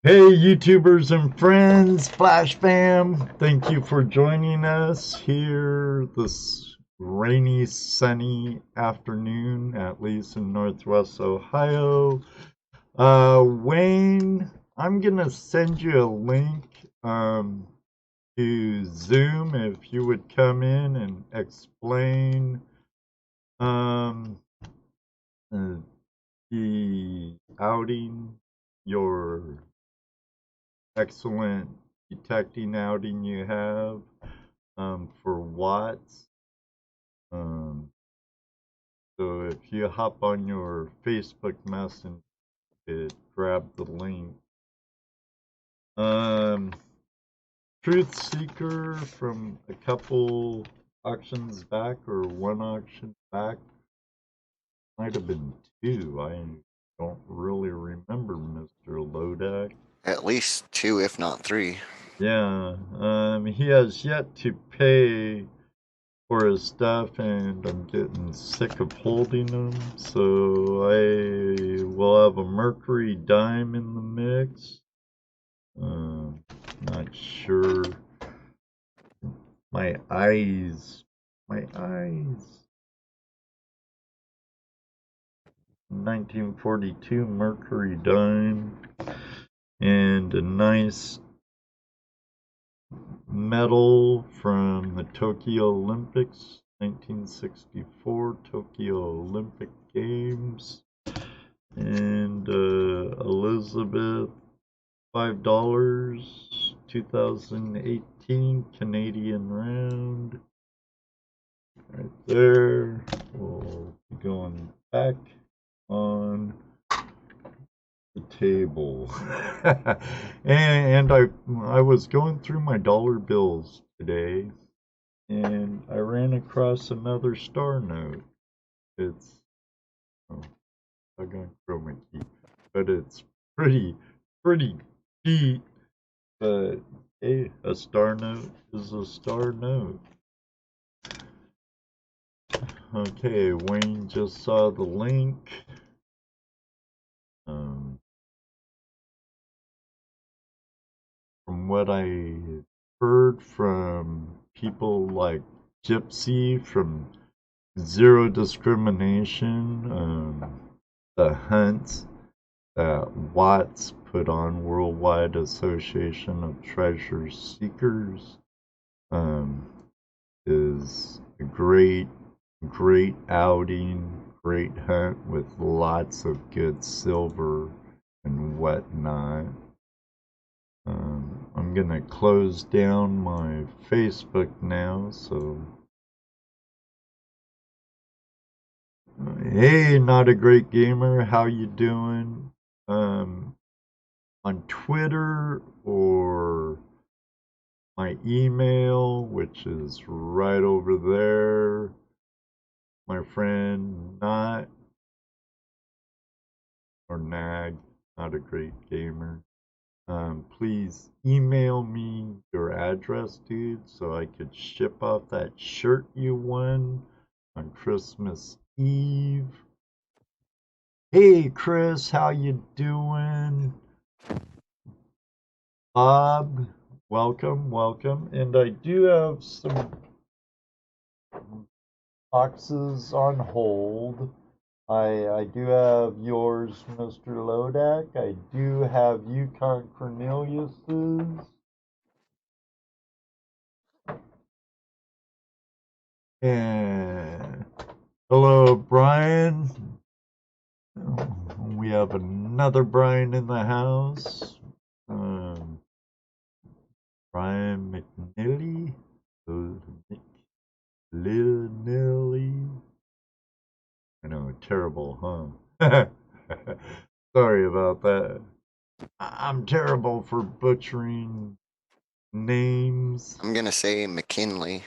Hey, YouTubers and friends, Flash fam, thank you for joining us here this rainy, sunny afternoon, at least in Northwest Ohio. Wayne, I'm gonna send you a link to Zoom if you would come in and explain um, uh, the outing, your excellent detecting outing you have for Watts. Um, so if you hop on your Facebook Messenger, grab the link. Um, Truth Seeker from a couple auctions back, or one auction back, might have been two. I don't really remember, Mr. Lodak. At least two, if not three. Yeah, he has yet to pay for his stuff, and I'm getting sick of holding them. So I will have a Mercury dime in the mix. Not sure. My eyes. My eyes. 1942 Mercury dime. And a nice medal from the Tokyo Olympics. 1964 Tokyo Olympic Games. And Elizabeth, $5, 2018 Canadian round. Right there. We'll be going back on the table. and I was going through my dollar bills today, and I ran across another star note. It's oh, I'm going chroma key, but it's pretty deep. But hey, a star note is a star note. Okay, Wayne just saw the link. Um, from what I heard from people like Gypsy from Zero Discrimination, the hunt that Watts put on, Worldwide Association of Treasure Seekers, um, is a great outing, great hunt with lots of good silver and whatnot. I'm gonna close down my Facebook now, so hey, not a great gamer, how you doing? Um, on Twitter or my email, which is right over there. My friend Not or Nag, not a great gamer. Please email me your address, dude, so I could ship off that shirt you won on Christmas Eve. Hey, Chris, how you doing? Bob, welcome. And I do have some boxes on hold. I do have yours, Mr. Lodak. I do have Yukon Cornelius's. And hello, Brian. We have another Brian in the house. Um, Brian McNilly. McNilly. I know, terrible, huh? Sorry about that. I'm terrible for butchering names. I'm gonna say McKinley.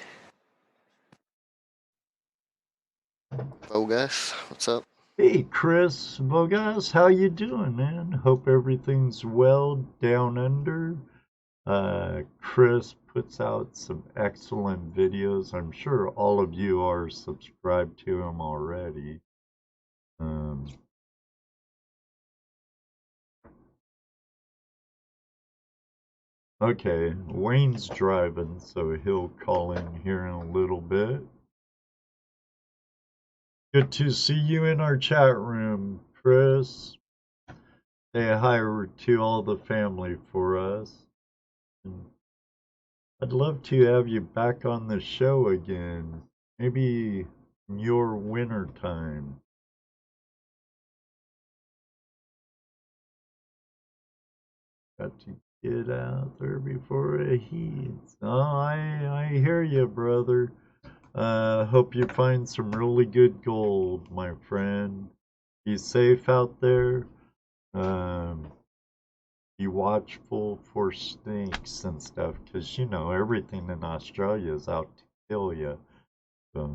Bogus, what's up? Hey, Chris Vogas, how you doing, man? Hope everything's well down under. Chris puts out some excellent videos. I'm sure all of you are subscribed to him already. Um, Okay, Wayne's driving, so he'll call in here in a little bit. Good to see you in our chat room, Chris. Say hi to all the family for us. And I'd love to have you back on the show again. Maybe in your winter time. Got to get out there before it heats. Oh, I hear you, brother. Hope you find some really good gold, my friend. Be safe out there. Um, be watchful for snakes and stuff, 'cause you know everything in Australia is out to kill you. So,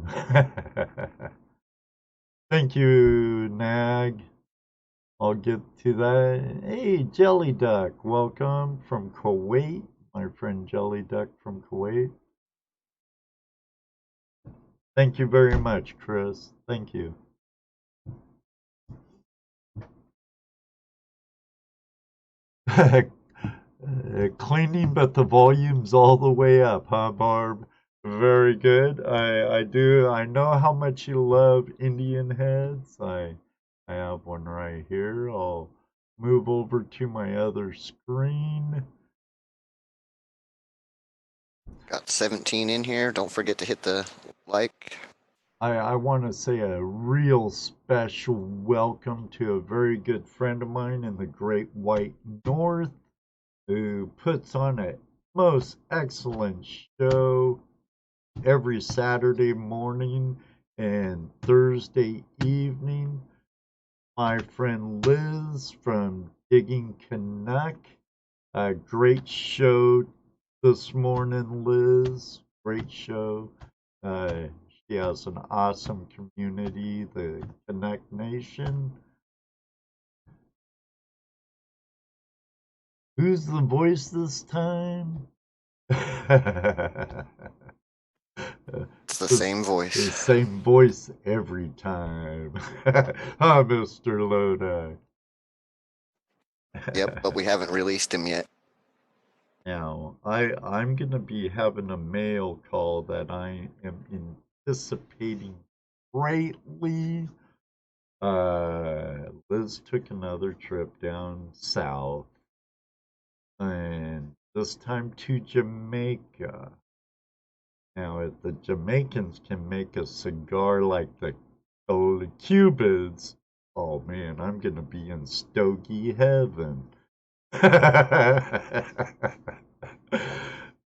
thank you, Nag. I'll get to that. Hey, Jelly Duck, welcome from Kuwait. My friend Jelly Duck from Kuwait. Thank you very much, Chris. Thank you. Cleaning, but the volume's all the way up, huh, Barb? Very good. I do. I know how much you love Indian heads. I have one right here. I'll move over to my other screen. Got 17 in here. Don't forget to hit the like. I want to say a real special welcome to a very good friend of mine in the Great White North who puts on a most excellent show every Saturday morning and Thursday evening. My friend Liz from Digging Canuck. A great show this morning, Liz. Great show. She has an awesome community, the Canuck Nation. Who's the voice this time? It's the the, same the voice. same voice every time. Hi, Mr. Lodi. Yep, but we haven't released him yet. Now, I'm gonna be having a mail call that I am anticipating greatly. Liz took another trip down south, and this time to Jamaica. Now, if the Jamaicans can make a cigar like the Cubans, oh man, I'm gonna be in Stogie heaven.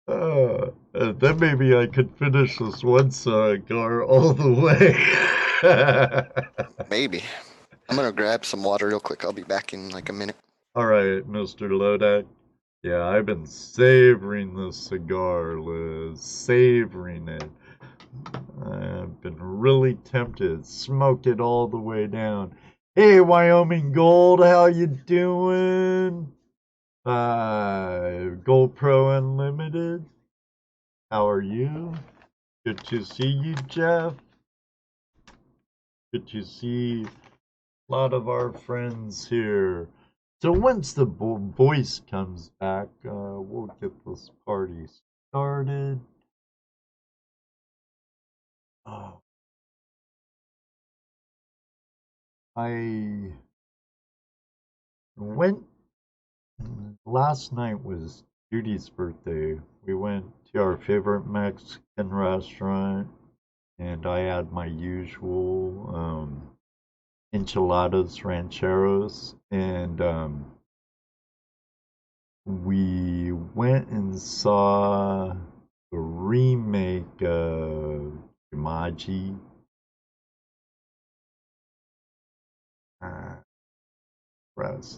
Then maybe I could finish this one cigar all the way. Maybe. I'm gonna grab some water real quick. I'll be back in like a minute. All right, Mr. Lodak. Yeah, I've been savoring this cigar, Liz. Savoring it. I've been really tempted. Smoked it all the way down. Hey, Wyoming Gold, how you doing? GoPro Unlimited, how are you? Good to see you, Jeff. Good to see a lot of our friends here. So once the voice comes back, we'll get this party started. Oh, I went last night was Judy's birthday. We went to our favorite Mexican restaurant, and I had my usual enchiladas rancheros, and we went and saw the remake of Jumanji.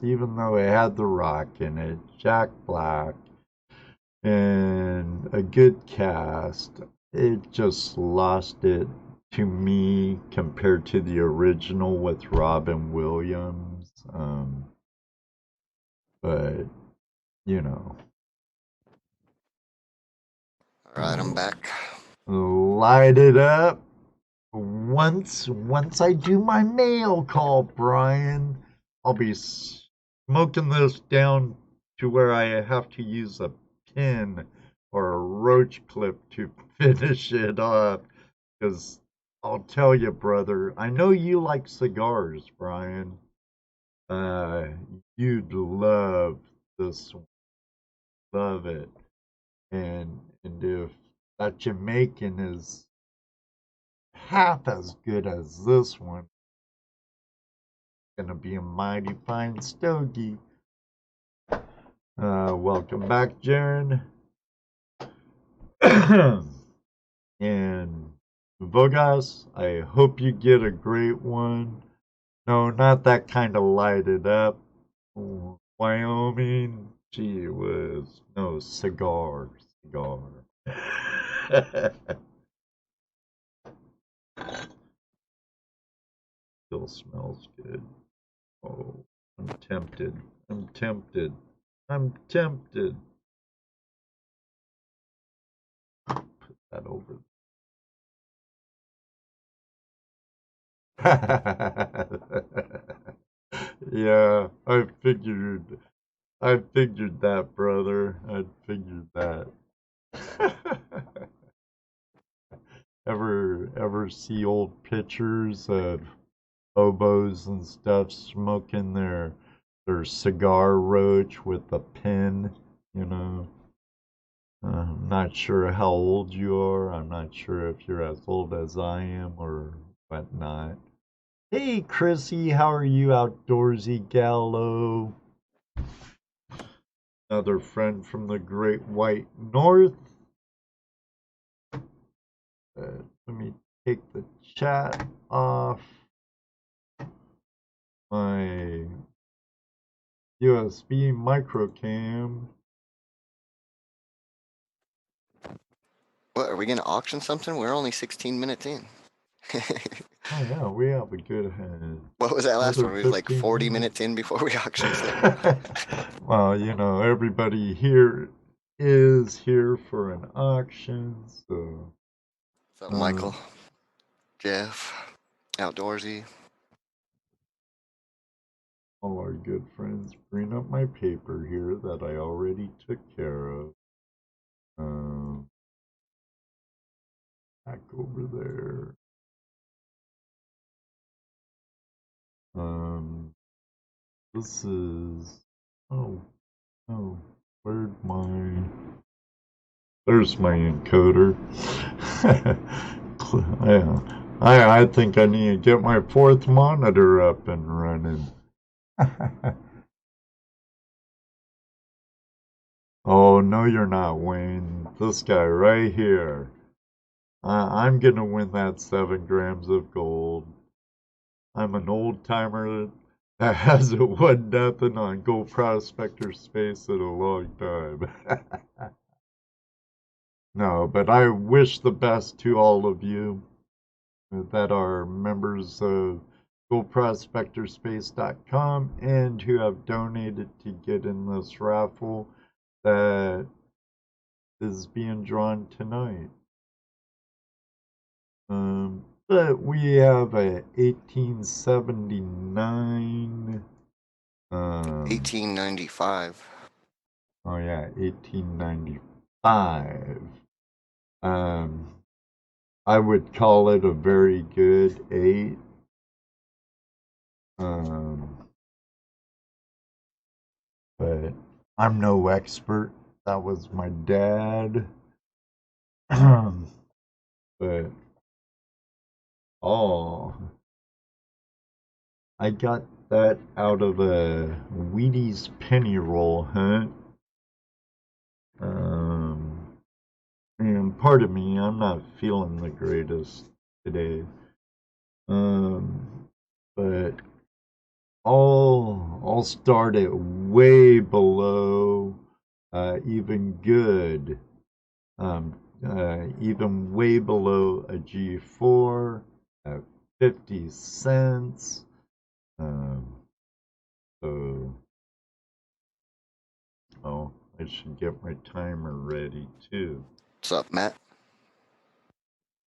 Even though it had The Rock in it, Jack Black, and a good cast, it just lost it to me compared to the original with Robin Williams. But you know, Alright, I'm back. light it up. Once I do my mail call, Brian, I'll be smoking this down to where I have to use a tin or a roach clip to finish it off. Because I'll tell you, brother, I know you like cigars, Brian. Uh, you'd love this one. Love it. And if that Jamaican is half as good as this one, gonna be a mighty fine stogie. Welcome back, Jaron. And Vogas, I hope you get a great one. No, not that kind of lighted up. Wyoming, gee whiz. No, cigar. Still smells good. Oh, I'm tempted. I'm tempted. I'm tempted. Put that over. Yeah, I figured that, brother. I figured that. Ever see old pictures of hobos and stuff smoking their cigar roach with a pen, you know? I'm not sure how old you are. I'm not sure if you're as old as I am or whatnot. Hey, Chrissy, how are you, Outdoorsy Gallo? Another friend from the Great White North. Let me take the chat off my USB microcam. What, are we gonna auction something? We're only 16 minutes in. Oh yeah, we have a good What was that last another one? We was like 15 40 minutes. minutes in before we auctioned something. Well, everybody here is here for an auction, so What's up, um, Michael? Jeff? Outdoorsy? all our good friends bring up my paper here that I already took care of. Um, Back over there. Um, this is oh oh, where'd my there's my encoder. I think I need to get my fourth monitor up and running. Oh no, you're not, Wayne. This guy right here. I'm gonna win that 7 grams of gold. I'm an old timer that hasn't won nothing on Gold Prospector space in a long time. No, but I wish the best to all of you that are members of goldprospectorspace.com and who have donated to get in this raffle that is being drawn tonight. But we have a 1879. 1895. Oh yeah, 1895. Um, I would call it a very good 8. Um, but I'm no expert. That was my dad. But oh, I got that out of a Wheaties penny roll hunt. Um, and pardon me, I'm not feeling the greatest today. But I'll start it way below even good. Even way below a G4 at 50 cents. Um, so, oh, I should get my timer ready too. What's up, Matt?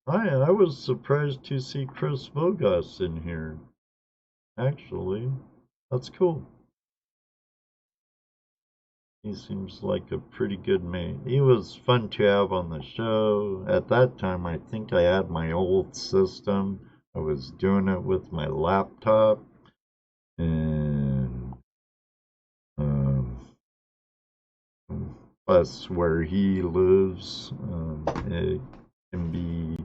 I was surprised to see Chris Vogas in here. Actually, that's cool. He seems like a pretty good mate. He was fun to have on the show. At that time, I think I had my old system. I was doing it with my laptop, and um, plus where he lives, it can be.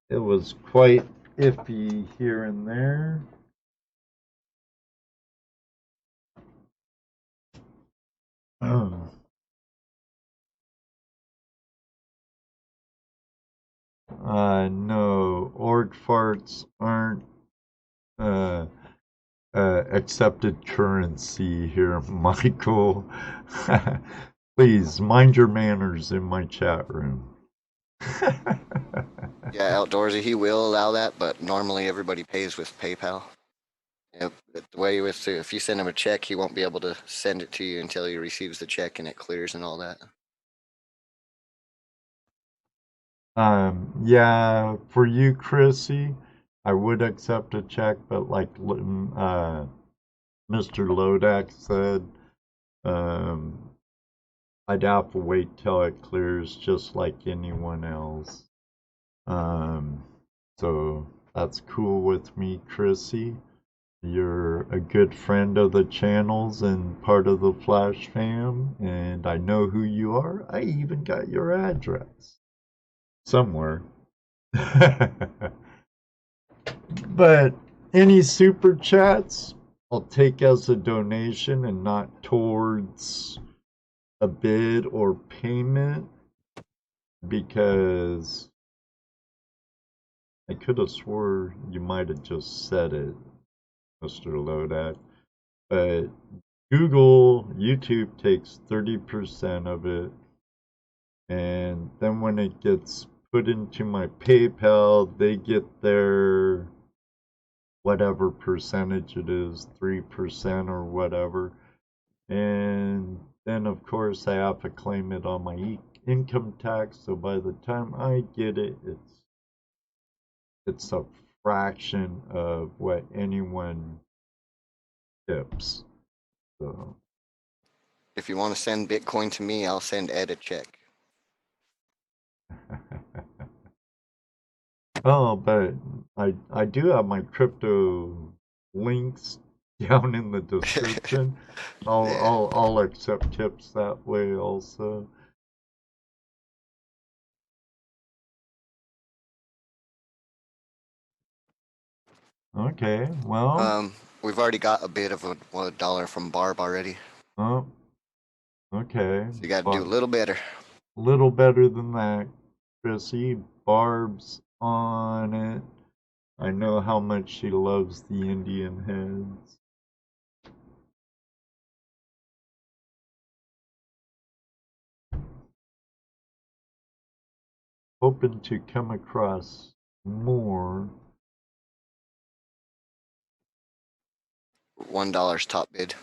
It was quite iffy here and there. No, org farts aren't uh, accepted currency here, Michael. Please mind your manners in my chat room. Yeah, Outdoorsy, he will allow that, but normally everybody pays with PayPal. Yep, the way with if you send him a check, he won't be able to send it to you until he receives the check and it clears and all that. Yeah, for you, Chrissy, I would accept a check, but like Mr. Lodak said, um, I'd have to wait till it clears just like anyone else. Um, so that's cool with me, Chrissy. You're a good friend of the channels and part of the Flash fam, and I know who you are. I even got your address somewhere. But any super chats, I'll take as a donation and not towards a bid or payment because I could have swore you might have just said it, Mr. Lodak. But YouTube takes 30% of it, and then when it gets put into my PayPal, they get their whatever percentage it is, 3% or whatever. And then, of course, I have to claim it on my income tax. So by the time I get it, it's a fraction of what anyone tips. So, If you want to send Bitcoin to me, I'll send Ed a check. oh, but I do have my crypto links down in the description. Yeah. I'll accept tips that way also. Okay, well, We've already got a bit of a dollar from Barb already. oh, okay, So you got to do a but little better. little better than that, Chrissy. Barb's on it. I know how much she loves the Indian heads. Hoping to come across more. $1 top bid.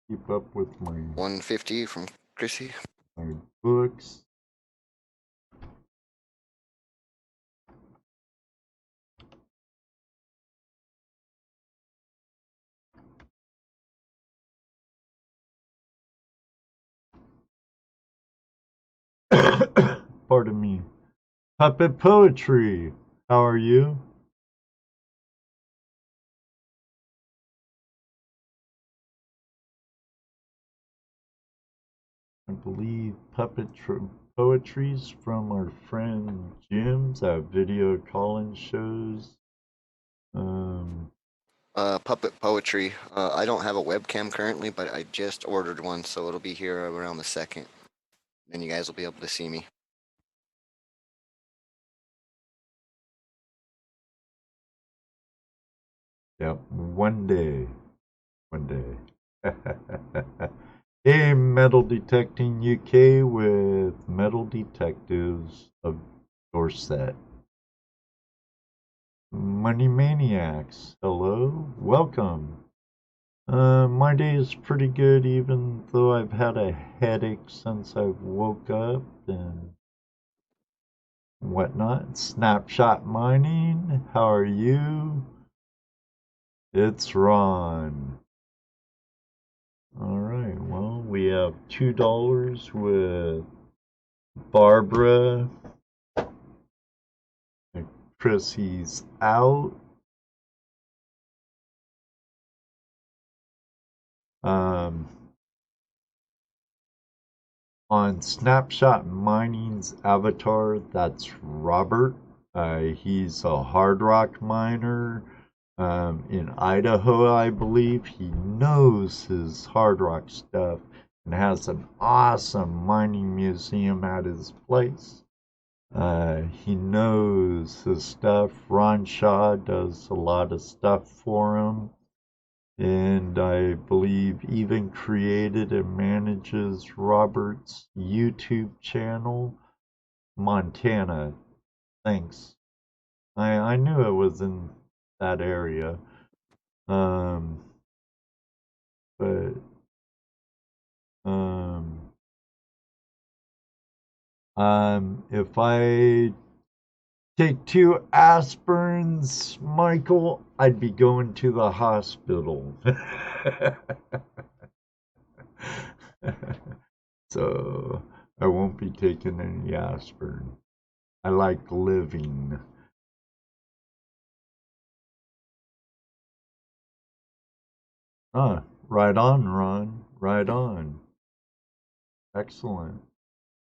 Keep up with 150 from Chrissy. my books. Pardon me. Puppet Poetry. How are you? I believe Poetry's from our friend Jim's video calling shows. Um, Puppet Poetry. I don't have a webcam currently, but I just ordered one, so it'll be here around the 2nd. Then you guys will be able to see me. yep, one day. One day. Hey, Metal Detecting UK with Metal Detectives of Dorset. Money Maniacs, hello, welcome. My day is pretty good, even though I've had a headache since I woke up, and whatnot. Snapshot mining, how are you? It's Ron. All right, well, we have $2 with Barbara. Chrissy's out. Um, on Snapshot Mining's avatar, that's Robert. He's a hard rock miner in Idaho, I believe. He knows his hard rock stuff and has an awesome mining museum at his place. He knows his stuff. Ron Shaw does a lot of stuff for him. And I believe even created and manages Robert's YouTube channel. Montana. Thanks. I knew it was in that area. Um, but um, if I take 2 aspirins, Michael, I'd be going to the hospital. So I won't be taking any aspirin. I like living. Right on, Ron. Right on. Excellent.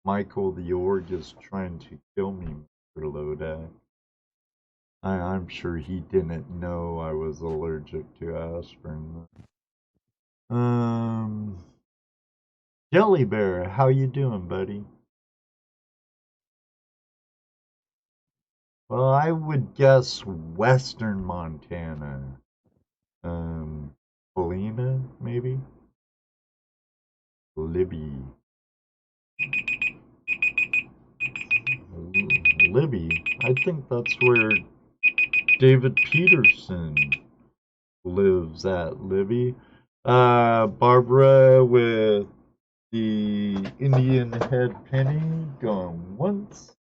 Michael the Org is trying to kill me, Mr. Lodak. I'm sure he didn't know I was allergic to aspirin. Um, Jelly Bear, how you doing, buddy? Well, I would guess Western Montana. Helena, maybe? Libby. Libby? I think that's where David Peterson lives at, Libby. Barbara with the Indian head penny going once,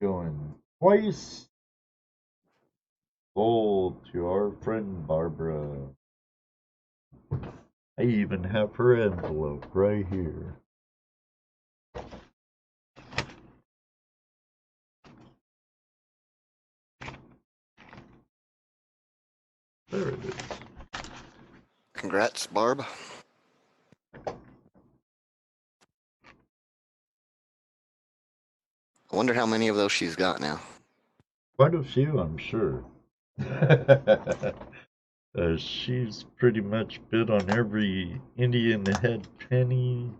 going twice. Gold to our friend Barbara. I even have her envelope right here. There it is. Congrats, Barb. I wonder how many of those she's got now. Quite a few, I'm sure. She's pretty much bid on every Indian head penny,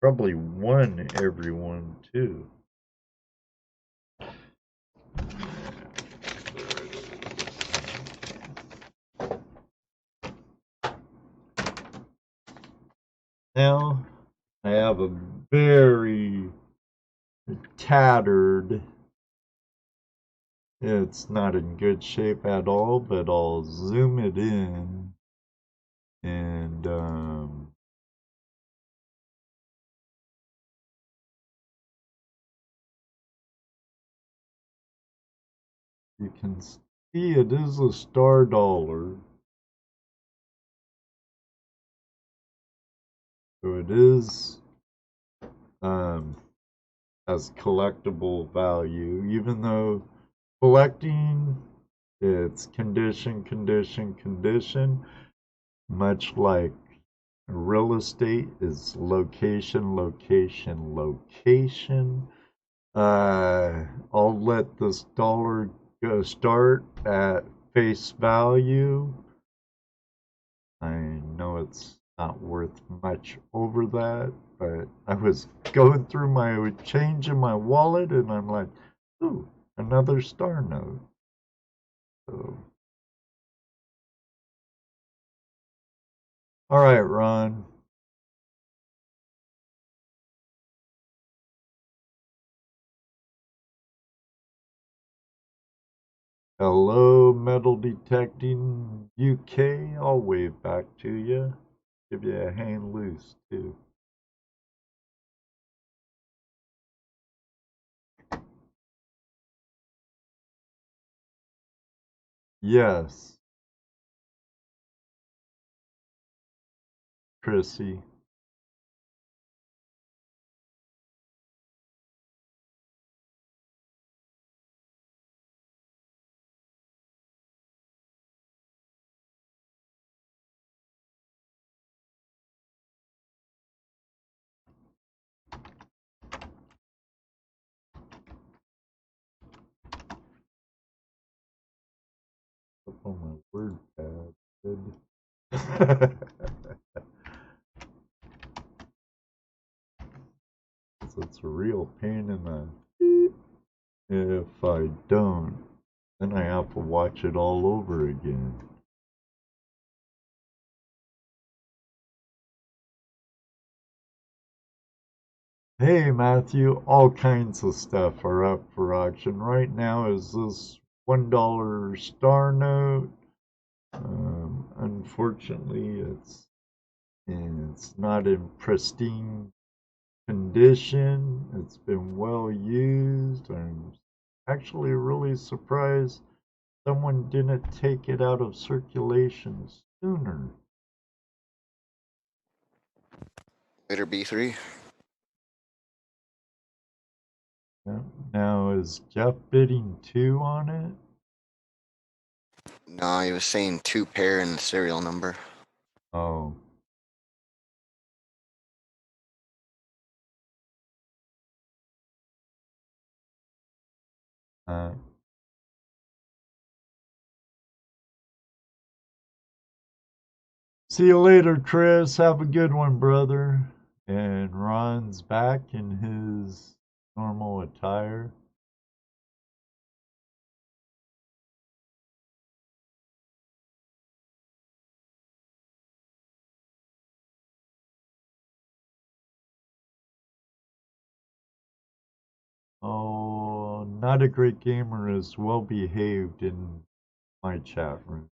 probably won every one too. Now I have a very tattered, it's not in good shape at all, but I'll zoom it in and you can see it is a star dollar. So it is has collectible value, even though collecting it's condition, condition, condition, much like real estate is location, location, location. I'll let this dollar go start at face value. I know it's not worth much over that, but I was going through my change in my wallet and I'm like, ooh, another star note. So, all right, Ron. Hello, metal detecting UK. I'll wave back to you. Give you a hang loose too. Yes, Chrissy. Up on my word pad. Good. So it's a real pain in the. If I don't, then I have to watch it all over again. Hey Matthew, all kinds of stuff are up for auction. Right now is this $1 star note. Unfortunately, it's not in pristine condition. It's been well used. I'm actually really surprised someone didn't take it out of circulation sooner. Bidder B3. Yeah. Now, is Jeff bidding 2 on it? No, he was saying 2 pair in the serial number. Oh. Uh, See you later, Chris. Have a good one, brother. And Ron's back in his normal attire. Oh, not a great gamer is well behaved in my chat room.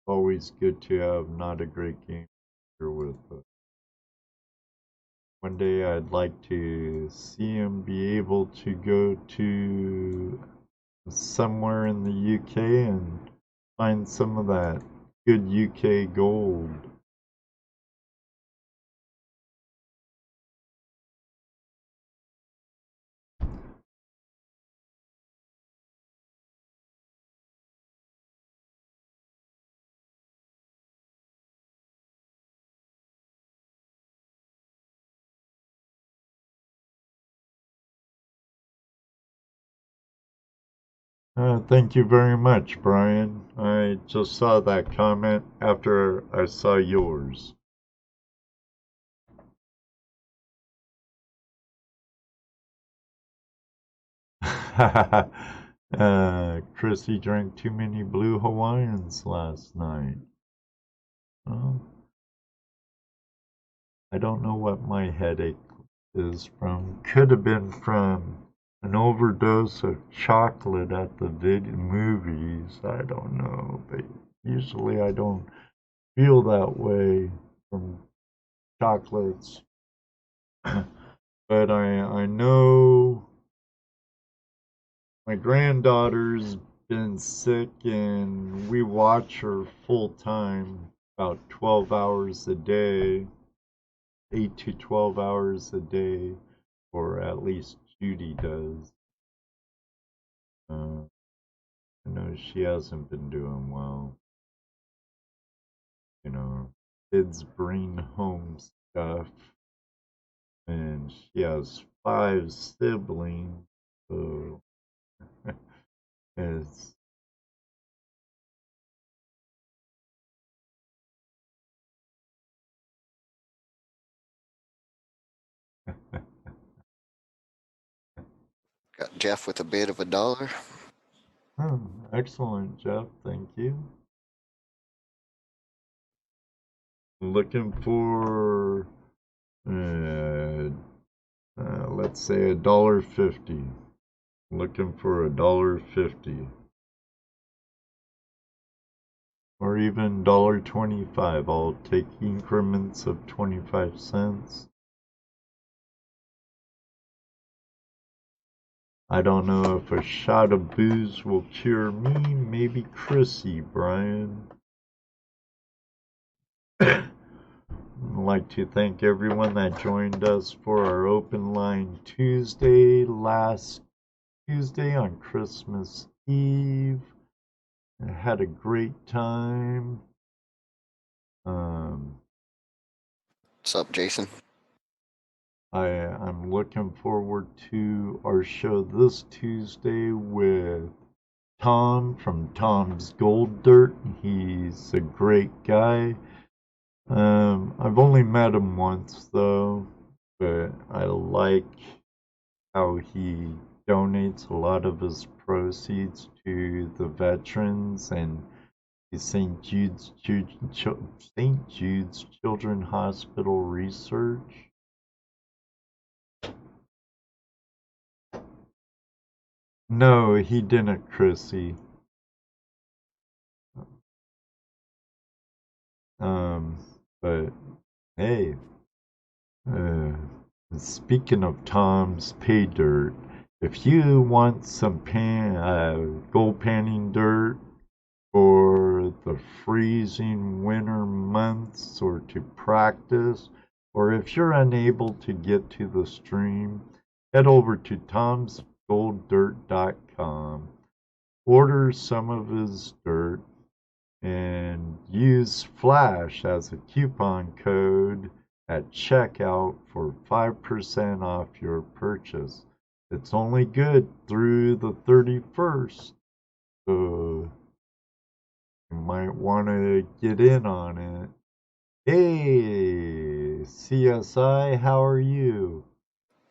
Always good to have not a great gamer here with us. One day I'd like to see him be able to go to somewhere in the UK and find some of that good UK gold. Thank you very much, Brian. I just saw that comment after I saw yours. Chrissy drank too many blue Hawaiians last night. Well, I don't know what my headache is from. Could have been from an overdose of chocolate at the movies. I don't know, but usually I don't feel that way from chocolates. But I know my granddaughter's been sick and we watch her full time, about 12 hours a day, 8 to 12 hours a day, or at least Judy does. I know she hasn't been doing well. You know, kids bring home stuff, and she has 5 siblings, so it's Got Jeff with a bid of $1. excellent, Jeff. Thank you. Looking for, uh, let's say $1.50. Looking for $1.50. Or even $1.25. I'll take increments of 25 cents. I don't know if a shot of booze will cure me. Maybe Chrissy, Brian. I'd like to thank everyone that joined us for our Open Line Tuesday last Tuesday on Christmas Eve. I had a great time. Um, What's up, Jason? I'm looking forward to our show this Tuesday with Tom from Tom's Gold Dirt. He's a great guy. I've only met him once though, but I like how he donates a lot of his proceeds to the veterans and St. Jude's Children's Hospital Research. No, he didn't, Chrissy. But hey, uh, speaking of Tom's pay dirt, if you want some gold panning dirt for the freezing winter months or to practice, or if you're unable to get to the stream, head over to tomsgolddirt.com, order some of his dirt, and use Flash as a coupon code at checkout for 5% off your purchase. It's only good through the 31st. So you might want to get in on it. Hey, CSI, how are you?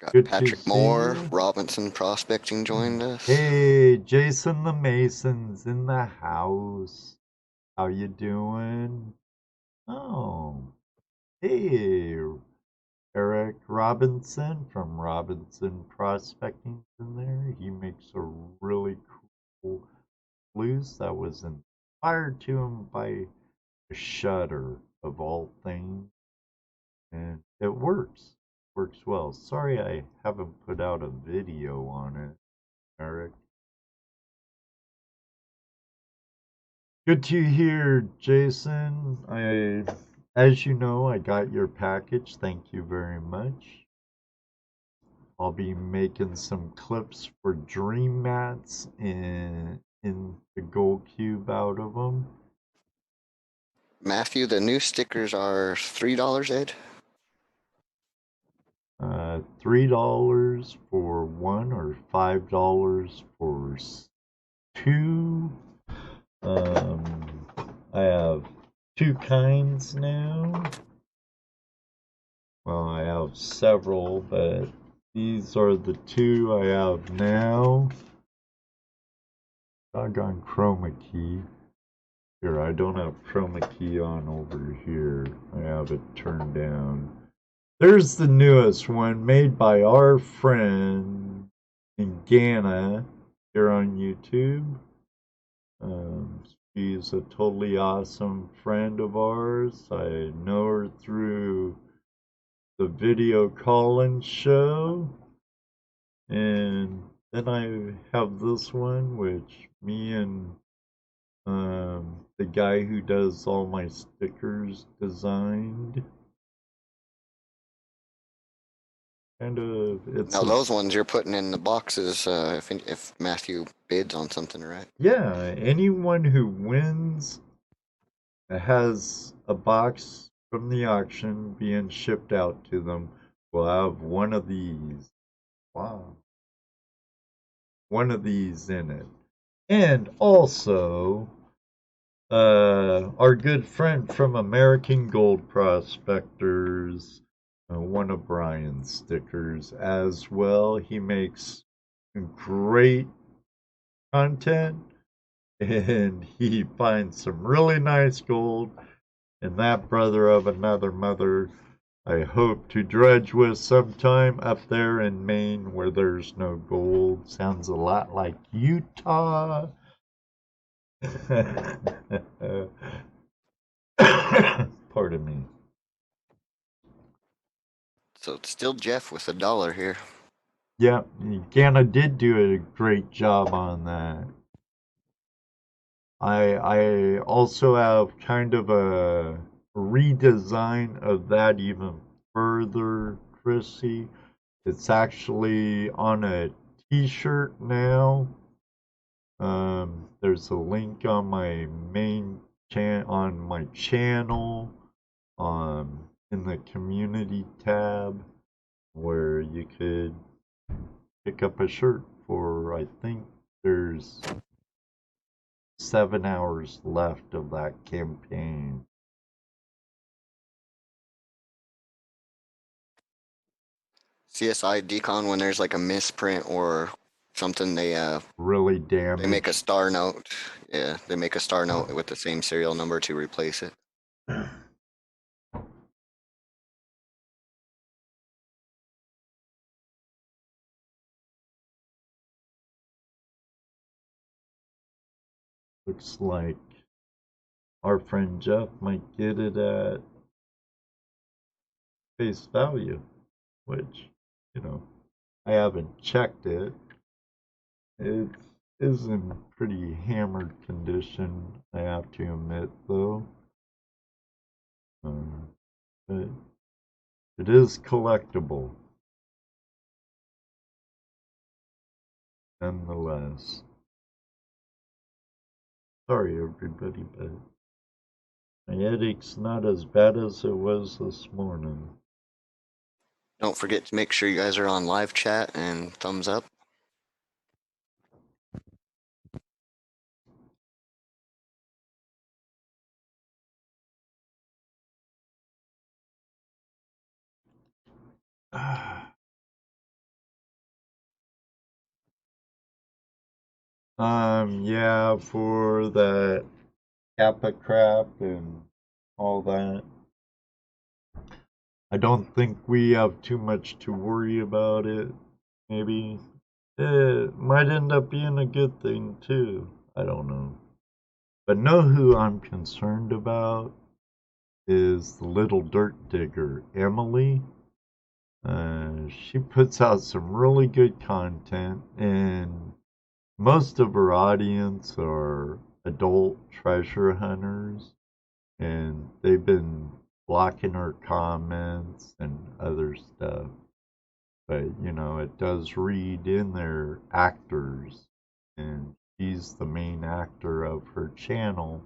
Got Good to Patrick see Moore, you. Robinson Prospecting joined us. Hey, Jason the Mason's in the house. How you doing? Oh, hey, Eric Robinson from Robinson Prospecting in there. He makes a really cool blues that was inspired to him by a shutter of all things, and it works well. Sorry I haven't put out a video on it, Eric. Good to hear, Jason. As you know, I got your package. Thank you very much. I'll be making some clips for dream mats in the gold cube out of them. Matthew, the new stickers are $3, Ed? $3 for one or $5 for two. I have two kinds now. Well, I have several, but these are the two I have now. Doggone chroma key. Here, I don't have chroma key on over here. I have it turned down. There's the newest one made by our friend in Ghana here on YouTube. She's a totally awesome friend of ours. I know her through the video call-in show. And then I have this one, which me and the guy who does all my stickers designed. Kind of, it's Now a those ones you're putting in the boxes if Matthew bids on something, right? yeah. Anyone who wins has a box from the auction being shipped out to them will have one of these. Wow, one of these in it, and also our good friend from American Gold Prospectors, one of Brian's stickers as well. He makes great content and he finds some really nice gold. And that brother of another mother, I hope to dredge with sometime up there in Maine where there's no gold. Sounds a lot like Utah. Pardon me. So it's still Jeff with $1 here. Yeah, Ghana did do a great job on that. I also have kind of a redesign of that even further, Chrissy. It's actually on a t-shirt now. There's a link on my on my channel, in the community tab where you could pick up a shirt for, I think there's 7 hours left of that campaign. CSI decon, when there's like a misprint or something, Really they make a damaged. star note. Yeah, they make a star note with the same serial number to replace it. Looks like our friend Jeff might get it at face value, which, you know, I haven't checked it. It is in pretty hammered condition, I have to admit, though. But it is collectible, nonetheless. Sorry, everybody, but my headache's not as bad as it was this morning. Don't forget to make sure you guys are on live chat and thumbs up. Yeah, for that Kappa crap and all that. I don't think we have too much to worry about it. Maybe it might end up being a good thing too. I don't know. But know who I'm concerned about is the little dirt digger, Emily. She puts out some really good content, and most of her audience are adult treasure hunters, and they've been blocking her comments and other stuff. But, you know, it does read in there actors, and she's the main actor of her channel,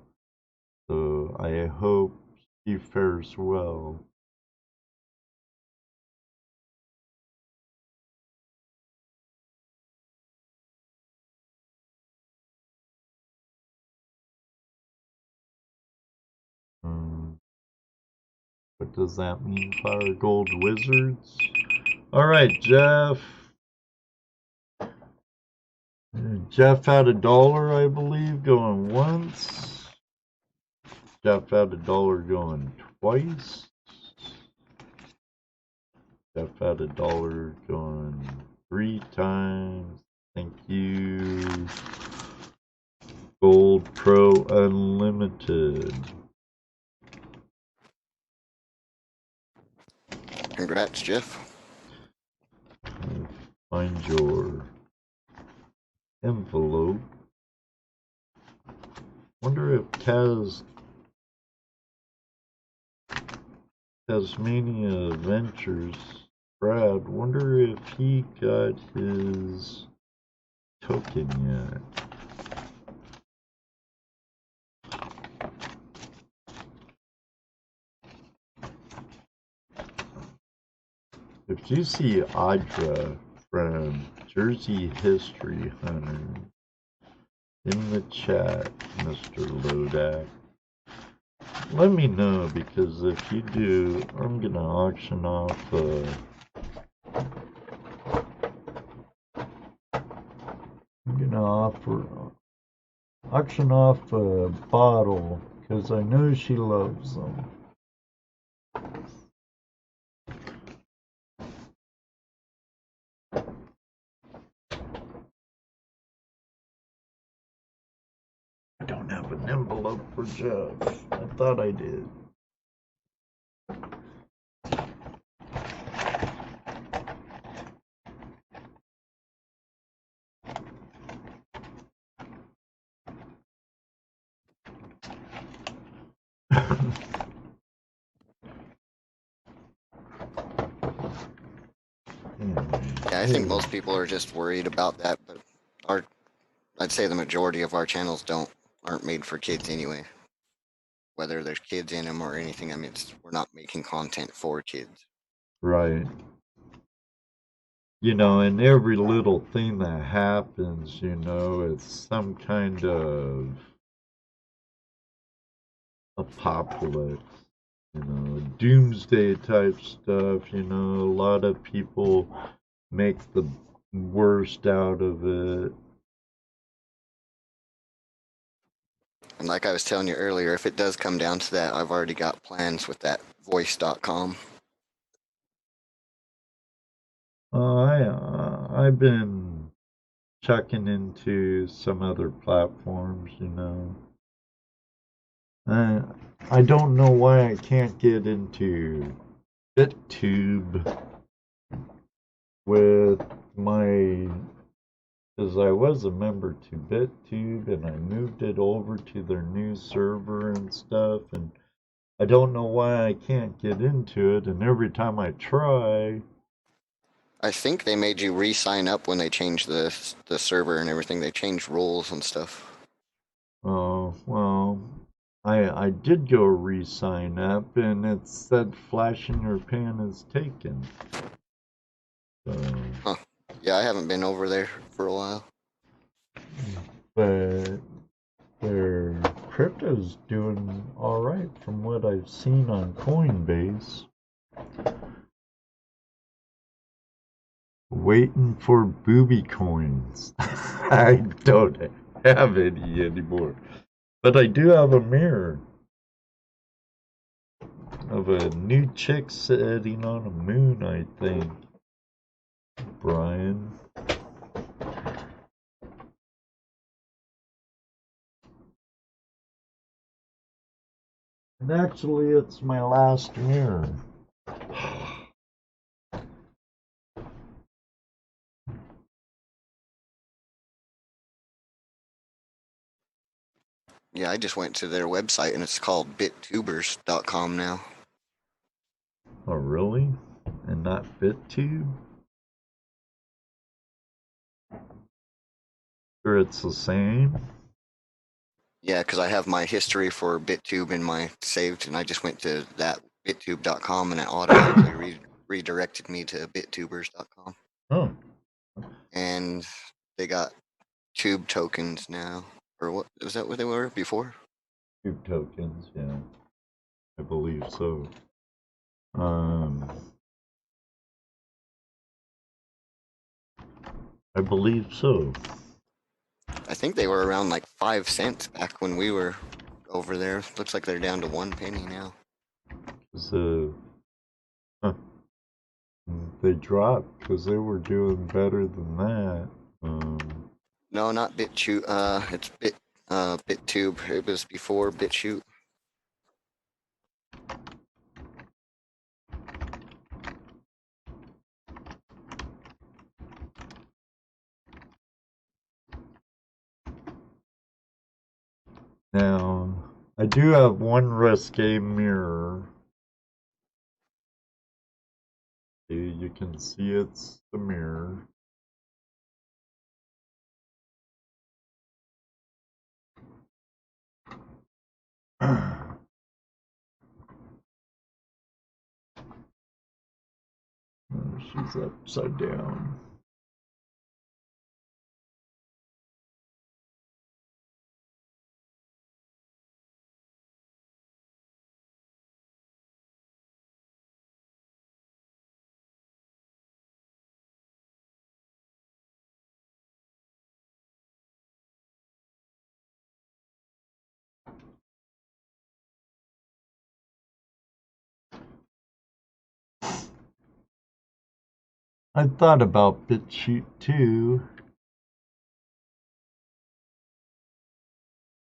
so I hope she fares well. Hmm. What does that mean, Fire Gold Wizards? Alright, Jeff. Jeff had $1, I believe, going once. Jeff had $1 going twice. Jeff had $1 going 3 times. Thank you. Gold Pro Unlimited. Congrats, Jeff. Find your envelope. Wonder if Tasmania Adventures, Brad, wonder if he got his token yet. If you see Audra from Jersey History Hunter in the chat, Mr. Lodak, let me know, because if you do, I'm gonna auction off auction off a bottle, because I know she loves them. I don't have an envelope for Jeff. I thought I did. Yeah, I think most people are just worried about that, but our I'd say the majority of our channels aren't made for kids anyway. Whether there's kids in them or anything, I mean, we're not making content for kids. Right. You know, and every little thing that happens, you know, it's some kind of apocalypse, you know, doomsday type stuff, you know, a lot of people make the worst out of it. And like I was telling you earlier, if it does come down to that, I've already got plans with that voice.com. I've been checking into some other platforms, you know. Uh, I don't know why I can't get into BitTube with my, because I was a member to BitTube and I moved it over to their new server and stuff, and I don't know why I can't get into it, and every time I try. I think they made you re-sign up when they changed the server and everything. They changed rules and stuff. Oh, well, I did go re-sign up and it said flashing your pan is taken. So, Huh. Yeah, I haven't been over there for a while. but their crypto's doing alright from what I've seen on Coinbase. Waiting for booby coins. I don't have any anymore. But I do have a mirror of a new chick sitting on a moon, I think. Brian. And actually, it's my last mirror. Yeah, I just went to their website and it's called bittubers.com now. Oh, really? And not BitTube? Or it's the same? Yeah, because I have my history for BitTube in my saved, and I just went to that bittube.com and it automatically redirected me to bittubers.com. Oh. And they got tube tokens now. Or what was that what they were before? Tube tokens, yeah. I believe so. Um, I believe so. I think they were around like 5 cents back when we were over there. Looks like they're down to 1 penny now. So, huh, they dropped because they were doing better than that. No, not BitChute. It's BitTube. It was before BitChute. Now, I do have one risque mirror. You can see it's the mirror. She's upside down. I thought about BitChute too.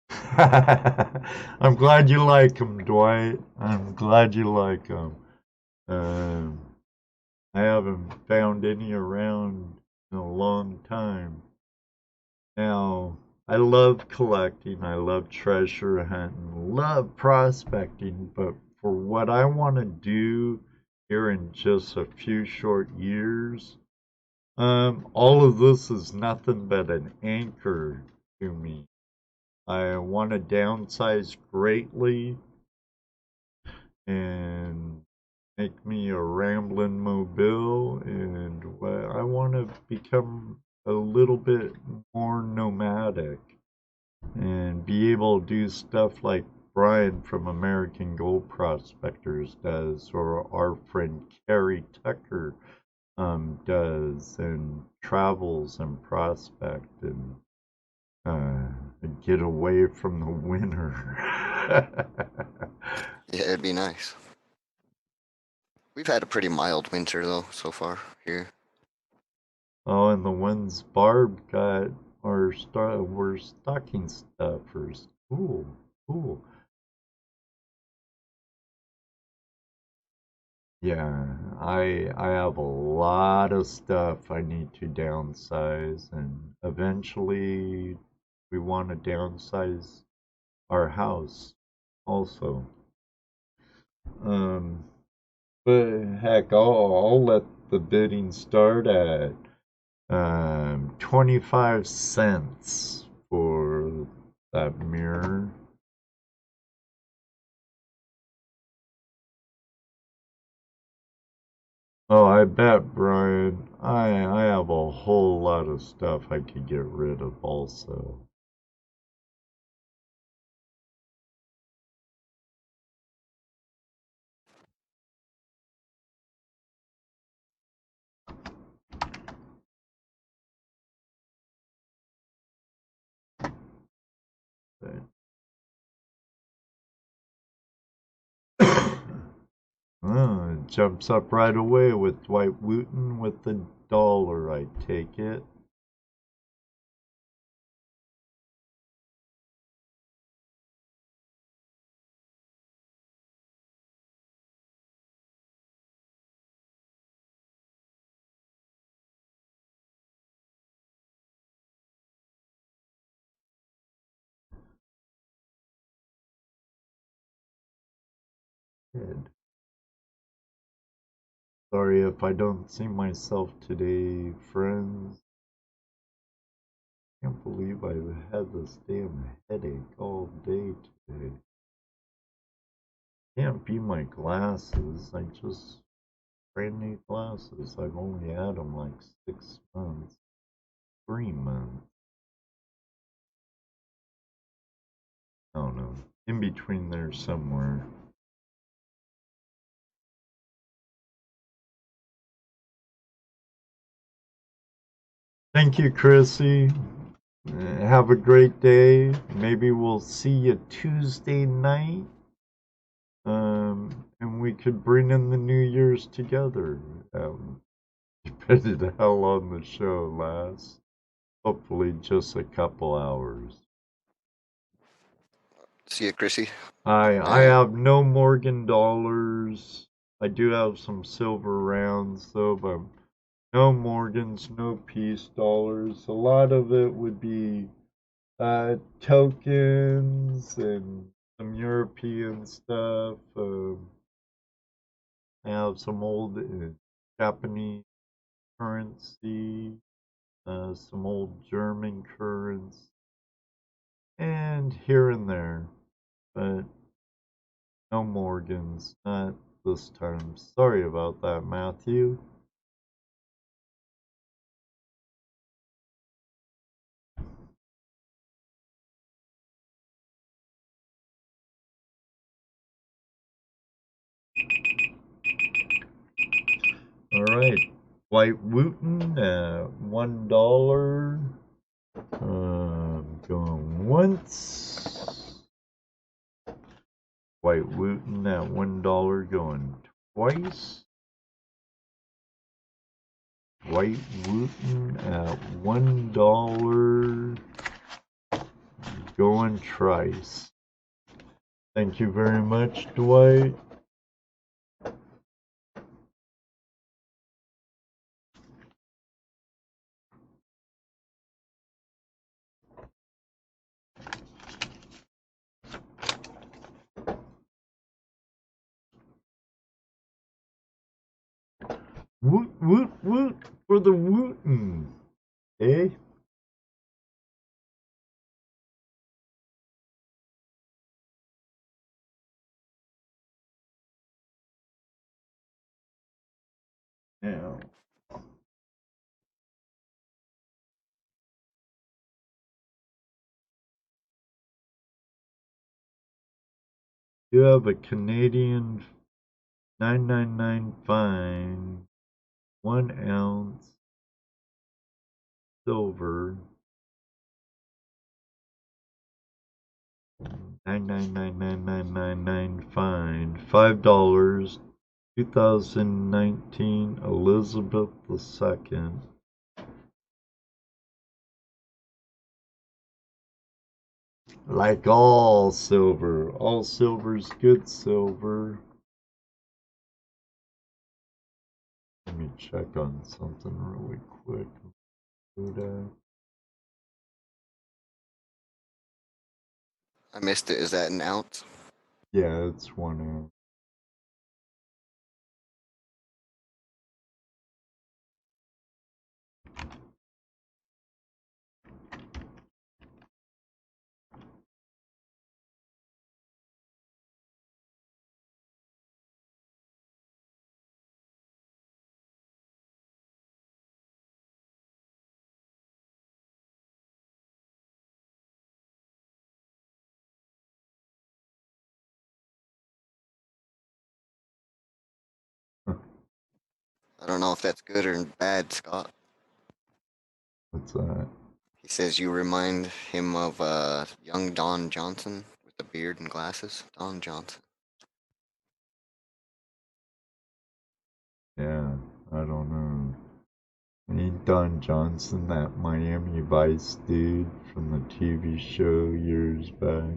I'm glad you like him, Dwight. I'm glad you like him. Um, I haven't found any around in a long time. Now, I love collecting, I love treasure hunting, love prospecting, but for what I want to do here in just a few short years, all of this is nothing but an anchor to me. I want to downsize greatly and make me a rambling mobile, and I want to become a little bit more nomadic and be able to do stuff like Brian from American Gold Prospectors does, or our friend Carrie Tucker does, and travels and prospect and get away from the winter. Yeah, it'd be nice. We've had a pretty mild winter though so far here. Oh, and the ones Barb got are were stocking stuffers. Cool, cool. Yeah, I have a lot of stuff I need to downsize, and eventually we want to downsize our house also. Um, but heck, I'll let the bidding start at 25 cents for that mirror. Oh, I bet, Brian. I have a whole lot of stuff I could get rid of also. Oh, it jumps up right away with Dwight Wooten with the dollar, I take it. Good. Sorry if I don't see myself today, friends. Can't believe I've had this damn headache all day today. Can't be my glasses. I just brand new glasses. I've only had them like 6 months, 3 months. I don't know. In between there somewhere. Thank you, Chrissy. Have a great day. Maybe we'll see you Tuesday night. And we could bring in the New Year's together. Depending on how long the show lasts. Hopefully, just a couple hours. See you, Chrissy. I have no Morgan dollars. I do have some silver rounds though, but no Morgans, no peace dollars. A lot of it would be tokens and some European stuff. I have some old Japanese currency, some old German currency, and here and there, but no Morgans, not this time. Sorry about that, Matthew. All right, White Wooten at $1. Going once. White Wooten at $1 going twice. White Wooten at $1 going thrice. Thank you very much, Dwight. Woot woot woot for the wootin'. Eh? Now, you have a Canadian 999 fine, 1 ounce silver, 9999999 fine, $5, 2019 Elizabeth II. Like all silver's good silver. Let me check on something really quick. I missed it. Is that an ounce? Yeah, it's 1 ounce. I don't know if that's good or bad, Scott. What's that? He says you remind him of young Don Johnson with the beard and glasses. Don Johnson. Yeah, I don't know. Ain't Don Johnson that Miami Vice dude from the TV show years back?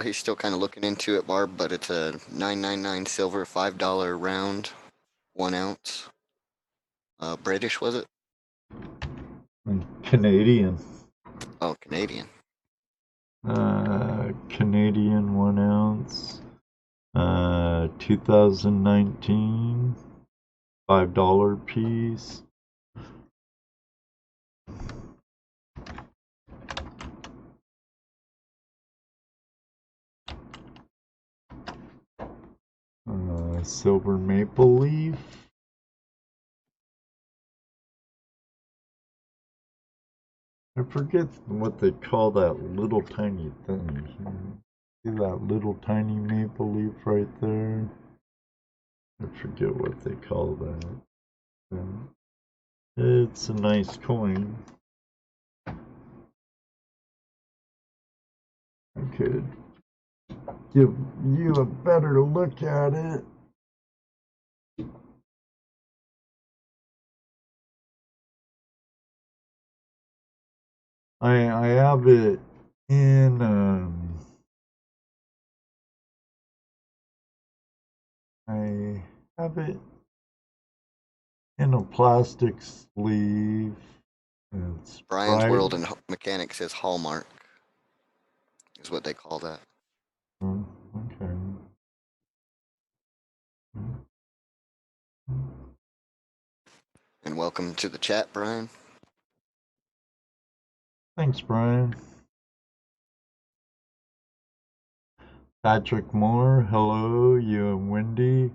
He's still kind of looking into it, Barb, but it's a 999 silver, $5 round, 1 ounce. British, was it? Canadian. Oh, Canadian. Canadian 1 ounce. 2019. $5 piece. Silver maple leaf. I forget what they call that little tiny thing. See that little tiny maple leaf right there? I forget what they call that. It's a nice coin. I could give you a better look at it. I have it in I have it in a plastic sleeve. It's Brian's bright. World and Mechanics says Hallmark is what they call that. Okay. And welcome to the chat, Brian. Thanks, Brian. Patrick Moore, hello, you and Wendy.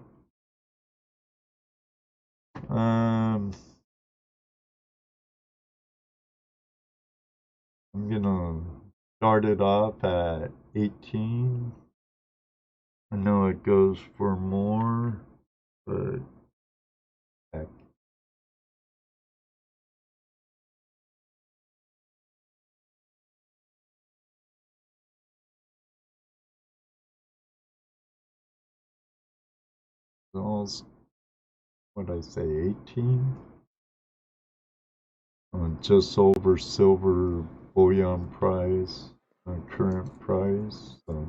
I'm gonna start it off at 18. I know it goes for more, but heck. What I say, 18? Just over silver bullion price, current price. So.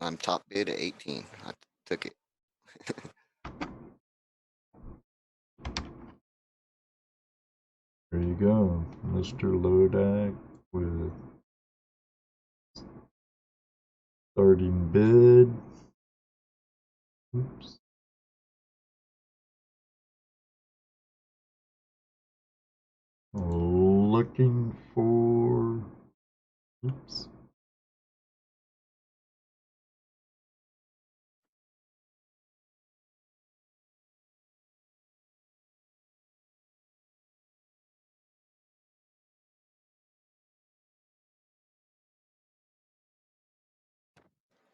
I'm top bid at 18. took it. There you go, Mr. Lodak with starting bid. Oops. Looking for. Oops.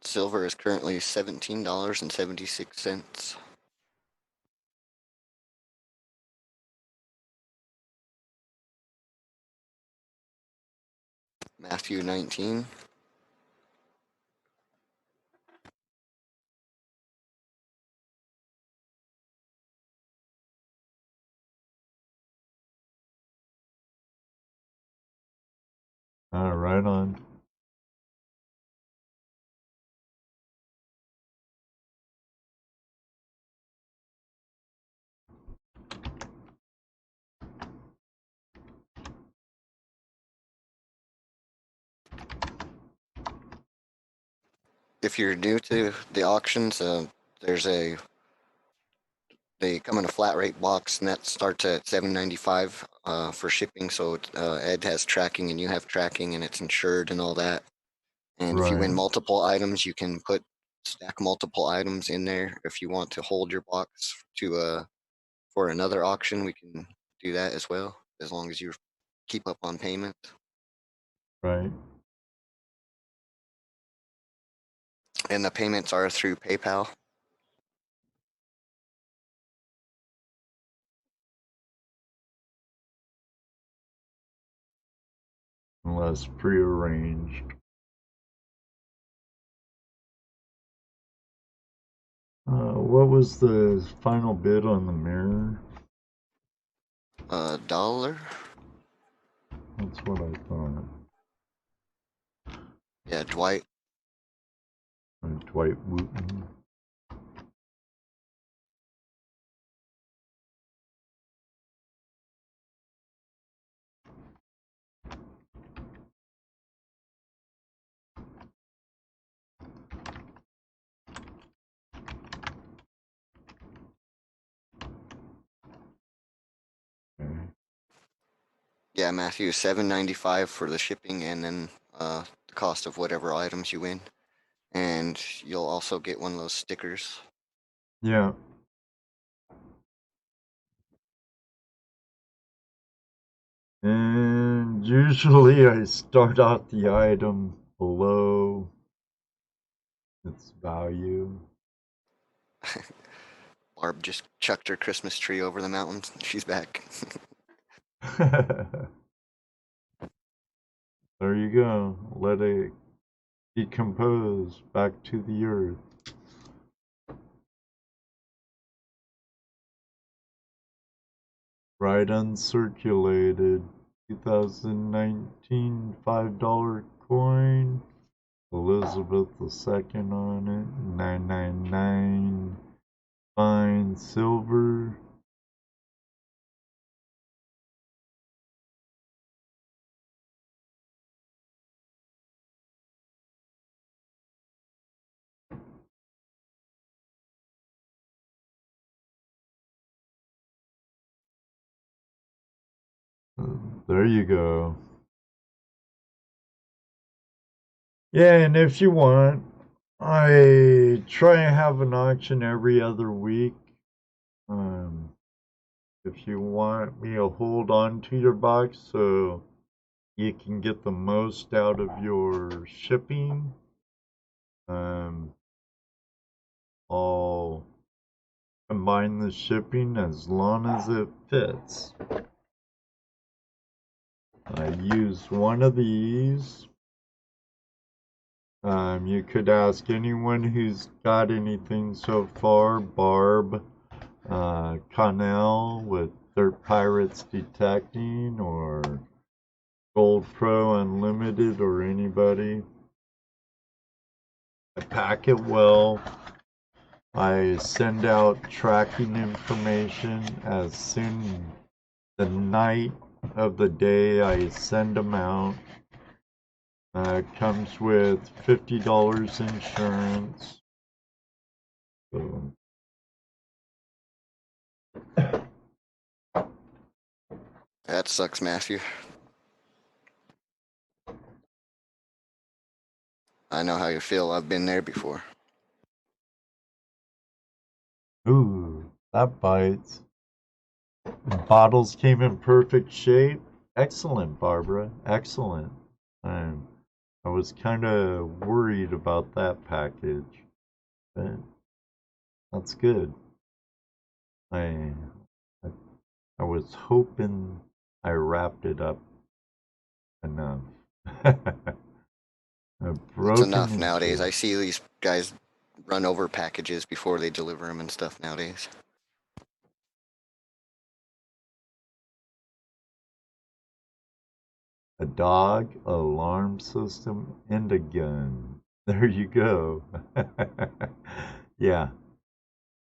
Silver is currently $17.76. Matthew 19. Right on. If you're new to the auctions, they come in a flat rate box, and that starts at $7.95 for shipping. So Ed has tracking, and you have tracking, and it's insured and all that. And if you win Right. multiple items, you can stack multiple items in there. If you want to hold your box for another auction, we can do that as well, as long as you keep up on payment. Right. And the payments are through PayPal. Unless prearranged. What was the final bid on the mirror? $1. That's what I thought. Yeah, Dwight. Dwight Wooten. Okay. Yeah, Matthew, $7.95 for the shipping, and then the cost of whatever items you win. And you'll also get one of those stickers. Yeah. And usually I start out the item below its value. Barb just chucked her Christmas tree over the mountains. She's back. There you go. Let it decompose back to the earth. Right uncirculated. 2019 $5 coin. Elizabeth II on it. 999. Fine silver. There you go. Yeah, and if you want, I try and have an auction every other week. Um, if you want me to hold on to your box so you can get the most out of your shipping, um, I'll combine the shipping as long as it fits. I use one of these. You could ask anyone who's got anything so far. Barb, Connell with Dirt Pirates Detecting, or Gold Pro Unlimited, or anybody. I pack it well. I send out tracking information as soon the night of the day I send them out. Comes with $50 insurance. So, That sucks, Matthew. I know how you feel. I've been there before. ooh, that bites. Bottles came in perfect shape. Excellent, Barbara. Excellent. Um, I was kind of worried about that package, but that's good. I, I I was hoping I wrapped it up enough. It's Broken enough in nowadays. shape. I see these guys run over packages before they deliver them and stuff nowadays. A dog, alarm system, and a gun. There you go. Yeah.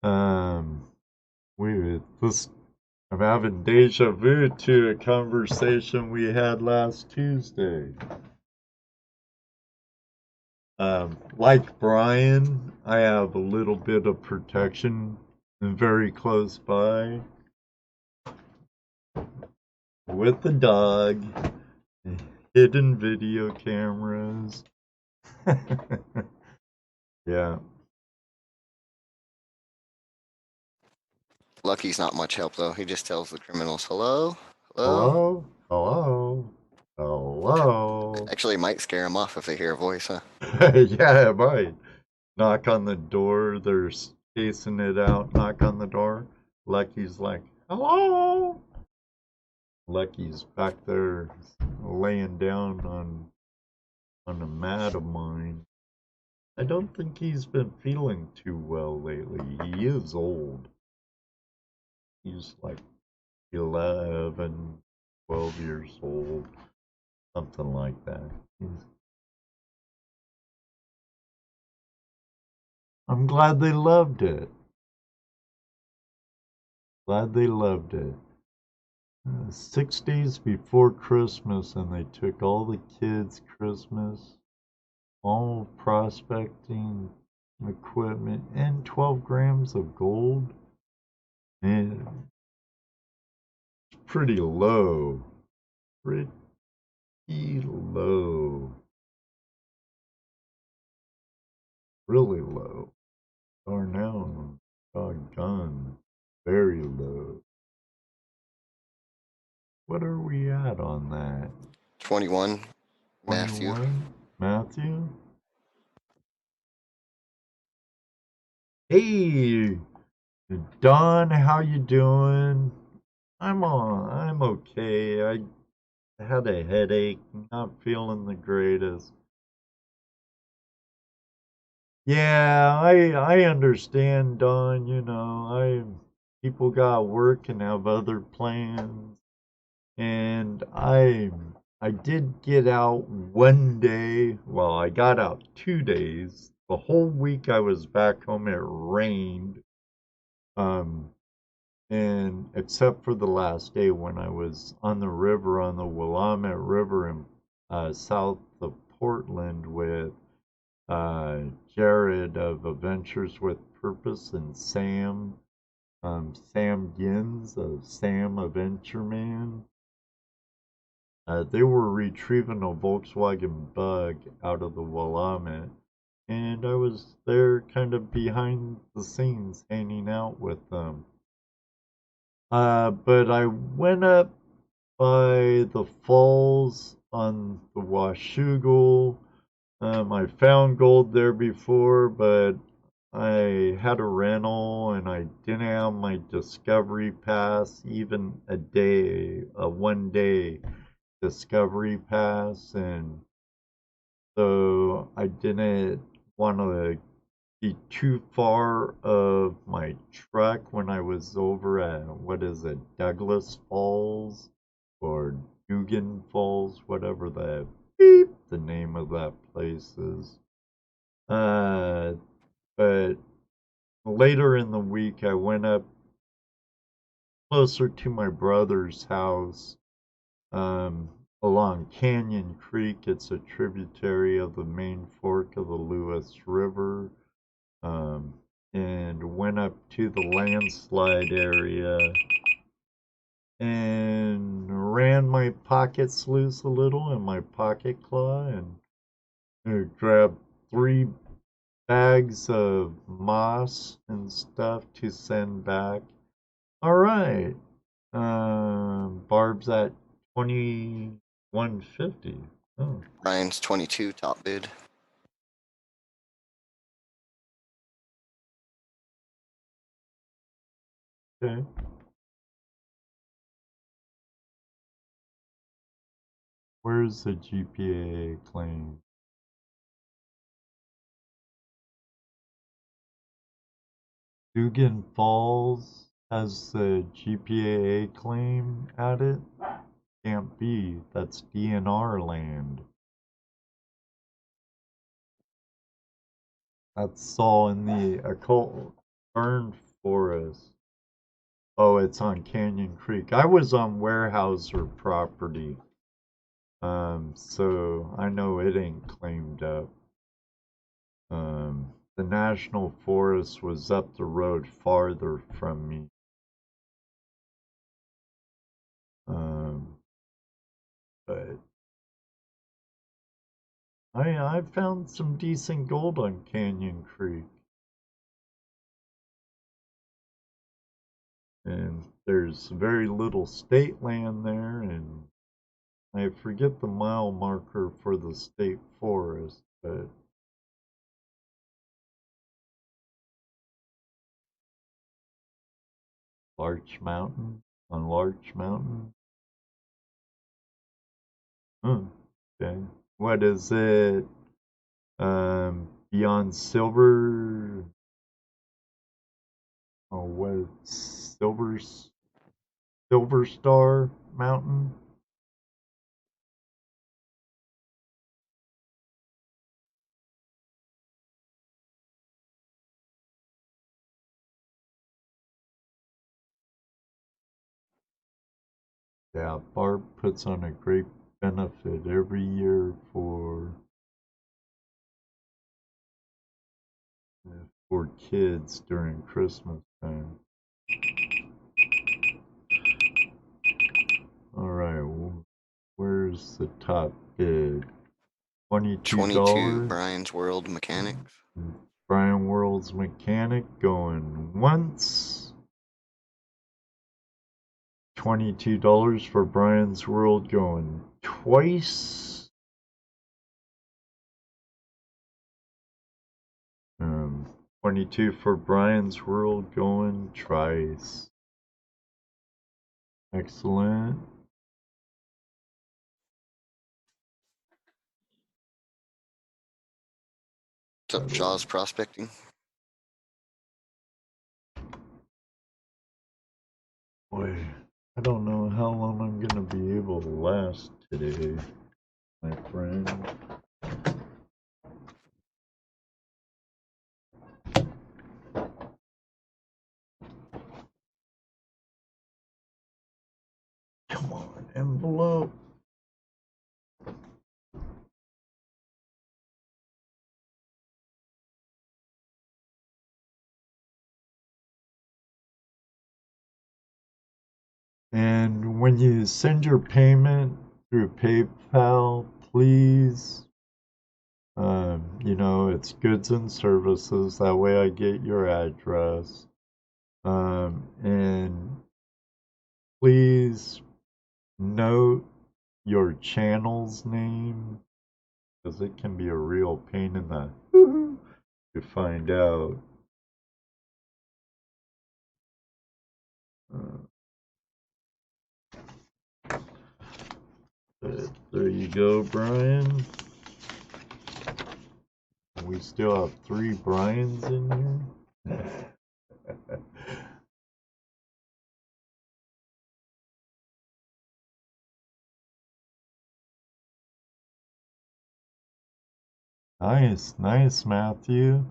Um, we this I'm having deja vu to a conversation we had last Tuesday. Like Brian, I have a little bit of protection very close by with the dog, hidden video cameras. Yeah. Lucky's not much help though. He just tells the criminals, "Hello, hello." Hello? Hello? Hello? Actually, it might scare them off if they hear a voice, huh? Yeah, it might. Knock on the door, they're chasing it out. Knock on the door. Lucky's like, hello? Lucky's back there laying down on a mat of mine. I don't think he's been feeling too well lately. He is old. He's like 11, 12 years old, something like that. I'm glad they loved it. Glad they loved it. 6 days before Christmas, and they took all the kids' Christmas, all prospecting equipment, and 12 grams of gold. And it's pretty low. Pretty low. Really low. Darnell, doggone. Very low. What are we at on that? 21, Matthew. 21? Matthew? Hey, Don, how you doing? I'm okay. I had a headache, not feeling the greatest. Yeah, I understand, Don, I people got work and have other plans. And I did get out one day. Well, I got out 2 days. The whole week I was back home, it rained. Um, and except for the last day when I was on the river, on the Willamette River in south of Portland with Jared of Adventures with Purpose and Sam Gins of Sam Adventure Man. They were retrieving a Volkswagen Bug out of the Willamette, and I was there kind of behind the scenes hanging out with them. But I went up by the falls on the Washougal. I found gold there before, but I had a rental and I didn't have my discovery pass, even a 1 day discovery pass, and so I didn't want to be too far of my truck when I was over at, what is it, Douglas Falls or Dugan Falls, whatever the name of that place is. But later in the week, I went up closer to my brother's house um, along Canyon Creek. It's a tributary of the main fork of the Lewis River. Um, and went up to the landslide area and ran my pockets loose a little in my pocket claw and grabbed 3 bags of moss and stuff to send back. All right. Barb's at 2150. Oh, Ryan's 22 top bid. okay. Where's the GPA claim? Dugan Falls has the GPAA claim at it? Can't be. That's DNR land. That's all in the occult burn forest. Oh, it's on Canyon Creek. I was on Warehouser property. So I know it ain't claimed up. The national forest was up the road farther from me. But I found some decent gold on Canyon Creek. And there's very little state land there, and I forget the mile marker for the state forest, but Larch Mountain, on Larch Mountain. Okay. What is it? Beyond Silver. Oh, what? Silver Star Mountain. Yeah, Barb puts on a great benefit every year for kids during Christmas time. All right, well, where's the top bid? $22. 22 Brian's World Mechanics. Brian World's Mechanic going once. $22 for Brian's World going twice. 22 for Brian's World going thrice. Excellent. What's up, Jaws Prospecting? Boy, I don't know how long I'm gonna be able to last today, my friend. Come on, envelope. And when you send your payment through PayPal, please, it's goods and services. That way I get your address. And please note your channel's name because it can be a real pain in the to find out. But there you go, Brian. We still have 3 Brians in here. Nice, Matthew.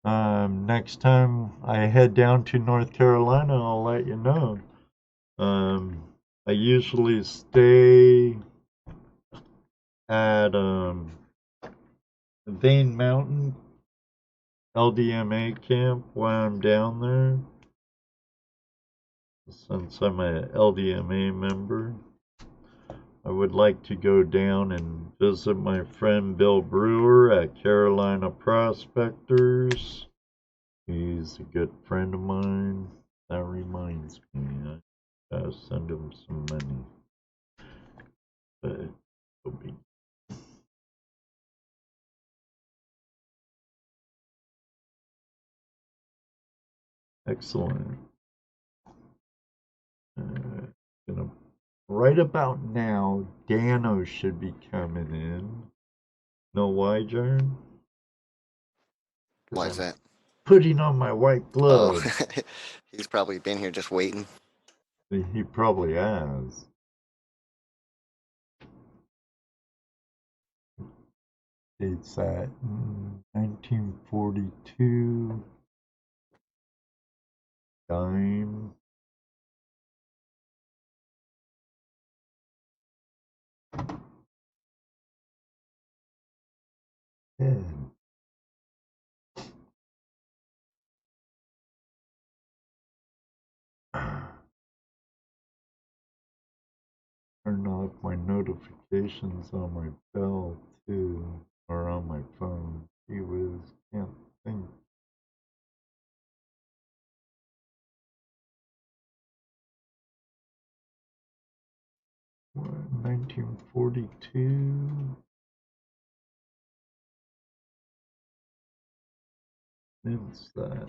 Next time I head down to North Carolina, I'll let you know. I usually stay at Vane Mountain LDMA camp while I'm down there, since I'm a LDMA member. I would like to go down and visit my friend Bill Brewer at Carolina Prospectors. He's a good friend of mine. That reminds me, I gotta send him some money. But it'll be excellent. Gonna right about now, Dano should be coming in. Know why, Jern? Because Why is I'm that? putting on my white Oh, gloves. he's probably been here just waiting. He probably has. It's at 1942. Dime. Head. Turn off my notifications on my bell too, or on my phone. Gee whiz, can't think. What, 1942? When's that?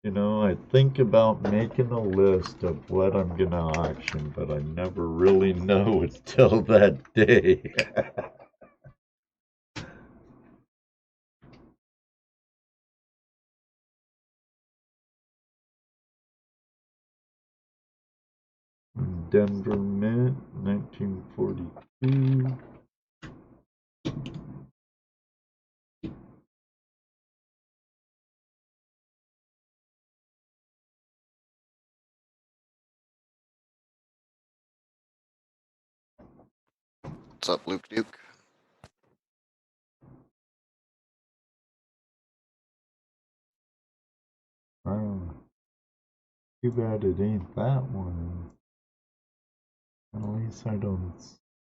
You know, I think about making a list of what I'm gonna auction, but I never really know until that day. Denver Mint, 1942. What's up, Luke Duke? Oh, too bad it ain't that one. At least I don't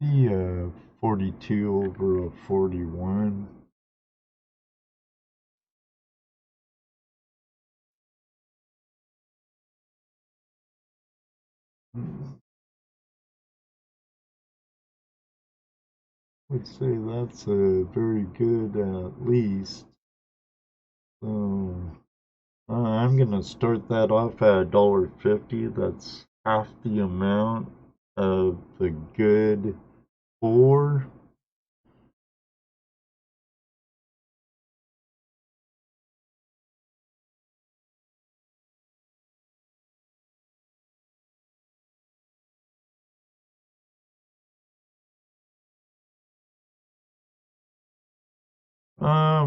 see a 42 over a 41. Would say that's a very good at least. So I'm gonna start that off at $1.50. That's half the amount of the good four.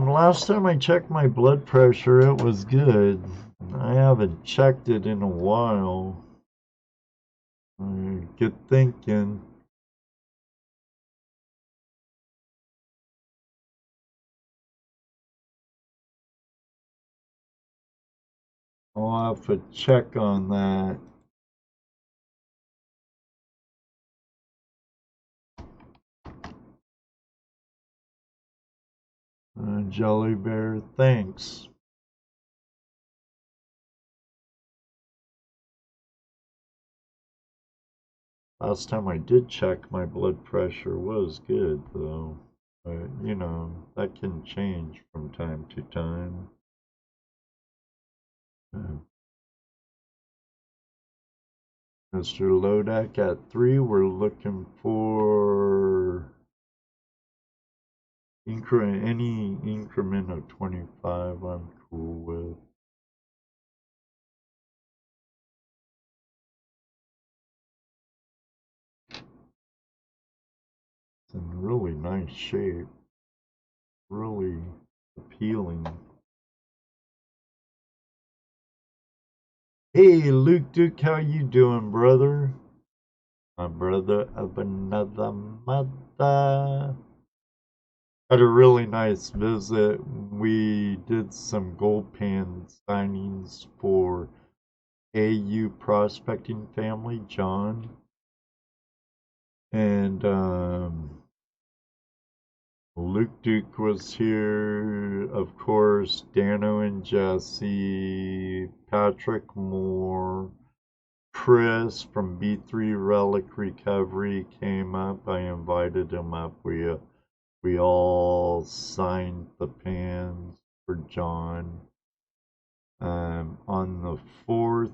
Last time I checked my blood pressure, it was good. I haven't checked it in a while. Good thinking. I'll have to check on that. Jelly Bear, thanks. Last time I did check, my blood pressure was good, though. But, you know, that can change from time to time. Mr. Lodak at 3, we're looking for any increment of 25 I'm cool with. It's in really nice shape. really appealing. Hey, Luke Duke, how you doing, brother? My brother of another mother. Had a really nice visit. We did some gold pan signings for AU prospecting family, John. And Luke Duke was here, of course, Dano and Jesse, Patrick Moore, Chris from B3 Relic Recovery came up. I invited him up. We all signed the pans for John. On the 4th,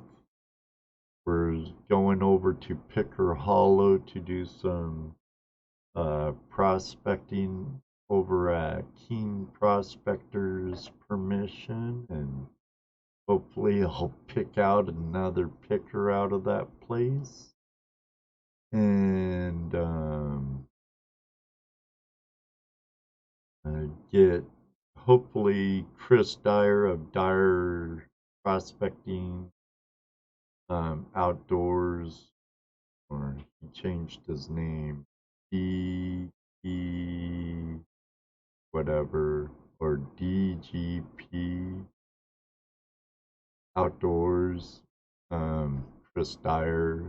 we're going over to Picker Hollow to do some prospecting over at Keen Prospectors permission, and hopefully I'll pick out another picker out of that place. And get hopefully Chris Dyer of Dyer Prospecting Outdoors, or he changed his name, D E whatever, or DGP Outdoors. Chris Dyer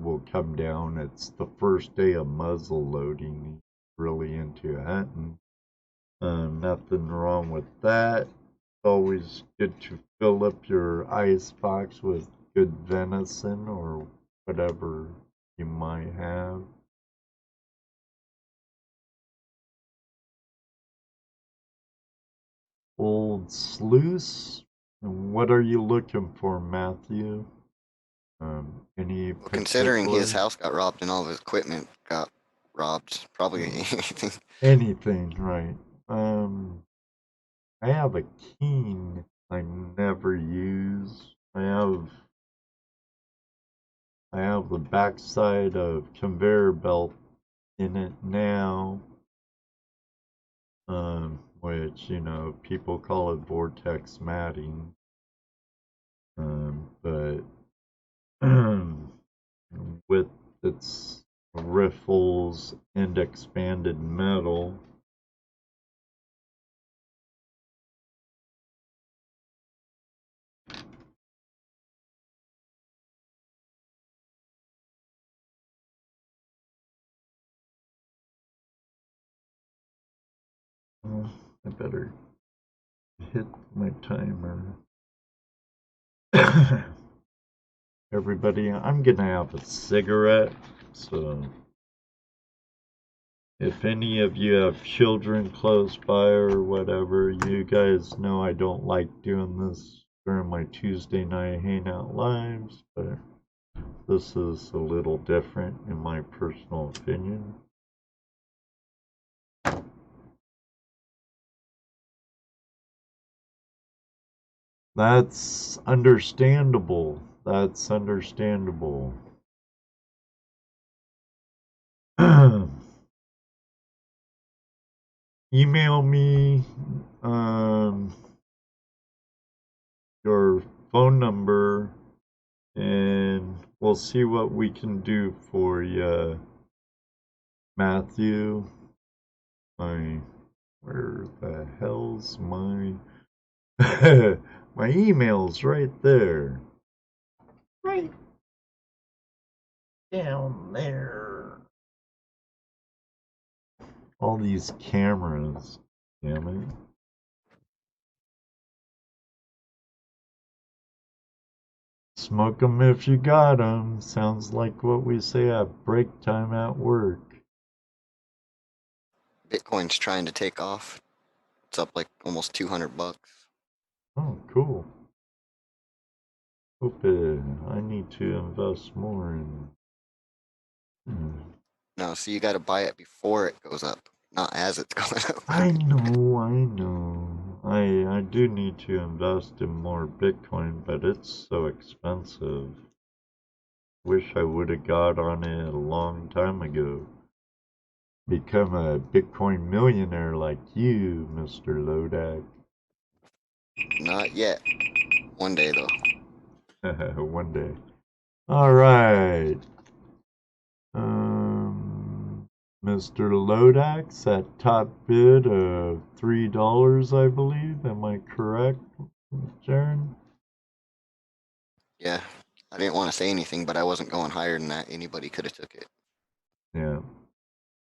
will come down. It's the first day of muzzle loading. He's really into hunting. Nothing wrong with that. It's always good to fill up your ice box with good venison or whatever you might have. Old Sluice. What are you looking for, Matthew? Any Well, considering his particular? house got robbed and all of his equipment got robbed, probably Uh, anything. anything, right? I have a keen I never use. I have the backside of conveyor belt in it now, which people call it vortex matting, but with its riffles and expanded metal. I better hit my timer. Everybody, I'm gonna have a cigarette, so if any of you have children close by or whatever, you guys know I don't like doing this during my Tuesday night hangout lives, but this is a little different in my personal opinion. That's understandable. That's understandable. Email me your phone number and we'll see what we can do for you, Matthew. Where the hell's my my email's right there. Right down there. All these cameras. Damn it. Smoke 'em if you got 'em. Sounds like what we say at break time at work. Bitcoin's trying to take off. It's up like almost 200 bucks. Oh, cool. Hope I need to invest more in. No, so you got to buy it before it goes up, not as it's going up. I know. I do need to invest in more Bitcoin, but it's so expensive. Wish I would have got on it a long time ago. become a Bitcoin millionaire like you, Mr. Lodak. Not yet. One day, though. One day. All right. Mr. Lodax at top bid of $3, I believe. Am I correct, Jaron? Yeah. I didn't want to say anything, but I wasn't going higher than that. Anybody could have took it. Yeah.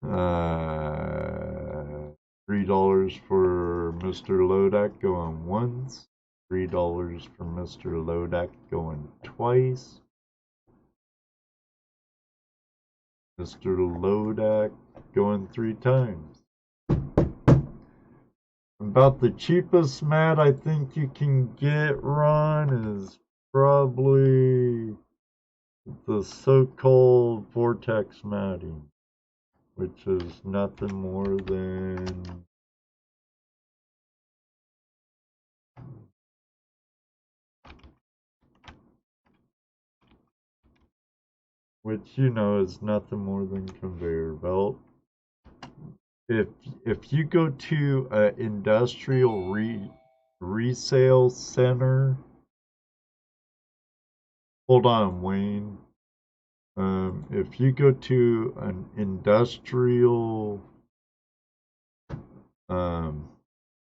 $3 for Mr. Lodak going once. $3 for Mr. Lodak going twice. Mr. Lodak going 3 times. About the cheapest mat I think you can get, Ron, is probably the so-called vortex matting, which is nothing more than which is nothing more than conveyor belt. If you go to an industrial resale center, hold on, Wayne. If you go to an industrial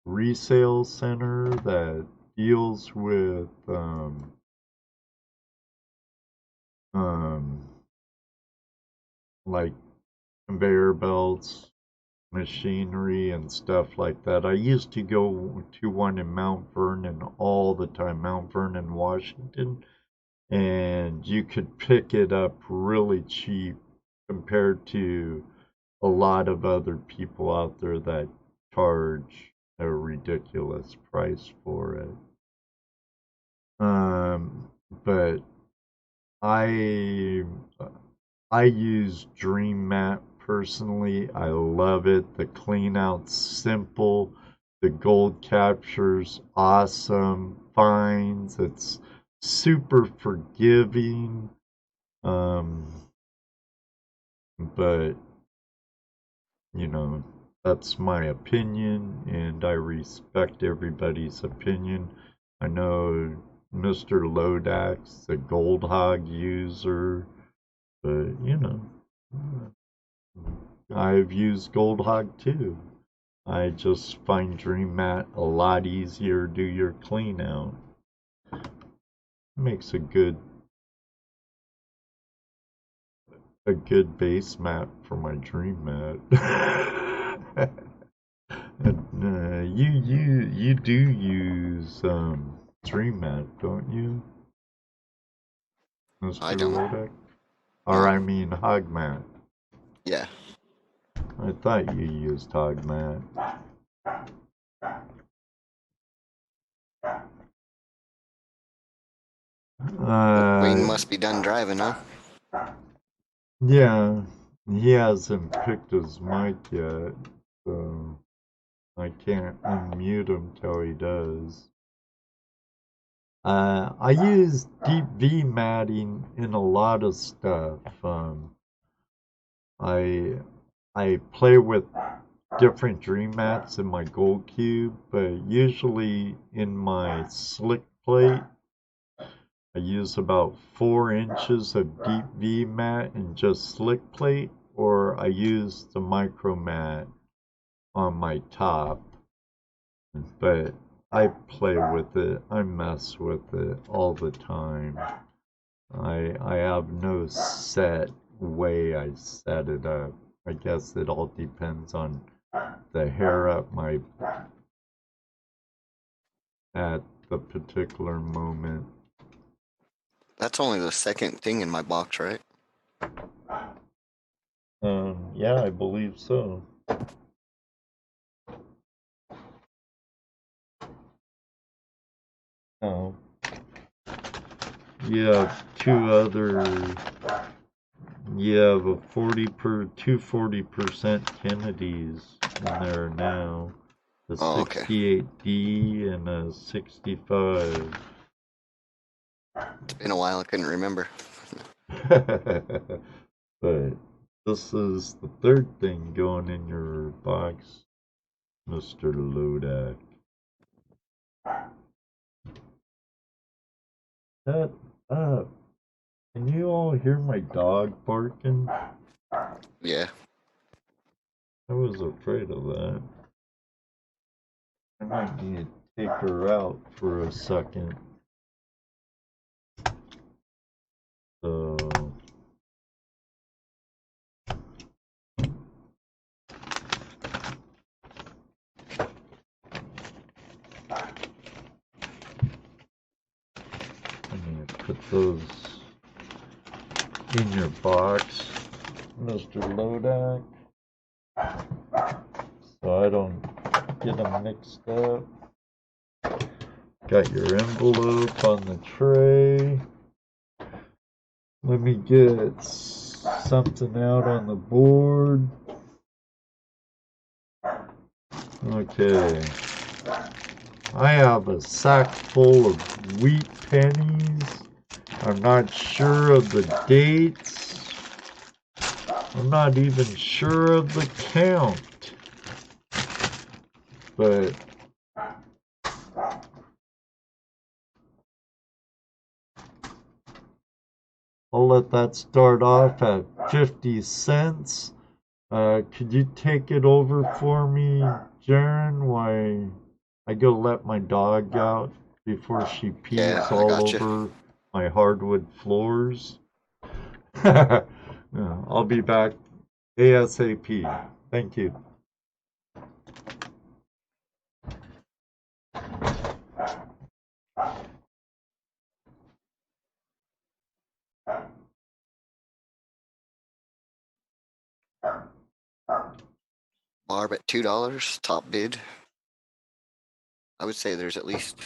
resale center that deals with like conveyor belts, machinery, and stuff like that. I used to go to one in Mount Vernon all the time, Mount Vernon, Washington, and you could pick it up really cheap compared to a lot of other people out there that charge a ridiculous price for it. But I I use Dream Mat personally. I love it. The clean out's simple. The gold capture's awesome. Fines. It's super forgiving. But that's my opinion, and I respect everybody's opinion. I know Mr. Lodax, a Gold Hog user, but I've used Gold Hog too. I just find Dream Mat a lot easier to do your clean out. Makes a good base mat for my Dream Mat. You do use Dream Mat, don't you, I Mr. don't. Lodek? Or No. I mean Hog Mat. Yeah. I thought you used Hog Mat. Wayne must be done driving, huh? Yeah, he hasn't picked his mic yet, so I can't unmute him till he does. I use deep V matting in a lot of stuff. I I play with different dream mats in my gold cube, but usually in my slick plate, I use about 4 inches of deep V mat and just slick plate, or I use the micro mat on my top. But I play with it, I mess with it all the time. I have no set way I set it up. I guess it all depends on the hair up my at the particular moment. That's only the second thing in my box, right? Yeah, I believe so. Oh, you have you have a 40% Kennedys in there now. A Oh, okay. 68D and a 65. It's been a while. I couldn't remember. But This is the third thing going in your box, Mr. Lodak. Shut up. Can you all hear my dog barking? Yeah. I was afraid of that. I might need to take her out for a second. So I'm gonna put those in your box, Mr. Lodak, so I don't get them mixed up. Got your envelope on the tray. Let me get something out on the board. Okay. I have a sack full of wheat pennies. I'm not sure of the dates. I'm not even sure of the count. But I'll let that start off at 50 cents. Could you take it over for me, Jaren, while I go let my dog out before she pees Yeah, I all got you. over my hardwood floors? I'll be back ASAP. Thank you. Barb at $2, top bid. I would say there's at least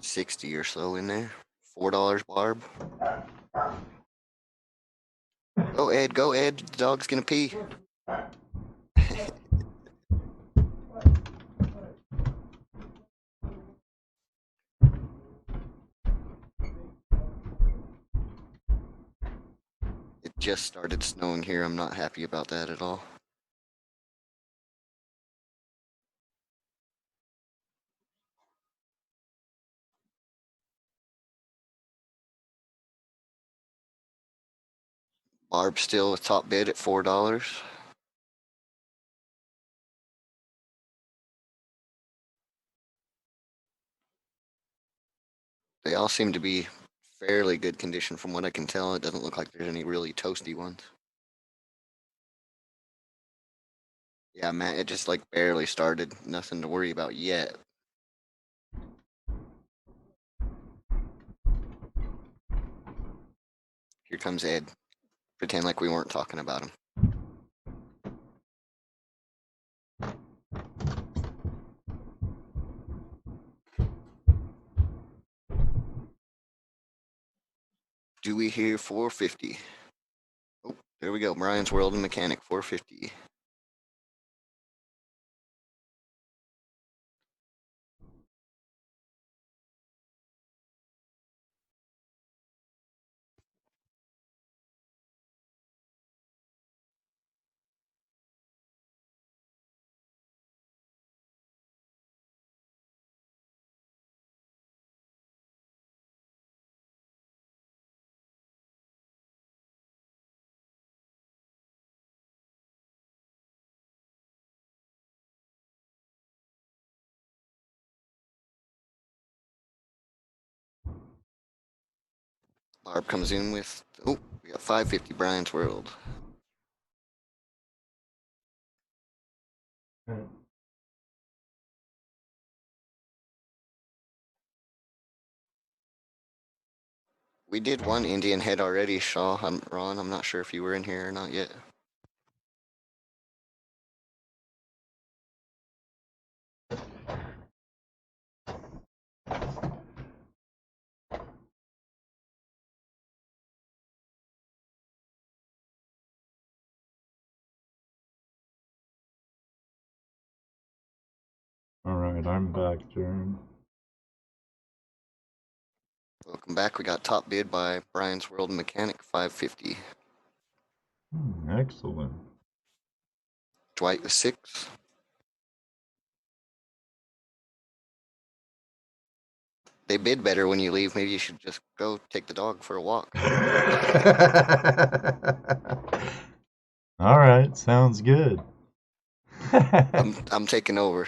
60 or so in there. $4 Barb. Go Ed, go Ed. The dog's gonna pee. It just started snowing here. I'm not happy about that at all. Barb still with top bid at $4. They all seem to be fairly good condition from what I can tell. It doesn't look like there's any really toasty ones. Yeah, man, it just like barely started. Nothing to worry about yet. Here comes Ed. Pretend like we weren't talking about him. Do we hear 450? Oh, there we go. Brian's World and Mechanic 450. Barb comes in with, oh, we got 550 Brian's World. We did one Indian head already, Shaw. Ron, I'm not sure if you were in here or not yet. Alright, I'm back, Jaren. Welcome back. We got top bid by Brian's World Mechanic 550. Excellent. Dwight with 6. They bid better when you leave. Maybe you should just go take the dog for a walk. All right, sounds good. I'm taking over.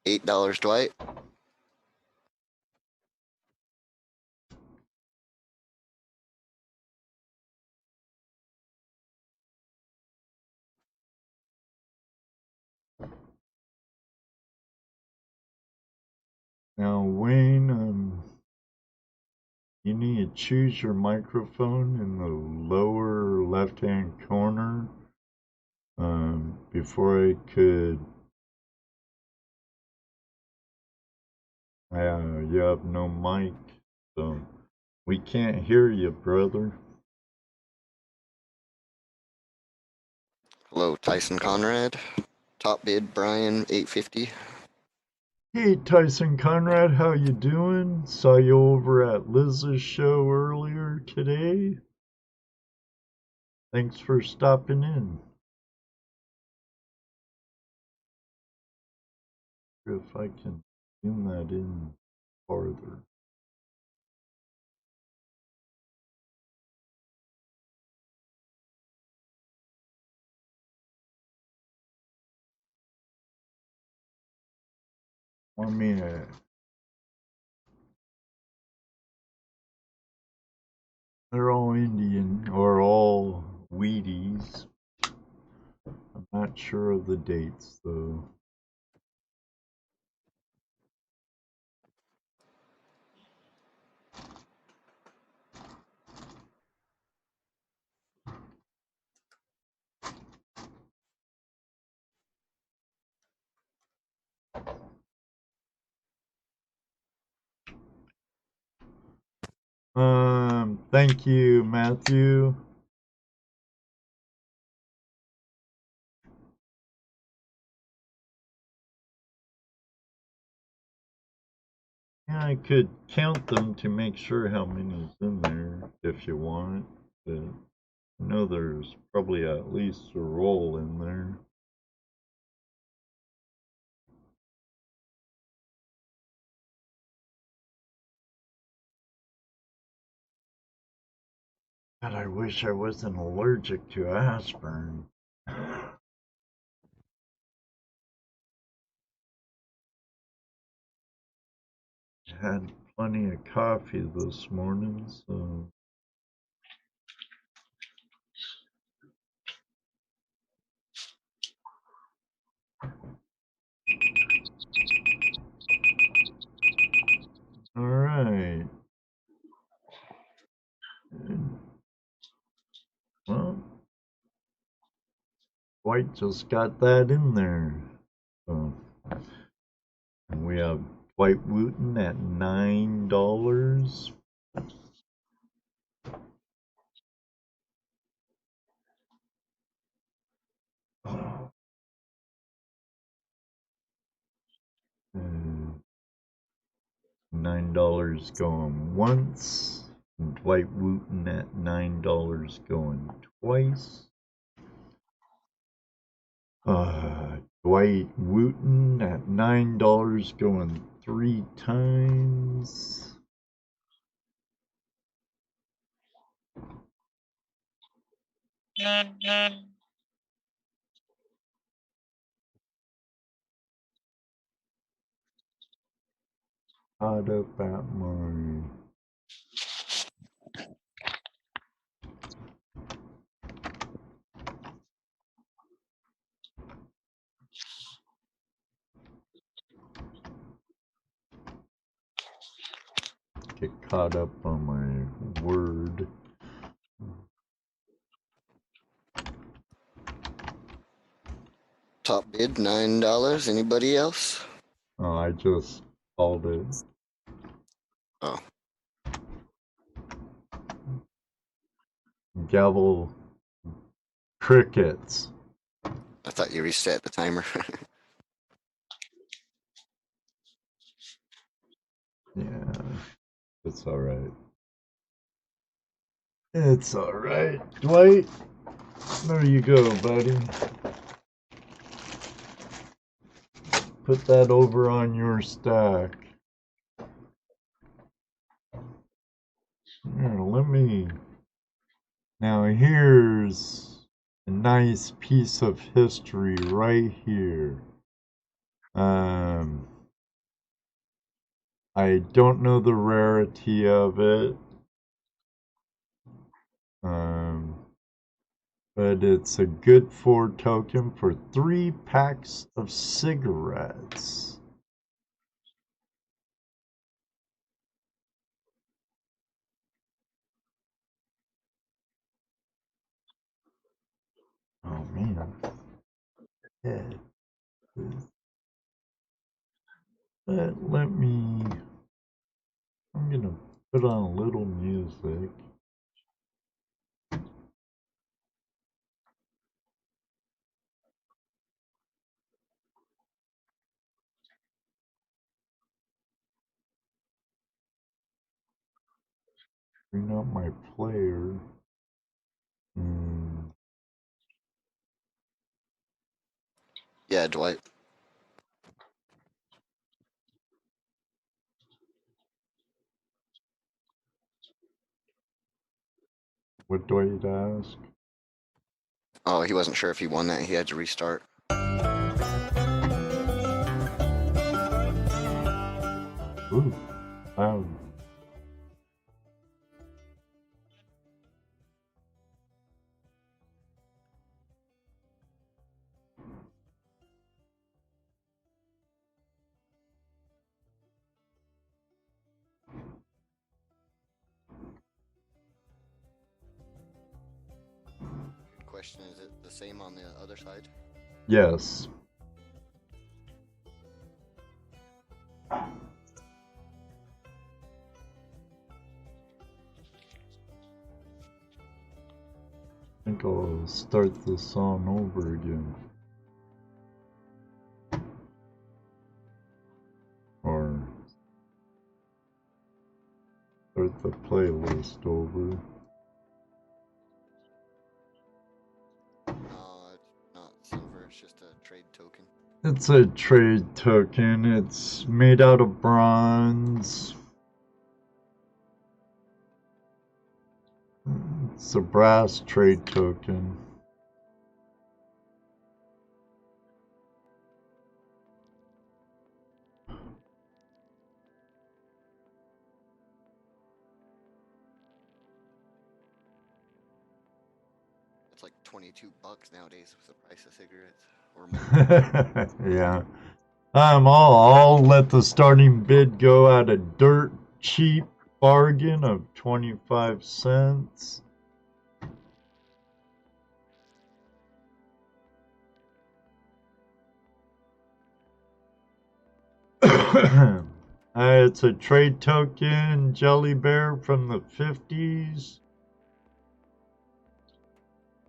$8, Dwight. Now, Wayne, you need to choose your microphone in the lower left-hand corner. Before I could, you have no mic, so we can't hear you, brother. Hello, Tyson Conrad. Top bid, Brian, 850. Hey, Tyson Conrad, how you doing? Saw you over at Liz's show earlier today. Thanks for stopping in. If I can zoom that in farther. I mean, they're all Indian or all Wheaties. I'm not sure of the dates though. Thank you, Matthew. Yeah, I could count them to make sure how many's in there if you want. But I know there's probably at least a roll in there. God, I wish I wasn't allergic to aspirin. Had plenty of coffee this morning, so. All right. Well, White just got that in there. So, and we have Dwight Wooten at $9. $9 going once. And Dwight Wooten at $9 going twice. Dwight Wooten at $9 going 3 times. Caught up at my get caught up on my word. Top bid, $9. Anybody else? Oh, I just called it. Oh. Gavel crickets. I thought you reset the timer. Yeah, it's all right. It's alright. Dwight, there you go, buddy. Put that over on your stack. Here, let me... Now here's a nice piece of history right here. I don't know the rarity of it. But it's a good 4 token for 3 packs of cigarettes. Oh man. Yeah. But let me... I'm gonna put on a little music. Bring up my player. Yeah, Dwight. What do I ask? Oh, he wasn't sure if he won that. He had to restart. Ooh, loud. Good question. Is it the same on the other side? Yes. I think I'll start this song over again. Or start the playlist over. No, it's not silver. It's just a trade token. It's a trade token. It's made out of bronze. It's a brass trade token. It's like $22 nowadays with the price of cigarettes or more. Yeah. I'll let the starting bid go at a dirt cheap bargain of 25 cents. It's a trade token jelly bear from the 50s.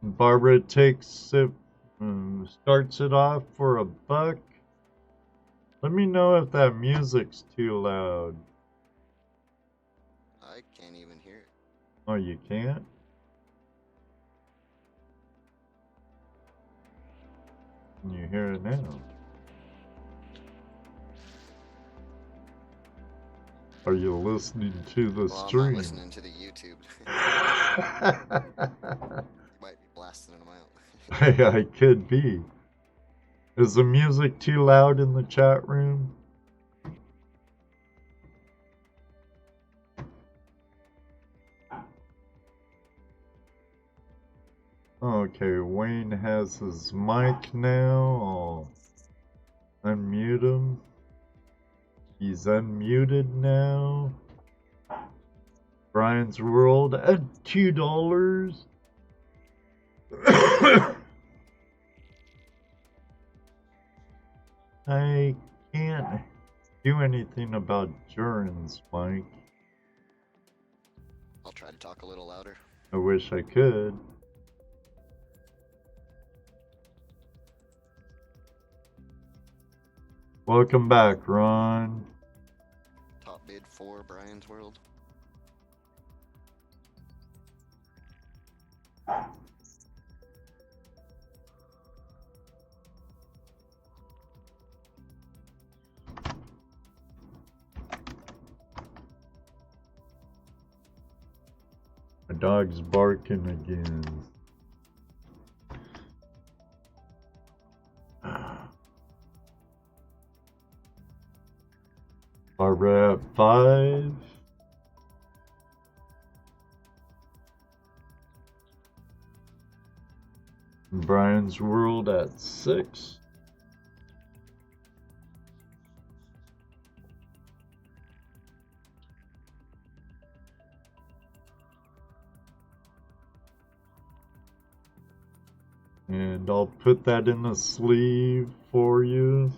Barbara takes it, starts it off for $1. Let me know if that music's too loud. I can't even hear it. Oh, you can't? Can you hear it now? Are you listening to the stream? I'm not listening to the YouTube. Might be blasting them out. I could be. Is the music too loud in the chat room? Okay, Wayne has his mic now. I'll unmute him. He's unmuted now. Brian's World at $2. I can't do anything about Jurens, Mike. I'll try to talk a little louder. I wish I could. Welcome back, Ron. Top bid for Brian's World. My dog's barking again. Barbara at 5. Brian's World at 6. And I'll put that in the sleeve for you.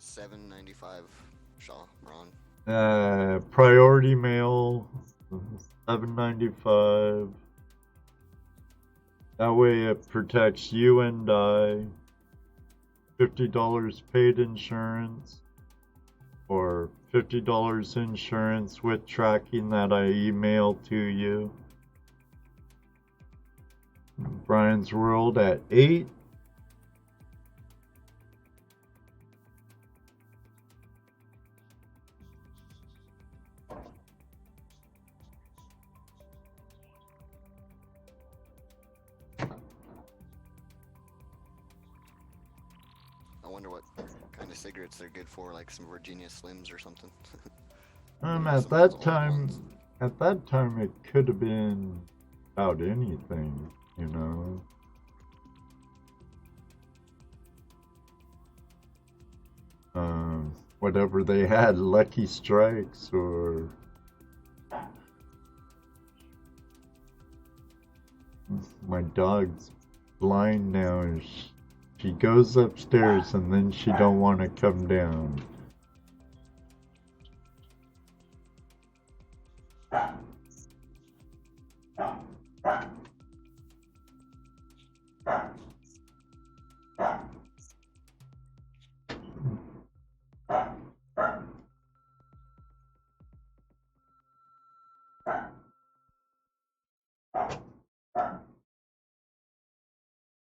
$7.95 Shaw Ron. Priority mail, $7.95. That way it protects you and I. $50 paid insurance, or $50 insurance with tracking that I email to you. Brian's World at 8. I wonder what kind of cigarettes they're good for, like some Virginia Slims or something. At that time, it could have been about anything, you know. Whatever they had, Lucky Strikes or my dog's blind now. She goes upstairs and then she don't want to come down.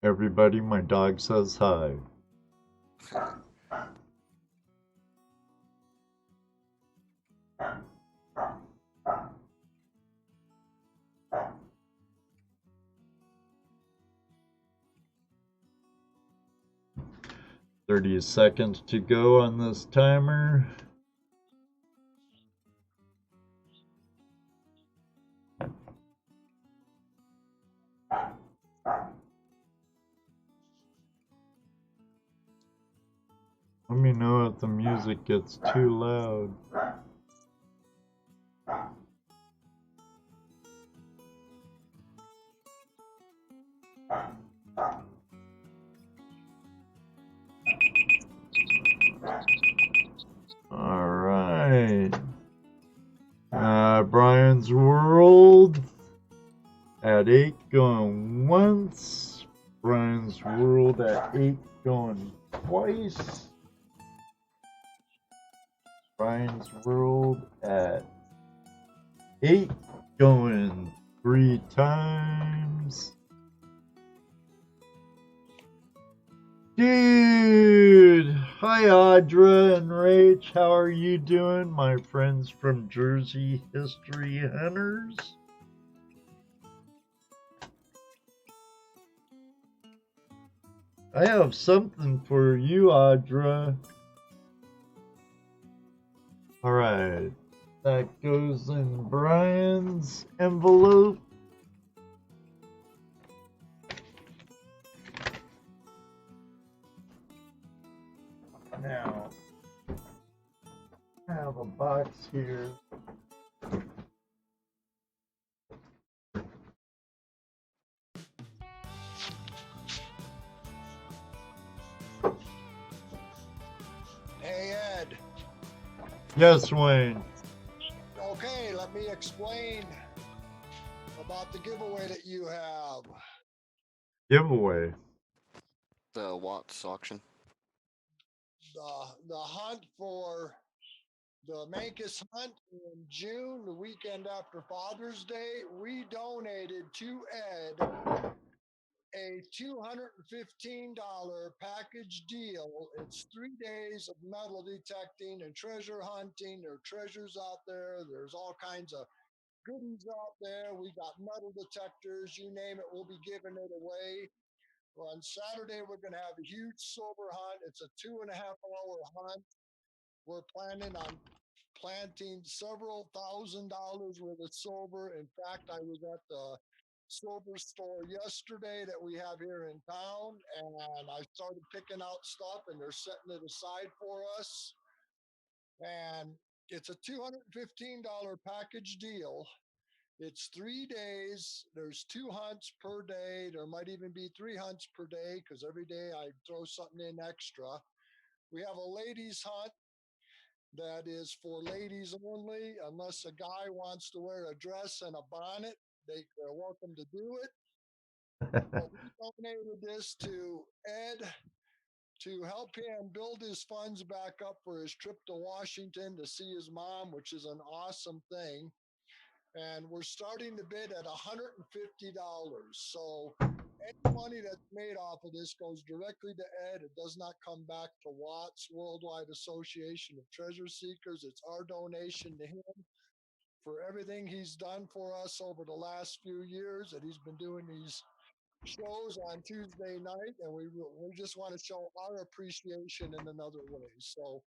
Everybody, my dog says hi. "30 seconds to go on this timer." Let me know if the music gets too loud. Alright. Brian's World at 8 going once. Brian's World at 8 going twice. Brian's World at 8 going 3 times. Dude! Hi Audra and Rach, how are you doing, my friends from Jersey History Hunters? I have something for you, Audra. Alright, that goes in Brian's envelope. Now, I have a box here. Hey, Ed. Yes, Wayne. Okay, let me explain about the giveaway that you have. Giveaway. The Watts auction. The hunt for the Mancus Hunt in June, the weekend after Father's Day, we donated to Ed a $215 package deal. It's 3 days of metal detecting and treasure hunting. There are treasures out there. There's all kinds of goodies out there. We got metal detectors, you name it, we'll be giving it away. On Saturday, we're going to have a huge silver hunt. It's a 2.5 hour hunt. We're planning on planting several $1,000s worth of silver. In fact, I was at the silver store yesterday that we have here in town, and I started picking out stuff, and they're setting it aside for us. And it's a $215 package deal. It's 3 days. There's 2 hunts per day. There might even be 3 hunts per day because every day I throw something in extra. We have a ladies' hunt that is for ladies only. Unless a guy wants to wear a dress and a bonnet, they're welcome to do it. But we donated this to Ed to help him build his funds back up for his trip to Washington to see his mom, which is an awesome thing. And we're starting the bid at $150. So any money that's made off of this goes directly to Ed. It does not come back to Watts Worldwide Association of Treasure Seekers. It's our donation to him for everything he's done for us over the last few years that he's been doing these shows on Tuesday night, and we just want to show our appreciation in another way. So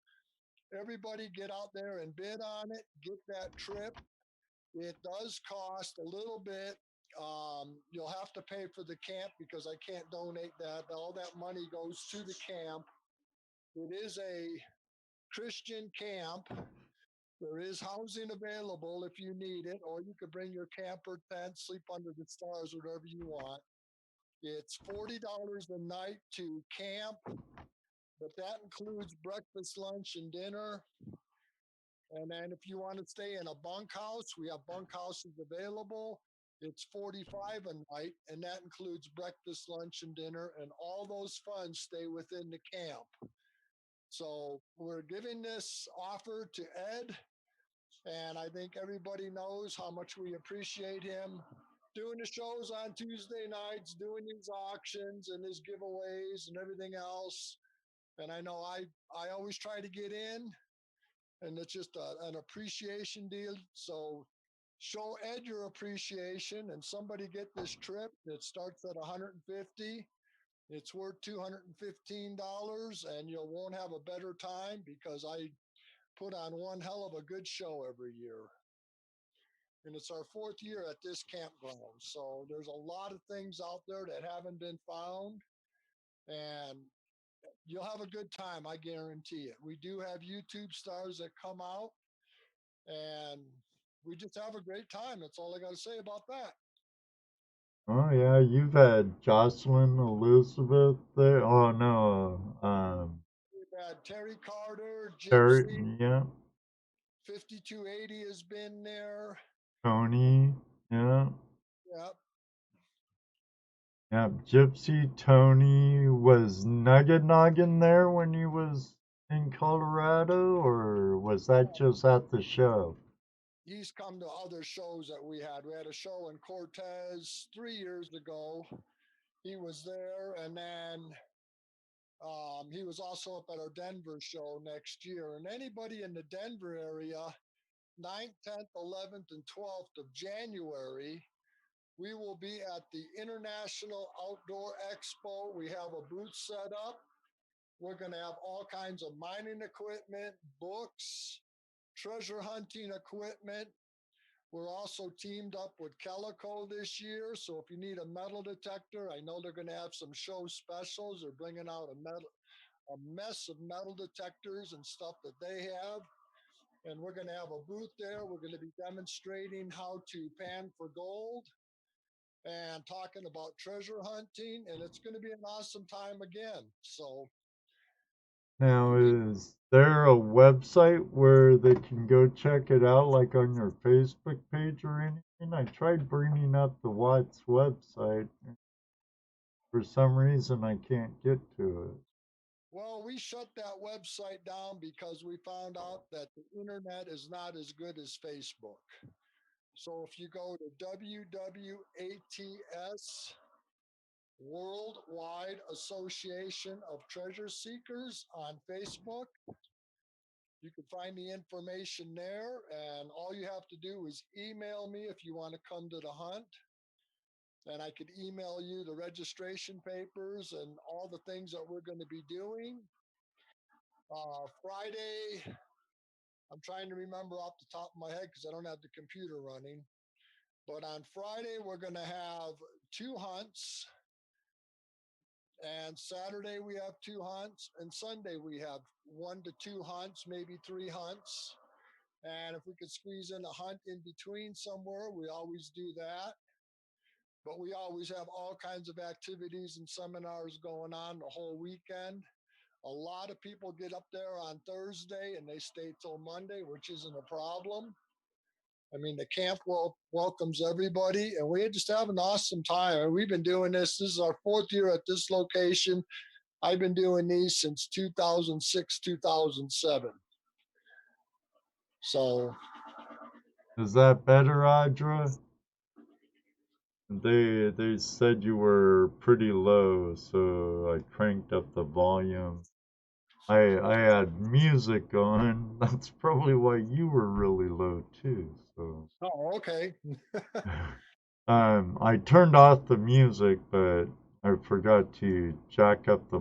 everybody get out there and bid on it, get that trip. It does cost a little bit. You'll have to pay for the camp because I can't donate that. All that money goes to the camp. It is a Christian camp. There is housing available if you need it, or you could bring your camper tent, sleep under the stars, whatever you want. It's $40 a night to camp, but that includes breakfast, lunch, and dinner. And then if you want to stay in a bunkhouse, we have bunkhouses available. It's $45 a night, and that includes breakfast, lunch, and dinner, and all those funds stay within the camp. So we're giving this offer to Ed, and I think everybody knows how much we appreciate him doing the shows on Tuesday nights, doing these auctions and his giveaways and everything else. And I know I always try to get in, and it's just an appreciation deal. So show Ed your appreciation, and somebody get this trip. It starts at 150. It's worth $215, and you won't have a better time because I put on one hell of a good show every year. And it's our 4th year at this campground. So there's a lot of things out there that haven't been found, and you'll have a good time. I guarantee it. We do have YouTube stars that come out, and we just have a great time. That's all I got to say about that. Oh yeah, you've had Jocelyn Elizabeth there. Oh no, We've had Terry Carter, Terry, Gypsy, yeah, 5280 has been there. Tony, yeah, Yep. yeah. Gypsy Tony was Nugget Noggin there when he was in Colorado, or was that just at the show? He's come to other shows that we had. We had a show in Cortez 3 years ago. He was there, and then he was also up at our Denver show next year. And anybody in the Denver area, 9th, 10th, 11th, and 12th of January, we will be at the International Outdoor Expo. We have a booth set up. We're going to have all kinds of mining equipment, books, treasure hunting equipment. We're also teamed up with Calico this year. So if you need a metal detector, I know they're going to have some show specials. They're bringing out a mess of metal detectors and stuff that they have. And we're going to have a booth there. We're going to be demonstrating how to pan for gold and talking about treasure hunting. And it's going to be an awesome time again. So Now, we is there a website where they can go check it out, like on your Facebook page or anything? I tried bringing up the Watts website. For some reason, I can't get to it. Well, we shut that website down because we found out that the internet is not as good as Facebook. So if you go to WWATS, Worldwide Association of Treasure Seekers on Facebook, you can find the information there. And all you have to do is email me if you want to come to the hunt. And I could email you the registration papers and all the things that we're going to be doing. Friday, I'm trying to remember off the top of my head because I don't have the computer running. But on Friday, we're going to have 2 hunts. And Saturday, we have 2 hunts. And Sunday, we have 1 to 2 hunts, maybe 3 hunts. And if we could squeeze in a hunt in between somewhere, we always do that. But we always have all kinds of activities and seminars going on the whole weekend. A lot of people get up there on Thursday and they stay till Monday, which isn't a problem. I mean, the camp welcomes everybody, and we just have an awesome time. We've been doing this. This is our 4th year at this location. I've been doing these since 2006, 2007. So, Is that better, Audra? They said you were pretty low, so I cranked up the volume. I had music on. That's probably why you were really low too. So oh, okay. I turned off the music, but I forgot to jack up the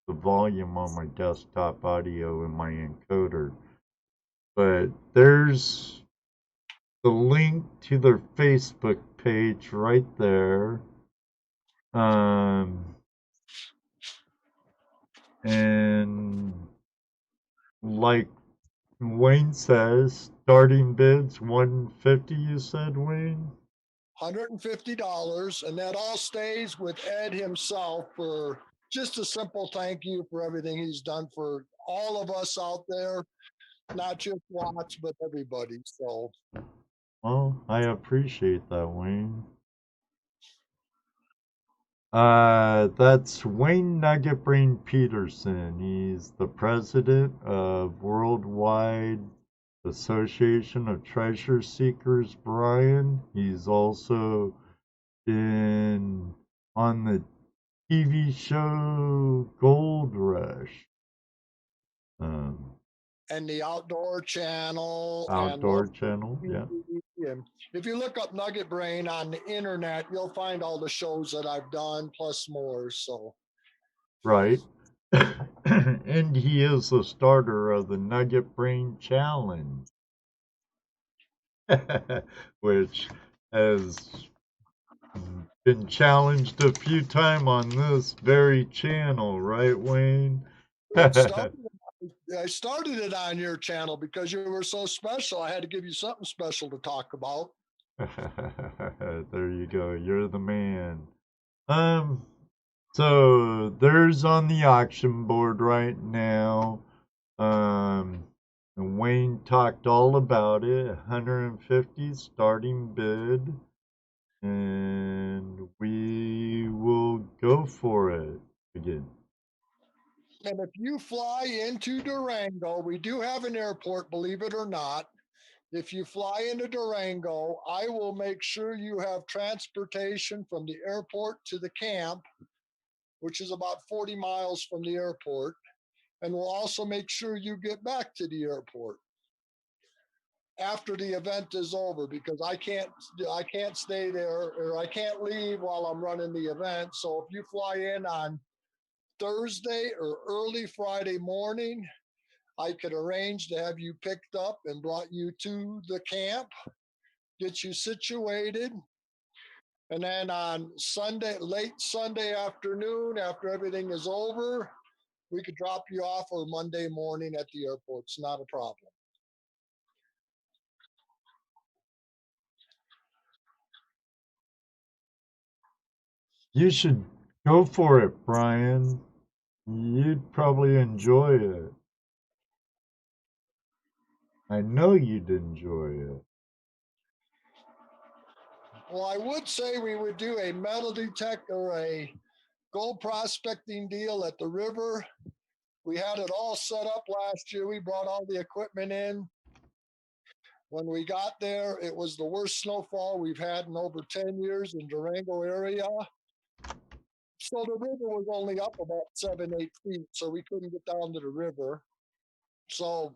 volume on my desktop audio in my encoder. But there's the link to their Facebook page right there. And like Wayne says, starting bids 150. You said, Wayne. $150, and that all stays with Ed himself for just a simple thank you for everything he's done for all of us out there, not just Watts, but everybody. So, Well, I appreciate that, Wayne. That's Wayne Nugget Brain Peterson. He's the president of Worldwide Association of Treasure Seekers, Brian. He's also been on the TV show Gold Rush. and the Outdoor Channel and Outdoor Channel, yeah. and if you look up Nugget Brain on the internet, you'll find all the shows that I've done plus more. So, Right. And he is the starter of the Nugget Brain Challenge, which has been challenged a few times on this very channel, right, Wayne? I started it on your channel because you were so special. I had to give you something special to talk about. There you go. You're the man. So there's on the auction board right now. And Wayne talked all about it. 150 starting bid, and we will go for it again. And if you fly into Durango, we do have an airport, believe it or not. If you fly into Durango, I will make sure you have transportation from the airport to the camp, which is about 40 miles from the airport. And we'll also make sure you get back to the airport after the event is over because I can't stay there or I can't leave while I'm running the event. So if you fly in on Thursday or early Friday morning, I could arrange to have you picked up and brought you to the camp, get you situated. And then on Sunday, late Sunday afternoon, after everything is over, we could drop you off or Monday morning at the airport. It's not a problem. You should go for it, Brian. You'd probably enjoy it. I know you'd enjoy it. Well, I would say we would do a metal detector, a gold prospecting deal at the river. We had it all set up last year. We brought all the equipment in. When we got there, it was the worst snowfall we've had in over 10 years in Durango area. So the river was only up about 7, 8 feet, so we couldn't get down to the river. So,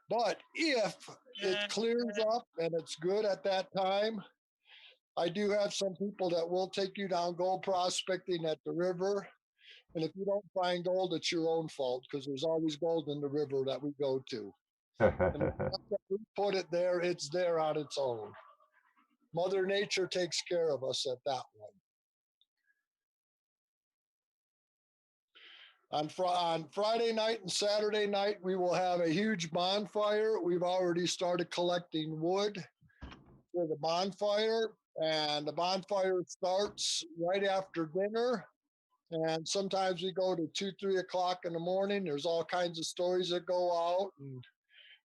but if it clears up and it's good at that time, I do have some people that will take you down gold prospecting at the river. And if you don't find gold, it's your own fault because there's always gold in the river that we go to. And if we put it there, it's there on its own. Mother Nature takes care of us at that one. On Friday night and Saturday night, we will have a huge bonfire. We've already started collecting wood for the bonfire, and the bonfire starts right after dinner. And sometimes we go to 2, 3 o'clock in the morning. There's all kinds of stories that go out, and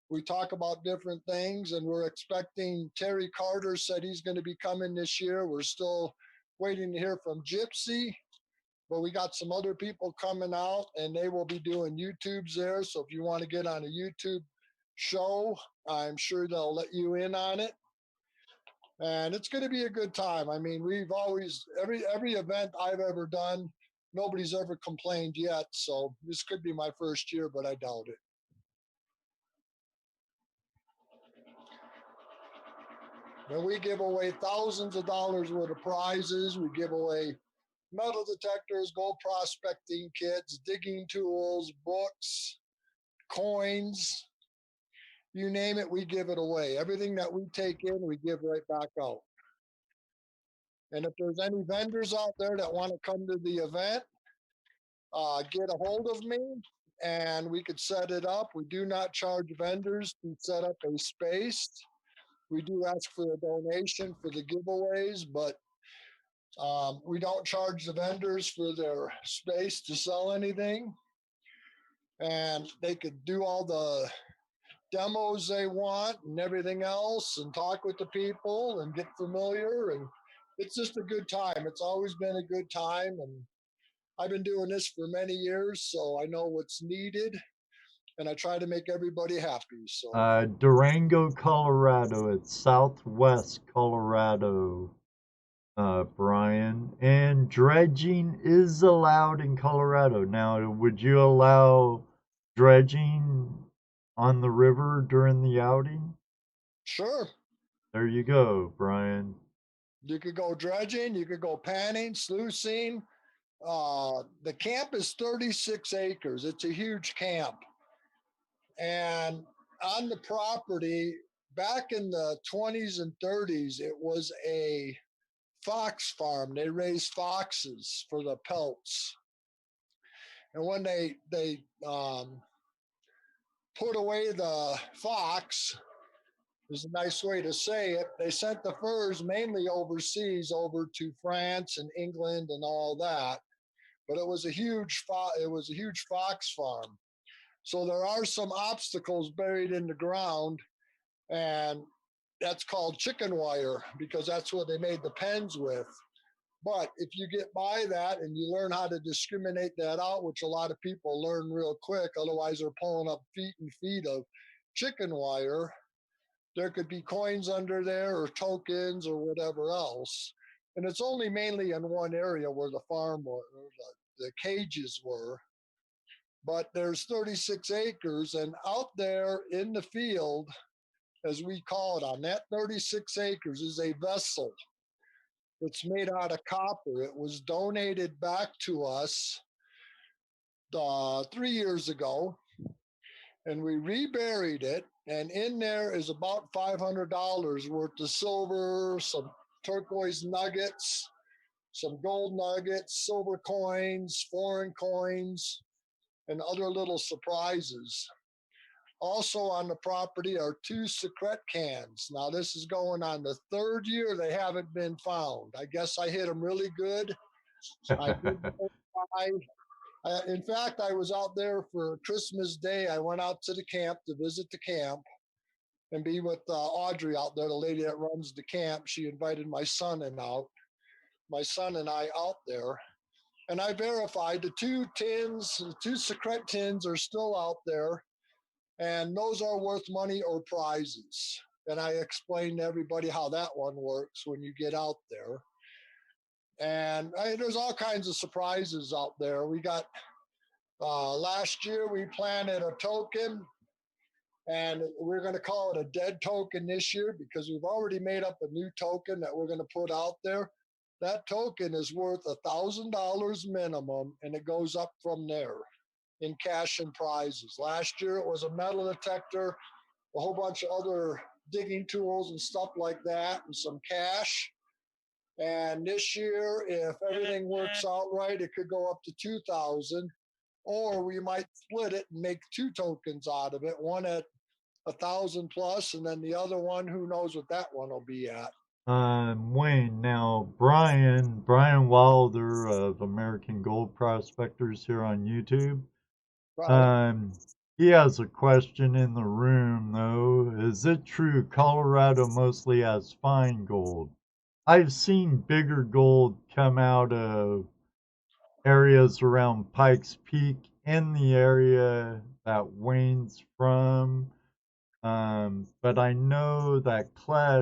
we talk about different things. And we're expecting Terry Carter said he's going to be coming this year. We're still waiting to hear from Gypsy, but we got some other people coming out, and they will be doing YouTubes there. So if you want to get on a YouTube show, I'm sure they'll let you in on it. And it's going to be a good time. I mean, we've always every event I've ever done, nobody's ever complained yet. So this could be my first year, but I doubt it. And we give away thousands of dollars worth of prizes. We give away metal detectors, gold prospecting kits, digging tools, books, coins, you name it, we give it away. Everything that we take in, we give right back out. And if there's any vendors out there that want to come to the event, get a hold of me and we could set it up. We do not charge vendors to set up a space. We do ask for a donation for the giveaways, but we don't charge the vendors for their space to sell anything. And they could do all the demos they want and everything else and talk with the people and get familiar. And it's just a good time. It's always been a good time. And I've been doing this for many years, so I know what's needed. And I try to make everybody happy. So Durango, Colorado. It's southwest Colorado, Brian. And dredging is allowed in Colorado. Now, would you allow dredging on the river during the outing? sure. There you go, Brian. You could go dredging, you could go panning, sluicing. The camp is 36 acres. It's a huge camp. And on the property, back in the 20s and 30s, it was a fox farm. They raised foxes for the pelts. And when they put away the fox, is a nice way to say it. They sent the furs mainly overseas, over to France and England and all that. But it was a huge fox farm. So there are some obstacles buried in the ground, and that's called chicken wire because that's what they made the pens with. But if you get by that and you learn how to discriminate that out, which a lot of people learn real quick, otherwise they're pulling up feet and feet of chicken wire. There could be coins under there or tokens or whatever else. And it's only mainly in one area where the farm or the cages were. But there's 36 acres, and out there in the field, as we call it, on that 36 acres is a vessel. It's made out of copper. It was donated back to us 3 years ago, and we reburied it. And in there is about $500 worth of silver, some turquoise nuggets, some gold nuggets, silver coins, foreign coins, and other little surprises. Also on the property are 2 secret cans. Now this is going on the 3rd year they haven't been found. I guess I hit them really good. I did in fact, I was out there for Christmas Day. I went out to the camp to visit the camp and be with Audrey out there, the lady that runs the camp. She invited my son in out. my son and I out there, and I verified the two secret tins are still out there, and those are worth money or prizes. And I explained to everybody how that one works when you get out there. And there's all kinds of surprises out there. We got last year we planted a token, and we're going to call it a dead token this year because we've already made up a new token that we're going to put out there. That token is worth $1,000 minimum, and it goes up from there in cash and prizes. Last year it was a metal detector, a whole bunch of other digging tools and stuff like that, and some cash. And this year, if everything works out right, it could go up to 2,000, or we might split it and make two tokens out of it. One at 1,000 plus, and then the other one, who knows what that one will be at. Wayne, now Brian Wilder of American Gold Prospectors here on YouTube. Right. He has a question in the room though. Is it true Colorado mostly has fine gold? I've seen bigger gold come out of areas around Pikes Peak in the area that Wayne's from. But I know that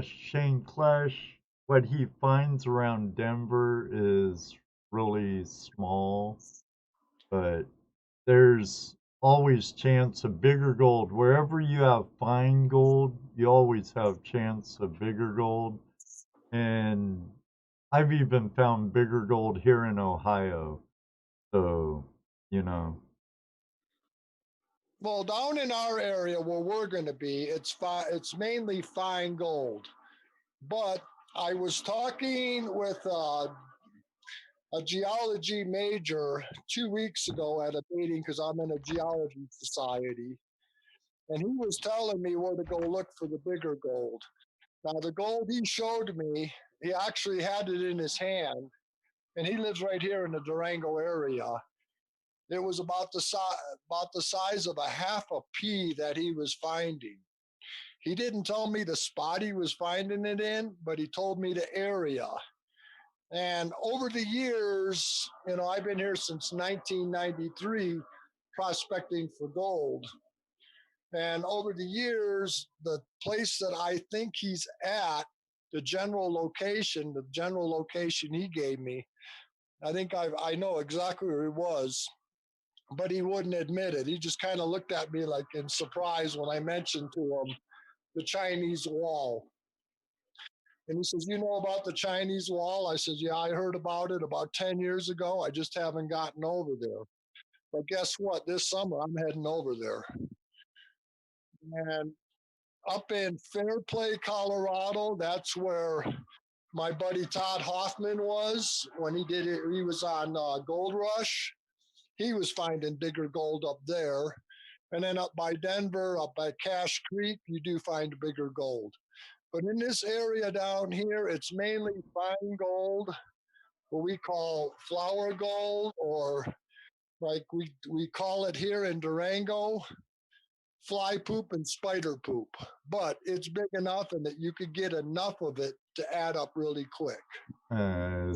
Shane Clash, what he finds around Denver is really small, but there's always chance of bigger gold. Wherever you have fine gold, you always have chance of bigger gold. And I've even found bigger gold here in Ohio. So, you know. Well, down in our area where we're going to be, it's mainly fine gold. But I was talking with a geology major 2 weeks ago at a meeting because I'm in a geology society, and he was telling me where to go look for the bigger gold. Now, the gold he showed me, he actually had it in his hand, and he lives right here in the Durango area. It was about the size of a half a pea that he was finding. He didn't tell me the spot he was finding it in, but he told me the area. And over the years, I've been here since 1993 prospecting for gold. And over the years, the place that I think he's at, the general location he gave me, I know exactly where he was, but he wouldn't admit it. He just kind of looked at me like in surprise when I mentioned to him the Chinese wall. And he says, "You know about the Chinese wall?" I said, "Yeah, I heard about it about 10 years ago. I just haven't gotten over there. But guess what? This summer, I'm heading over there." And up in Fairplay, Colorado, that's where my buddy Todd Hoffman was when he did it. He was on Gold Rush. He was finding bigger gold up there. And then up by Denver, up by Cache Creek, you do find bigger gold. But in this area down here, it's mainly fine gold, what we call flour gold, or like we call it here in Durango, fly poop and spider poop. But it's big enough and that you could get enough of it to add up really quick.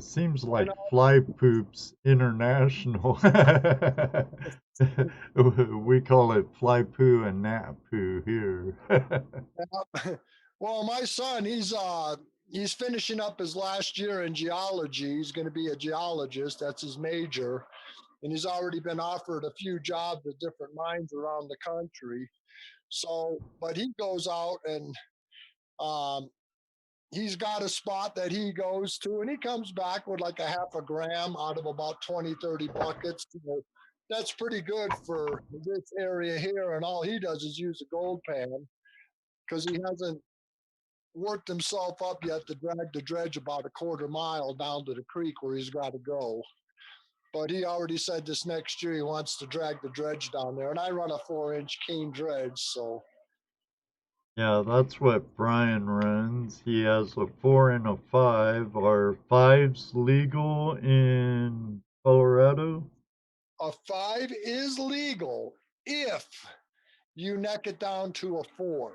Seems You like know, Fly Poops International. We call it Fly Poo and Nat Poo here. well, my son, he's finishing up his last year in geology. He's going to be a geologist. That's his major. And he's already been offered a few jobs at different mines around the country. So, but he goes out and um, he's got a spot that he goes to, and he comes back with like a half a gram out of about 20, 30 buckets. That's pretty good for this area here. And all he does is use a gold pan because he hasn't worked himself up yet to drag the dredge about a quarter mile down to the creek where he's got to go. But he already said this next year he wants to drag the dredge down there. And I run a 4-inch Keen dredge, so. Yeah, that's what Brian runs. He has a 4 and a 5. Are 5s legal in Colorado? A 5 is legal if you neck it down to a 4.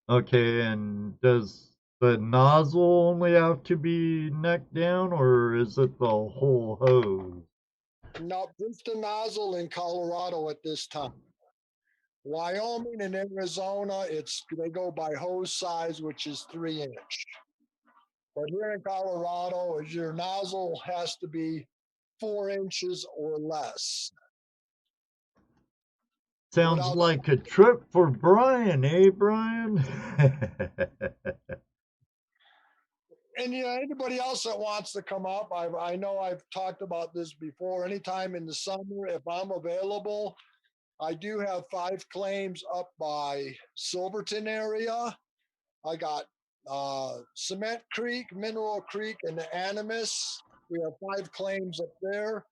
Okay, and does the nozzle only have to be neck down, or is it the whole hose? No, just the nozzle in Colorado at this time. Wyoming and Arizona, they go by hose size, which is 3 inch. But here in Colorado, your nozzle has to be 4 inches or less. Sounds Without, like a trip for Brian, eh, Brian? and anybody else that wants to come up, I know I've talked about this before. Anytime in the summer, if I'm available, I do have 5 claims up by Silverton area. I got Cement Creek, Mineral Creek, and the Animus. We have 5 claims up there.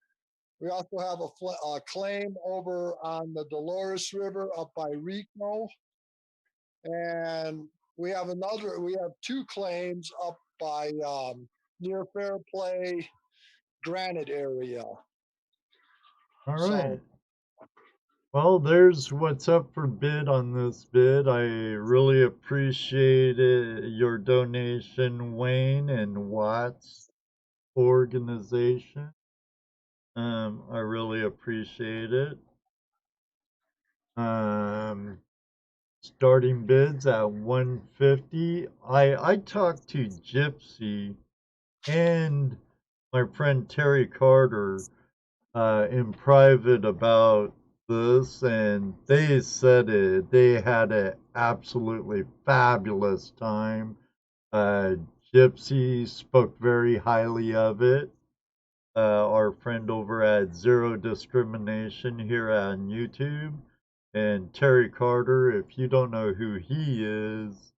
We also have a claim over on the Dolores River up by Rico. And we have 2 claims up by near Fairplay, Granite area. All right. So Well, there's what's up for bid on this bid. I really appreciate your donation, Wayne and Watts organization. I really appreciate it. Starting bids at 150. I talked to Gypsy and my friend Terry Carter in private about this, and they said they had an absolutely fabulous time. Uh, Gypsy spoke very highly of it. Our friend over at Zero Discrimination here on YouTube. And Terry Carter, if you don't know who he is,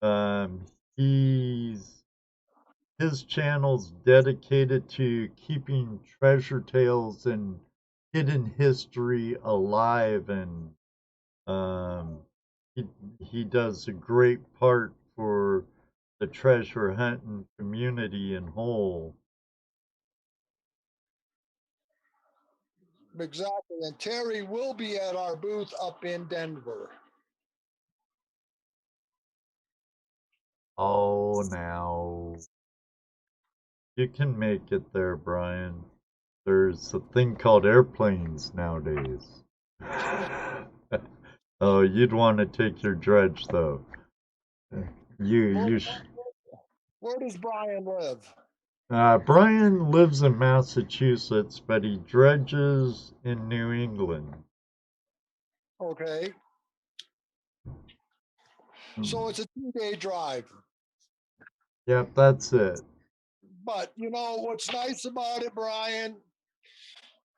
um, he's his channel's dedicated to keeping treasure tales and hidden history alive, and um, he he does a great part for the treasure hunting community in whole. exactly. And Terry will be at our booth up in Denver. Oh, now you can make it there, Brian. There's a thing called airplanes nowadays. Oh, you'd want to take your dredge though. You Where, you where does Brian live? Brian lives in Massachusetts, but he dredges in New England. Okay. So Hmm. it's a 2-day drive. Yep, that's it. But you know what's nice about it, Brian,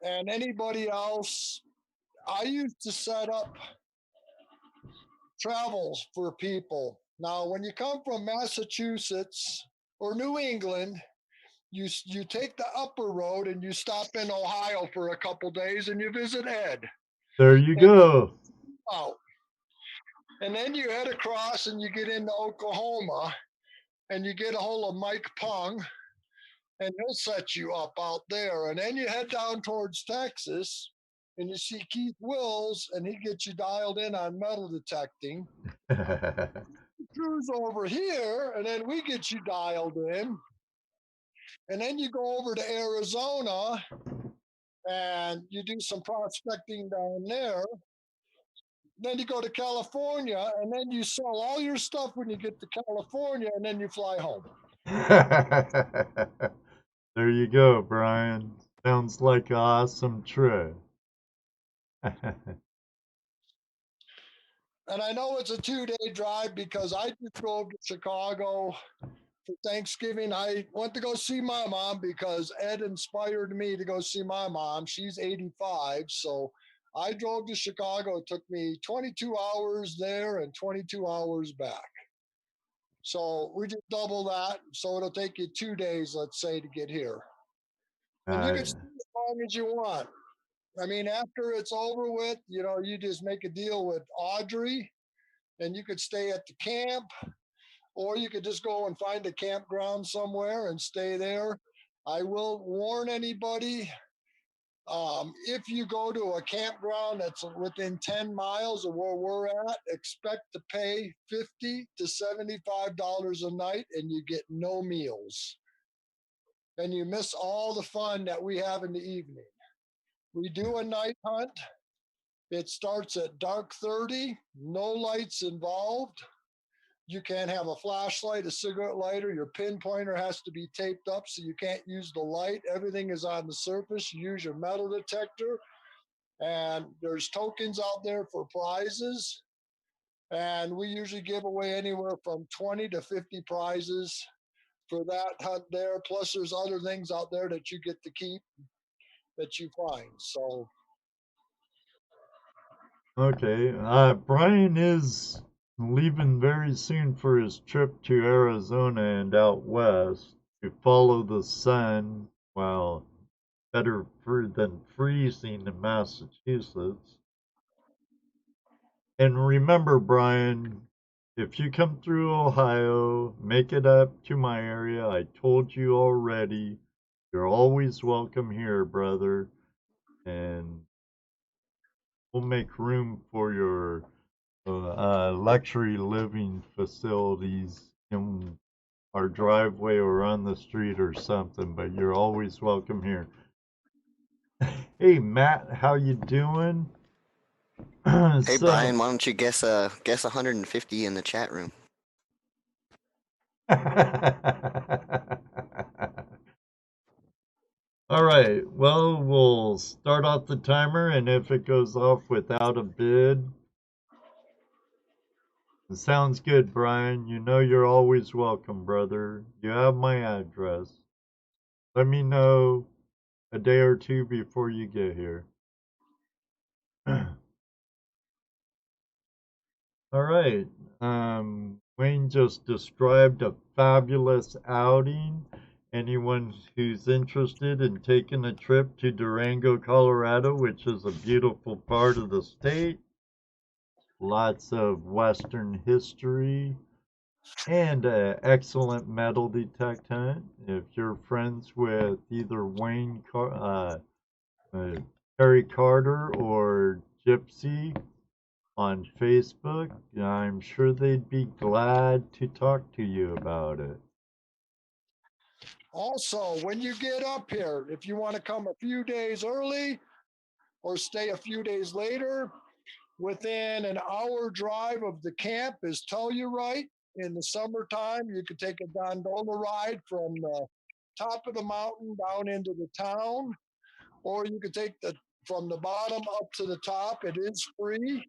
and anybody else, I used to set up travels for people. Now, when you come from Massachusetts or New England, you take the upper road and you stop in Ohio for a couple days and you visit Ed. There you And go. out. And then you head across and you get into Oklahoma and you get a hold of Mike Pung and he'll set you up out there. And then you head down towards Texas and you see Keith Wills and he gets you dialed in on metal detecting. Cruise over here and then we get you dialed in. And then you go over to Arizona and you do some prospecting down there. Then you go to California and then you sell all your stuff when you get to California and then you fly home. There you go, Brian. Sounds like an awesome trip. And I know it's a 2-day drive because I just drove to Chicago for Thanksgiving. I went to go see my mom because Ed inspired me to go see my mom. She's 85. So I drove to Chicago. It took me 22 hours there and 22 hours back. So we just double that. So it'll take you 2 days, let's say, to get here. And you uh, can stay as long as you want. I mean, after it's over with, you just make a deal with Audrey and you could stay at the camp, or you could just go and find a campground somewhere and stay there. I will warn anybody If you go to a campground that's within 10 miles of where we're at, expect to pay $50 to $75 a night and you get no meals. And you miss all the fun that we have in the evening. We do a night hunt. It starts at dark 30, no lights involved. You can't have a flashlight, a cigarette lighter. Your pinpointer has to be taped up so you can't use the light. Everything is on the surface. You use your metal detector. And there's tokens out there for prizes. And we usually give away anywhere from 20 to 50 prizes for that hunt there. Plus, there's other things out there that you get to keep that you find. So, Okay. Brian is leaving very soon for his trip to Arizona and out west to follow the sun. Well, better than freezing in Massachusetts. And remember, Brian, if you come through Ohio, make it up to my area. I told you already. You're always welcome here, brother. And we'll make room for your luxury living facilities in our driveway or on the street or something, but you're always welcome here. Hey Matt, how you doing? Hey So Brian, why don't you guess 150 in the chat room? all right, well, we'll start off the timer, and if it goes off without a bid, it sounds good, Brian. You know you're always welcome, brother. You have my address. Let me know a day or two before you get here. All right. Wayne just described a fabulous outing. Anyone who's interested in taking a trip to Durango, Colorado, which is a beautiful part of the state, lots of Western history, and an excellent metal detect hunt. If you're friends with either Terry Carter or Gypsy on Facebook, I'm sure they'd be glad to talk to you about it. also, when you get up here, if you want to come a few days early or stay a few days later, within an hour drive of the camp is Telluride. In the summertime, you could take a gondola ride from the top of the mountain down into the town, or you could take the from the bottom up to the top. It is free.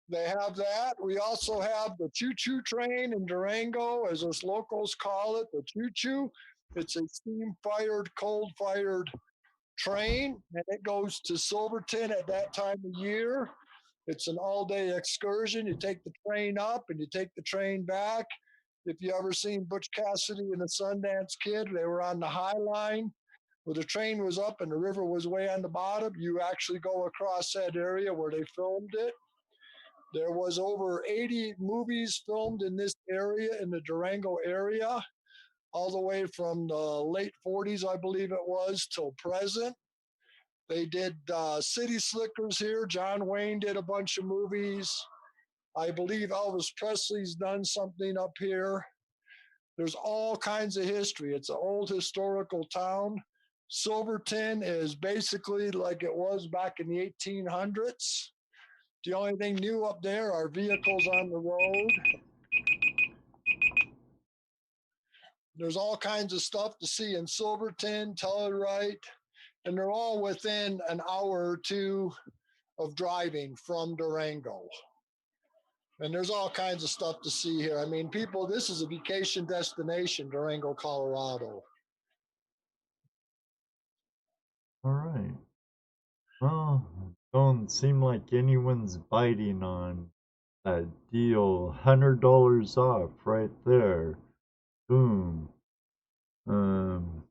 They have that. We also have the choo choo train in Durango, as us locals call it, the choo choo. It's a steam fired, coal fired train, and it goes to Silverton at that time of year. It's an all day excursion. You take the train up and you take the train back. If you ever seen Butch Cassidy and the Sundance Kid, they were on the High Line where the train was up and the river was way on the bottom. You actually go across that area where they filmed it. There was over 80 movies filmed in this area, in the Durango area, all the way from the late 40s, I believe it was, till present. They did City Slickers here. John Wayne did a bunch of movies. I believe Elvis Presley's done something up here. There's all kinds of history. It's an old historical town. Silverton is basically like it was back in the 1800s. The only thing new up there are vehicles on the road. There's all kinds of stuff to see in Silverton, Telluride, and they're all within an hour or two of driving from Durango. And there's all kinds of stuff to see here. I mean, people, this is a vacation destination, Durango, Colorado. All right. Well, don't seem like anyone's biting on that deal. $100 off right there. Boom. Um,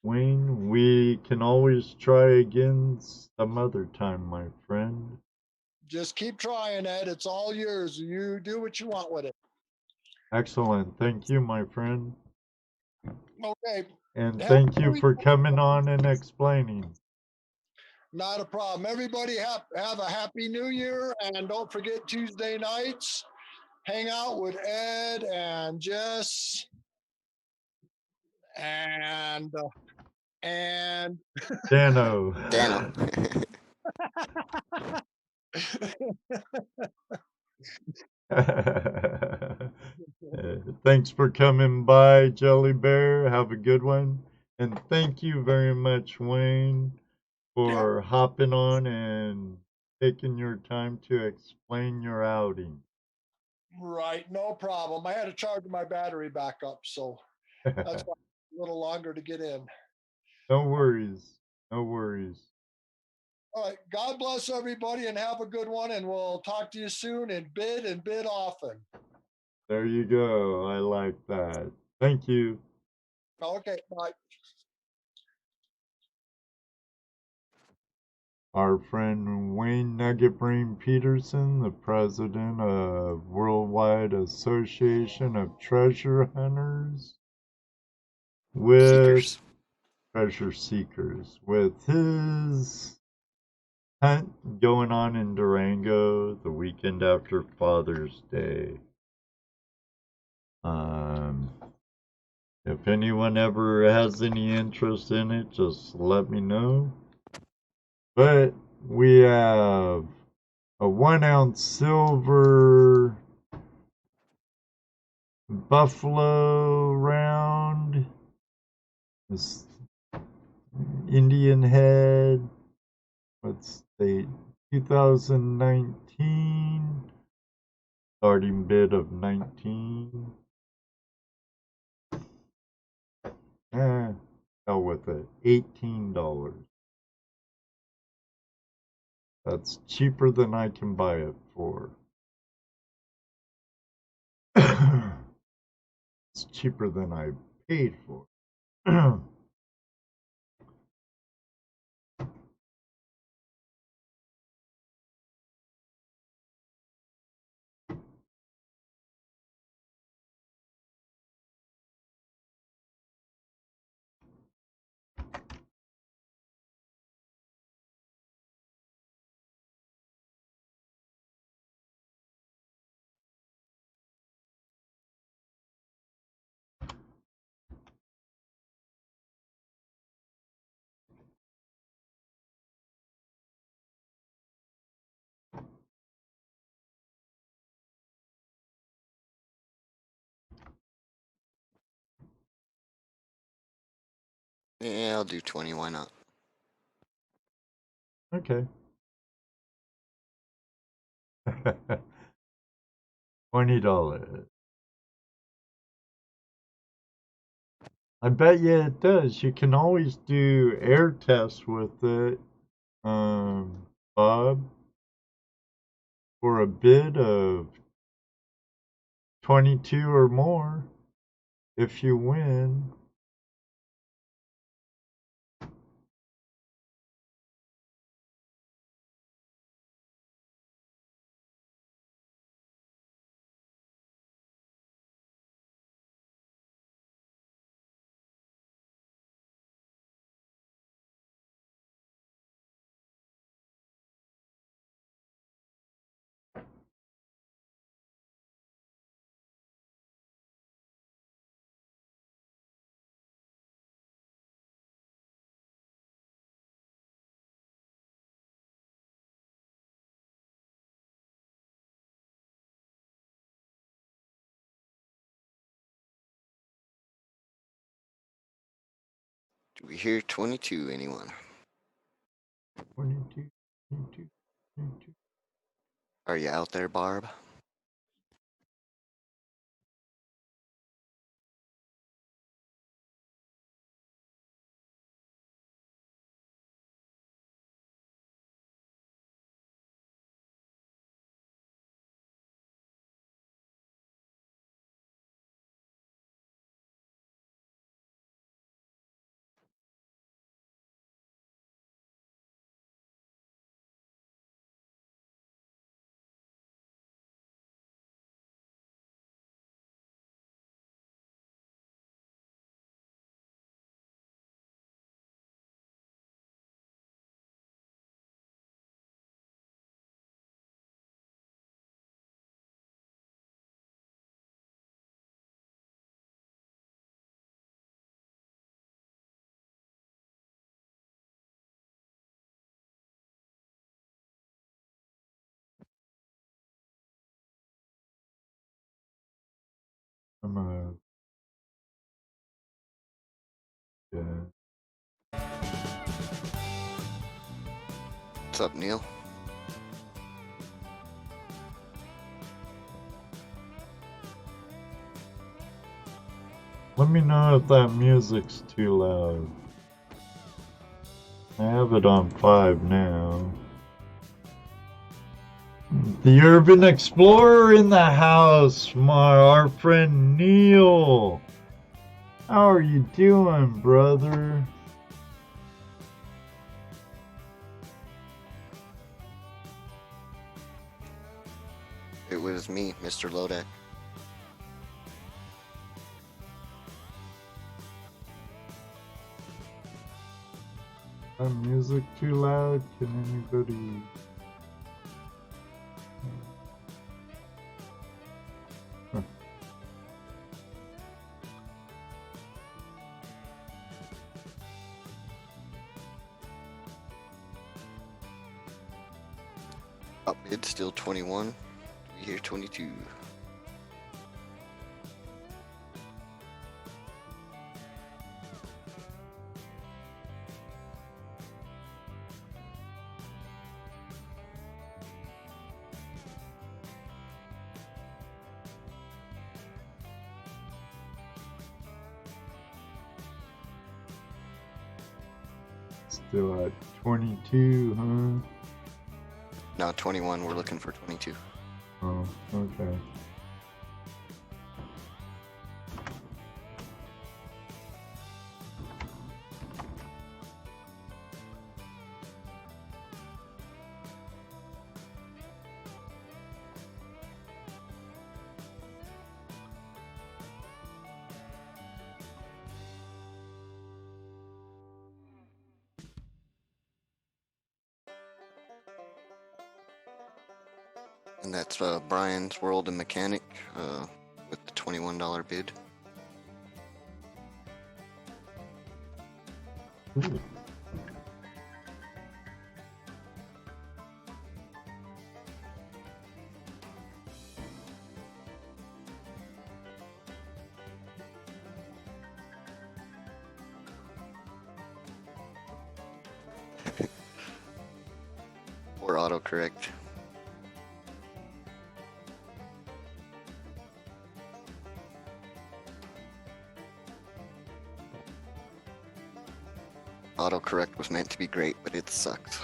Wayne, we can always try again some other time, my friend. Just keep trying, Ed. It's all yours. You do what you want with it. Excellent. Thank you, my friend. Okay. And Have thank you for coming on and explaining. Not a problem. Everybody have a happy new year. And don't forget Tuesday nights. Hang out with Ed and Jess and Dano. Dano. Thanks for coming by, Jelly Bear. Have a good one. And thank you very much, Wayne, yeah, for hopping on and taking your time to explain your outing. right. No problem. I had to charge my battery back up, so that's why it's a little longer to get in. No worries. No worries. All right. God bless everybody and have a good one. And we'll talk to you soon and bid often. There you go. I like that. Thank you. Okay. Bye. Our friend Wayne Nugget Brain Peterson, the president of Worldwide Association of Treasure Hunters, with Seekers. treasure seekers, with his hunt going on in Durango the weekend after Father's Day. Um, if anyone ever has any interest in it, just let me know. But we have a 1 ounce silver buffalo round, this Indian head, let's say 2019, starting bid of 19. Hell with it, $18. That's cheaper than I can buy it for. It's cheaper than I paid for. Yeah, I'll do 20. Why not? Okay. $20. I bet you it does. You can always do air tests with it, Bob, for a bid of 22 or more if you win. Do we hear 22, anyone? 22, 22, 22. Are you out there, Barb? I'm a yeah. What's up, Neil? Let me know if that music's too loud. I have it on 5 now. The Urban Explorer in the house, our friend Neil. How are you doing, brother? It was me, Mr. Lodak. Is music too loud? Can anybody... Huh. Top bid still 21. We hear 22. Still at 22, huh? Now 21, we're looking for 22. Oh, okay. And that's Brian's World and Mechanic with the $21 bid. Ooh. Or autocorrect. Autocorrect was meant to be great, but it sucked.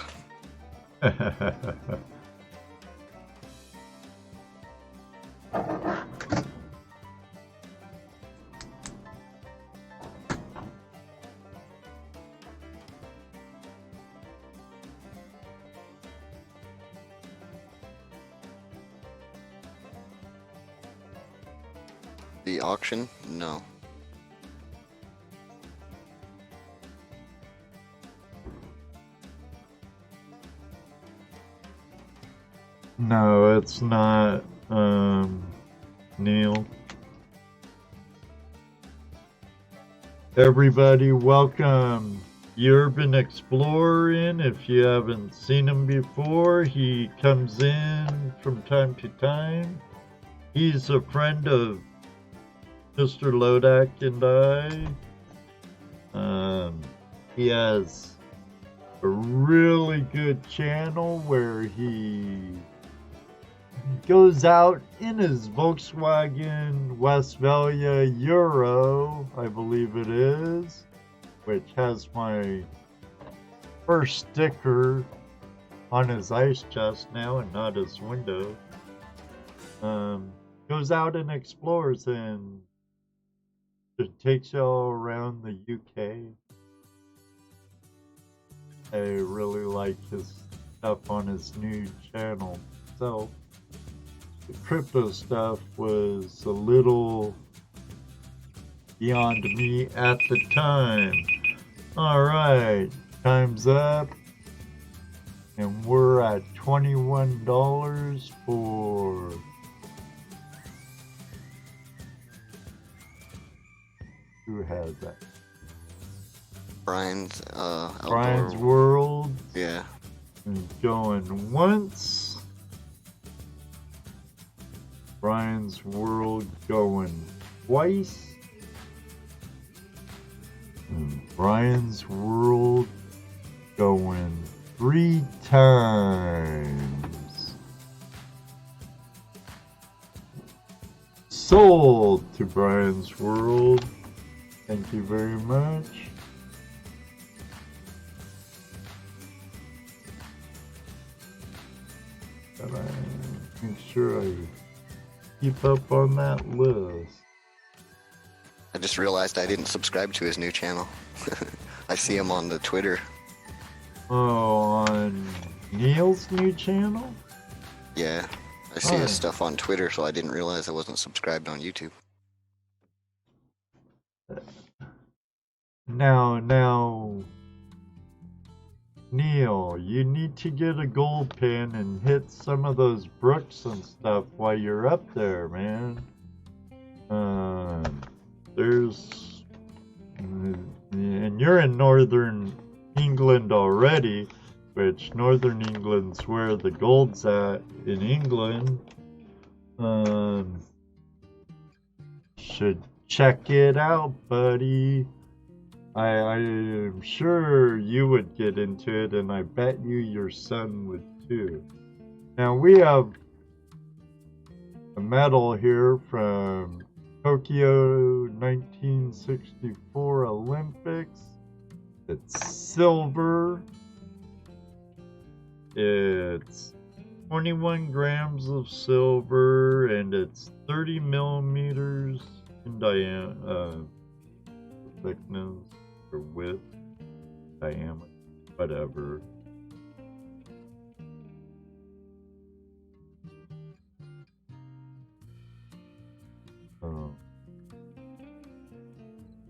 The auction? No. No, it's not, Neil. Everybody, welcome Urban Explorer in. If you haven't seen him before, he comes in from time to time. He's a friend of Mr. Lodak and I. He has a really good channel where he goes out in his Volkswagen Westphalia Euro, I believe it is, which has my first sticker on his ice chest now and not his window. Goes out and explores and just takes you all around the UK. I really like his stuff on his new channel. So the crypto stuff was a little beyond me at the time. Alright, time's up. And we're at $21 for who has that? Brian's Brian's outdoor. World. Yeah. Is going once. Brian's World going twice. And Brian's World going 3 times. Sold to Brian's World. Thank you very much. Gotta make sure I keep up on that list. I just realized I didn't subscribe to his new channel. I see him on the Twitter. Oh, on Neil's new channel? Yeah, I see his stuff on Twitter, so I didn't realize I wasn't subscribed on YouTube. Now, Neil, you need to get a gold pin and hit some of those brooks and stuff while you're up there, man. There's, and you're in northern England already, which northern England's where the gold's at in England. Should check it out, buddy. I am sure you would get into it, and I bet you your son would too. Now we have a medal here from Tokyo 1964 Olympics. It's silver. It's 21 grams of silver, and it's 30 millimeters in diameter, thickness or width, diameter, whatever.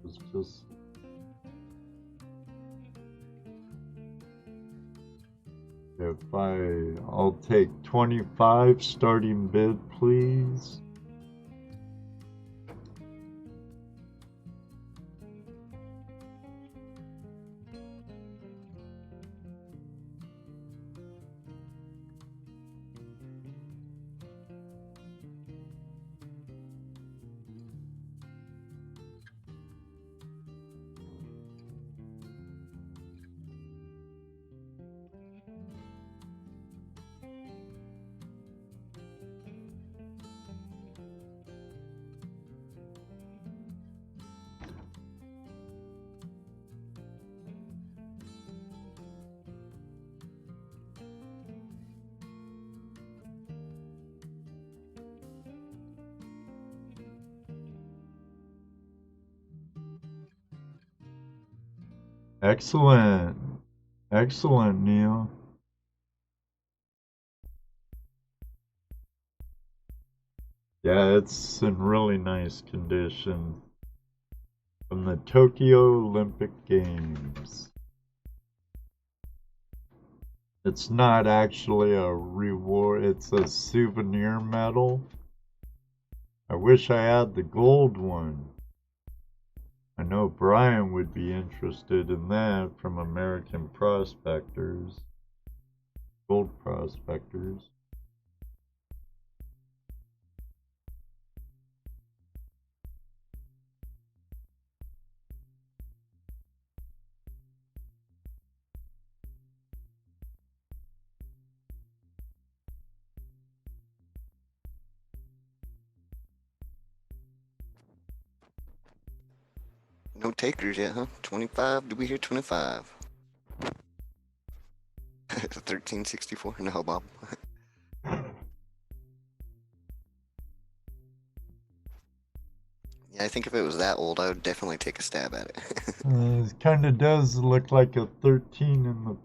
It's just I'll take 25 starting bid, please. Excellent. Excellent, Neil. Yeah, it's in really nice condition. From the Tokyo Olympic Games. It's not actually a reward, it's a souvenir medal. I wish I had the gold one. I know Brian would be interested in that from American Prospectors. Gold Prospectors. No takers yet, huh? 25? Did we hear 25? 1364? No, Bob. Yeah, I think if it was that old, I would definitely take a stab at it. It kind of does look like a 13 in the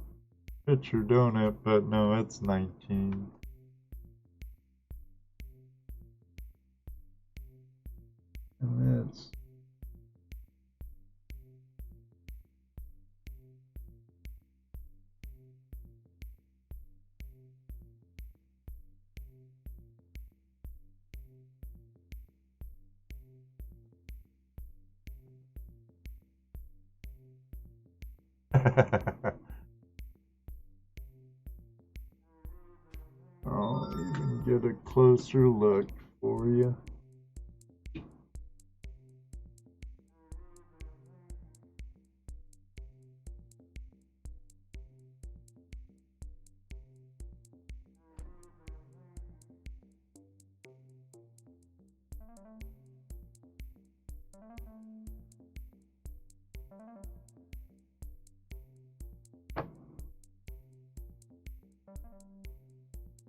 picture, don't it? But no, it's 19. And it's I'll even get a closer look for you.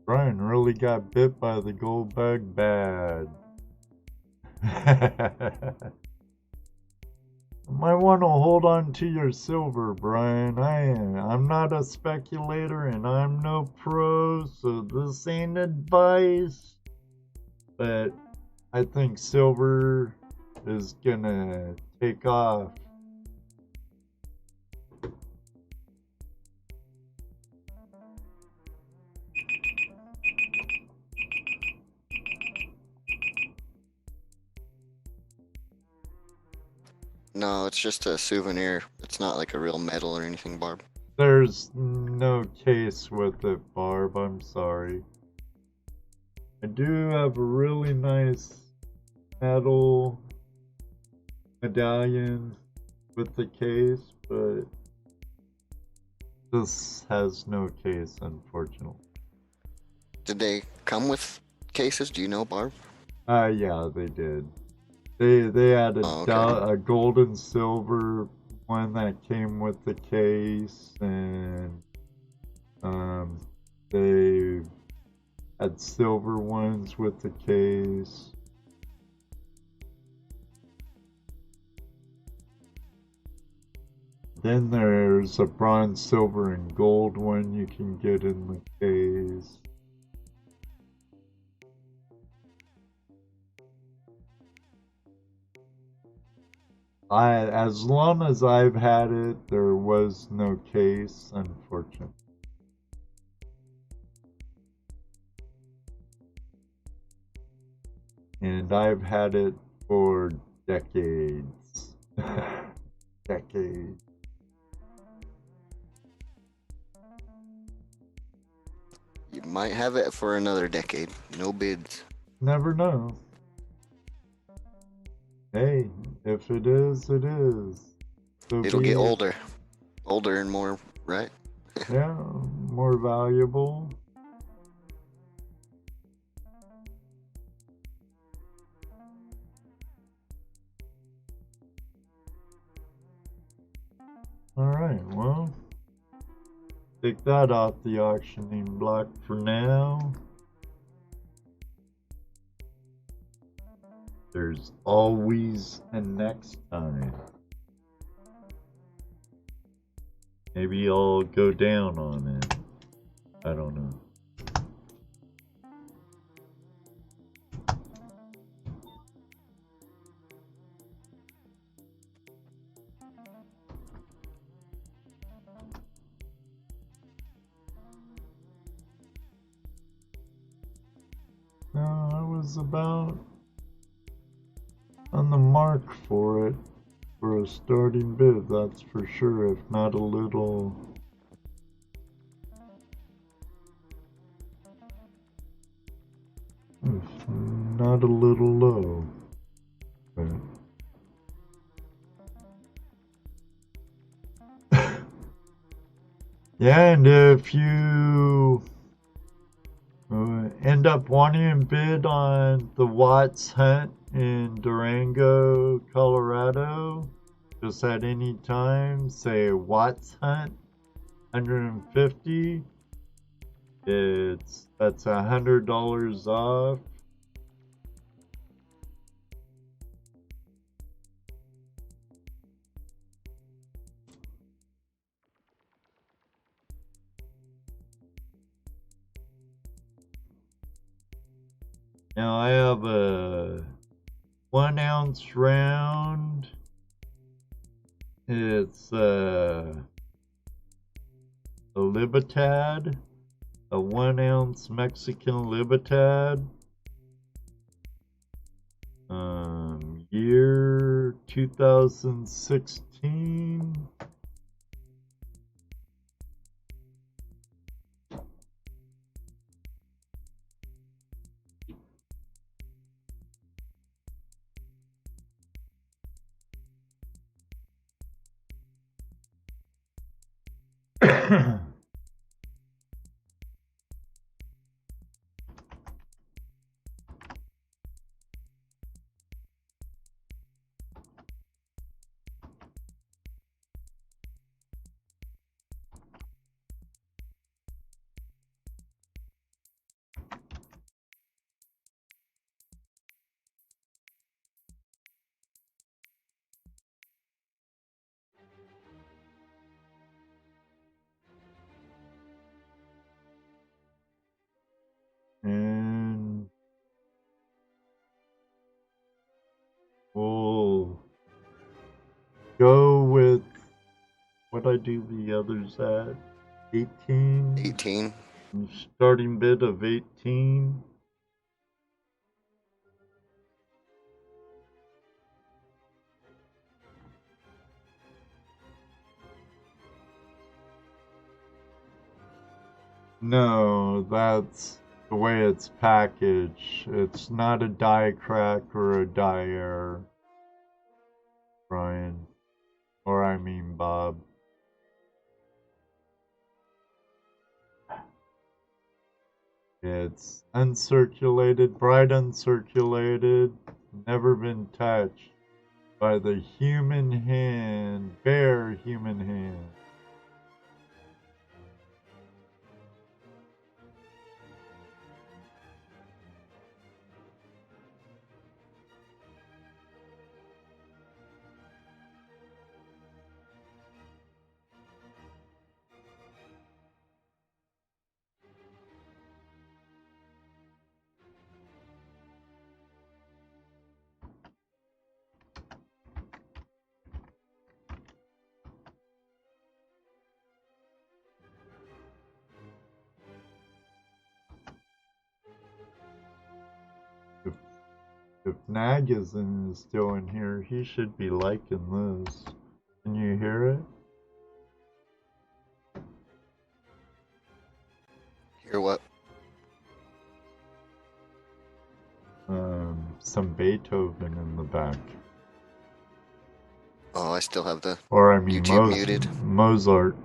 Brian really got bit by the gold bug bad. Might want to hold on to your silver, Brian. I'm not a speculator and I'm no pro, so this ain't advice. But I think silver is gonna take off. No, it's just a souvenir. It's not like a real medal or anything, Barb. There's no case with it, Barb. I'm sorry. I do have a really nice metal medallion with the case, but this has no case, unfortunately. Did they come with cases? Do you know, Barb? Yeah, they did. They had okay. a gold and silver one that came with the case, and they had silver ones with the case. Then there's a bronze, silver, and gold one you can get in the case. As long as I've had it, there was no case, unfortunately. And I've had it for decades. Decades. You might have it for another decade. No bids. Never know. Hey, if it is, it is. So It'll get older. Older and more, right? Yeah, more valuable. Alright, well, take that off the auctioning block for now. There's always a next time. Maybe I'll go down on it. I don't know. No, I was about on the mark for it. For a starting bid, that's for sure, if not a little. If not a little low. But yeah, and if you end up wanting to bid on the Watts hunt in Durango, Colorado, just at any time, say Watts hunt 150. That's $100 off. Now I have a 1 ounce round. It's a Libertad, a 1 ounce Mexican Libertad. Year 2016. go with what I do the others at 18. 18. Starting bid of 18. No, that's the way it's packaged. It's not a die crack or a die error, Brian. Or I mean Bob. It's uncirculated, bright uncirculated, never been touched by the human hand, bare human hand. If Nag is still in here, he should be liking this. Can you hear it? Hear what? Some Beethoven in the back. Oh, I still have the Or I mean YouTube muted. Mozart.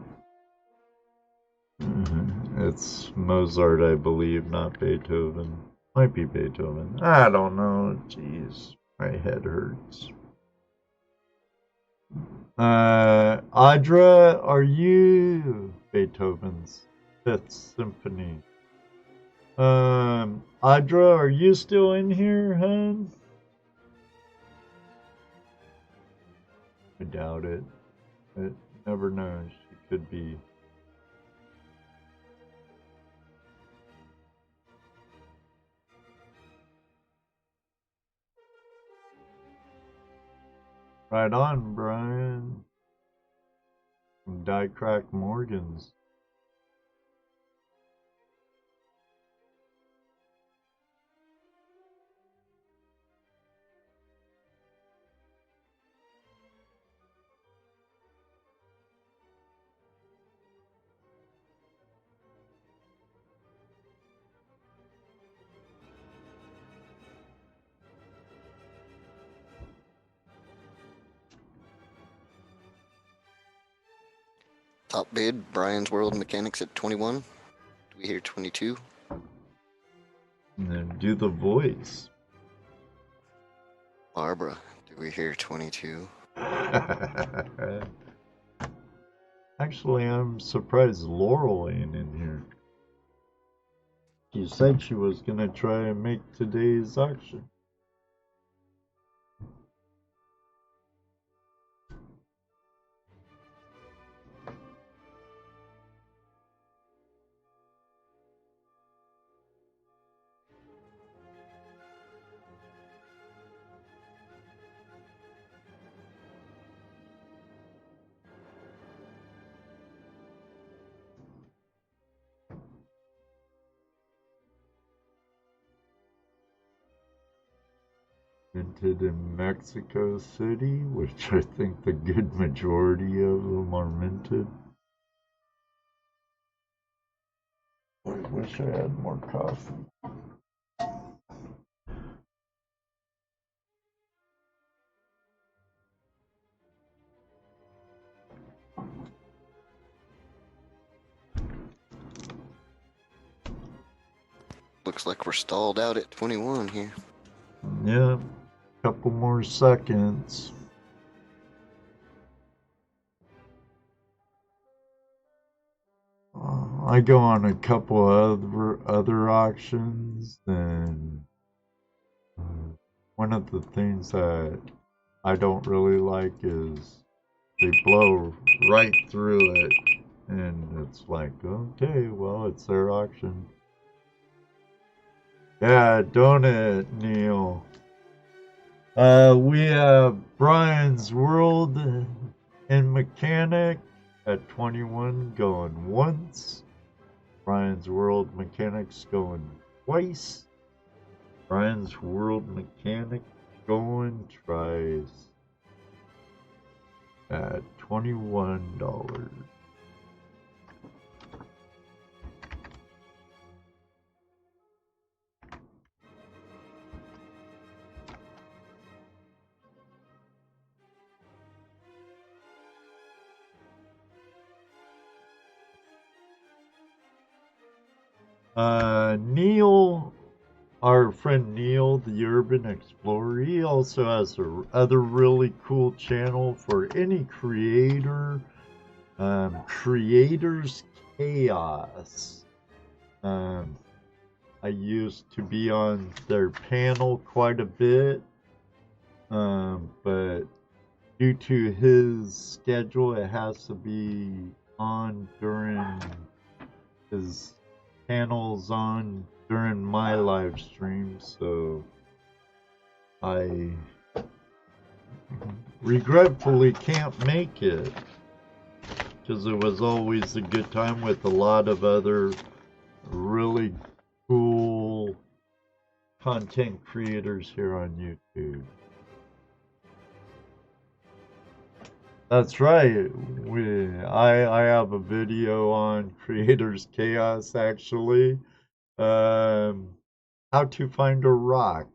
It's Mozart, I believe, not Beethoven. Might be Beethoven. I don't know. Jeez, my head hurts. Audra, are you Beethoven's Fifth Symphony? Audra, are you still in here, hun? I doubt it. It never knows. She could be. Right on, Brian. From Die Crack Morgans. Top bid, Brian's World Mechanics at 21. Do we hear 22? And then do the voice. Barbara, do we hear 22? Actually, I'm surprised Laurel ain't in here. She said she was gonna try and make today's auction. Minted in Mexico City, which I think the good majority of them are minted. I wish I had more coffee. Looks like we're stalled out at 21 here. Yeah, couple more seconds. I go on a couple other auctions, and one of the things that I don't really like is they blow right through it, and it's like, okay, well, it's their auction. Yeah, don't it, Neil? We have Brian's World and Mechanic at 21 going once. Brian's World Mechanics going twice. Brian's World Mechanic going tries at $21. Neil, our friend Neil, the Urban Explorer, he also has a other really cool channel for any creator. Creators Chaos. I used to be on their panel quite a bit, but due to his schedule, it has to be on during his panels on during my live stream, so I regretfully can't make it because it was always a good time with a lot of other really cool content creators here on YouTube. That's right. I have a video on Creators Chaos actually. How to find a rock.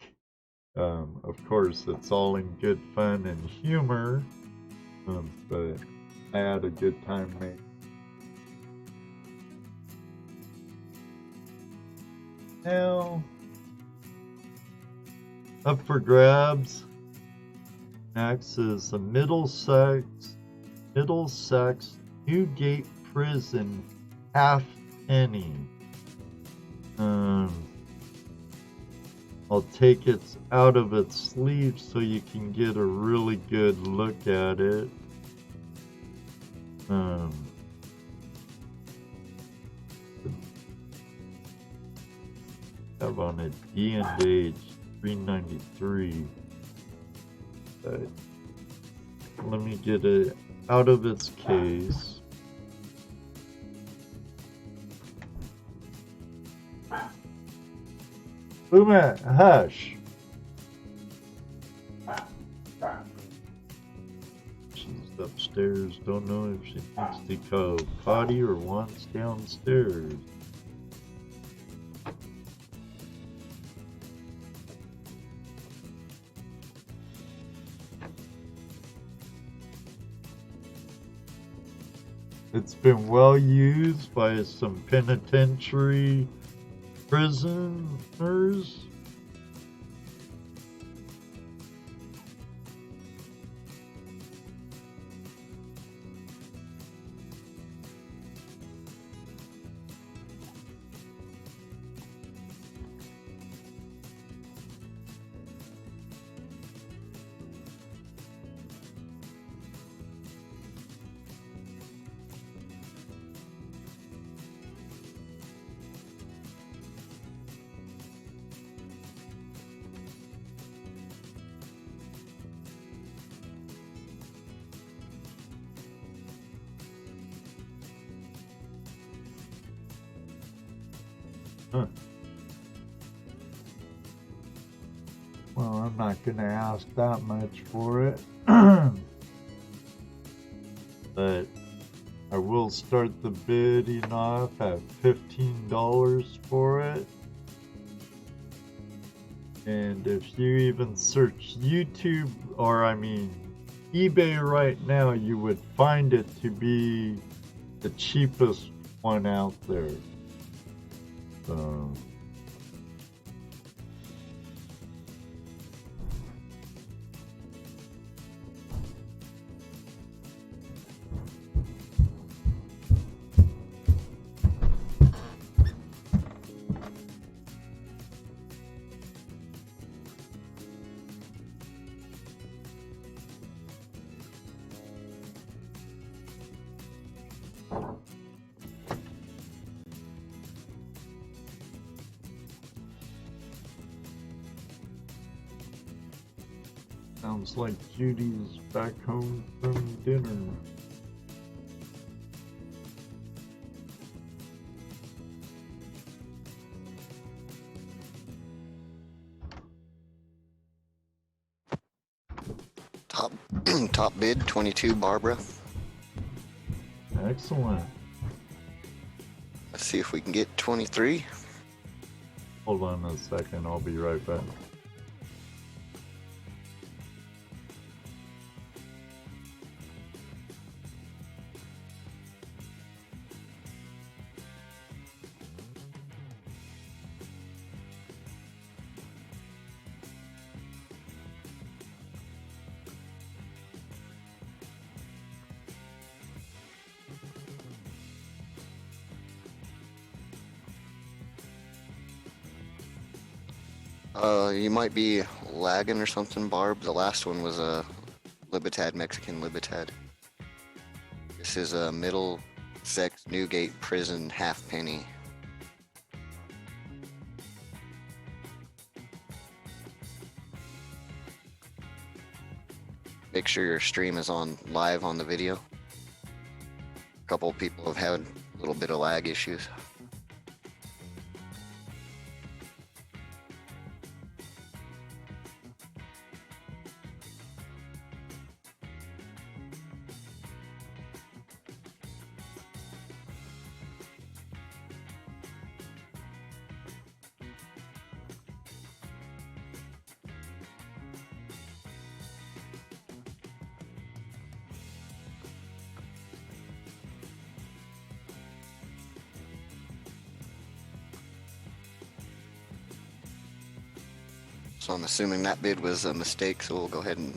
Of course, it's all in good fun and humor, but I had a good time making. Now, up for grabs. Next is the Middlesex Newgate Prison halfpenny. I'll take it out of its sleeve so you can get a really good look at it. Have on a D&H 393. But let me get it out of its case. Uma, hush. She's upstairs. Don't know if she needs to go potty or wants downstairs. It's been well used by some penitentiary prisoners. Huh. Well, I'm not going to ask that much for it. But I will start the bidding off at $15 for it. And if you even search YouTube, or I mean eBay right now, you would find it to be the cheapest one out there. So Sounds like Judy's back home from dinner. Top bid 22, Barbara. Excellent. Let's see if we can get 23. Hold on a second, I'll be right back. You might be lagging or something, Barb. The last one was a Libertad, Mexican Libertad. This is a Middlesex Newgate Prison halfpenny. Make sure your stream is on live on the video. A couple of people have had a little bit of lag issues. So I'm assuming that bid was a mistake, so we'll go ahead and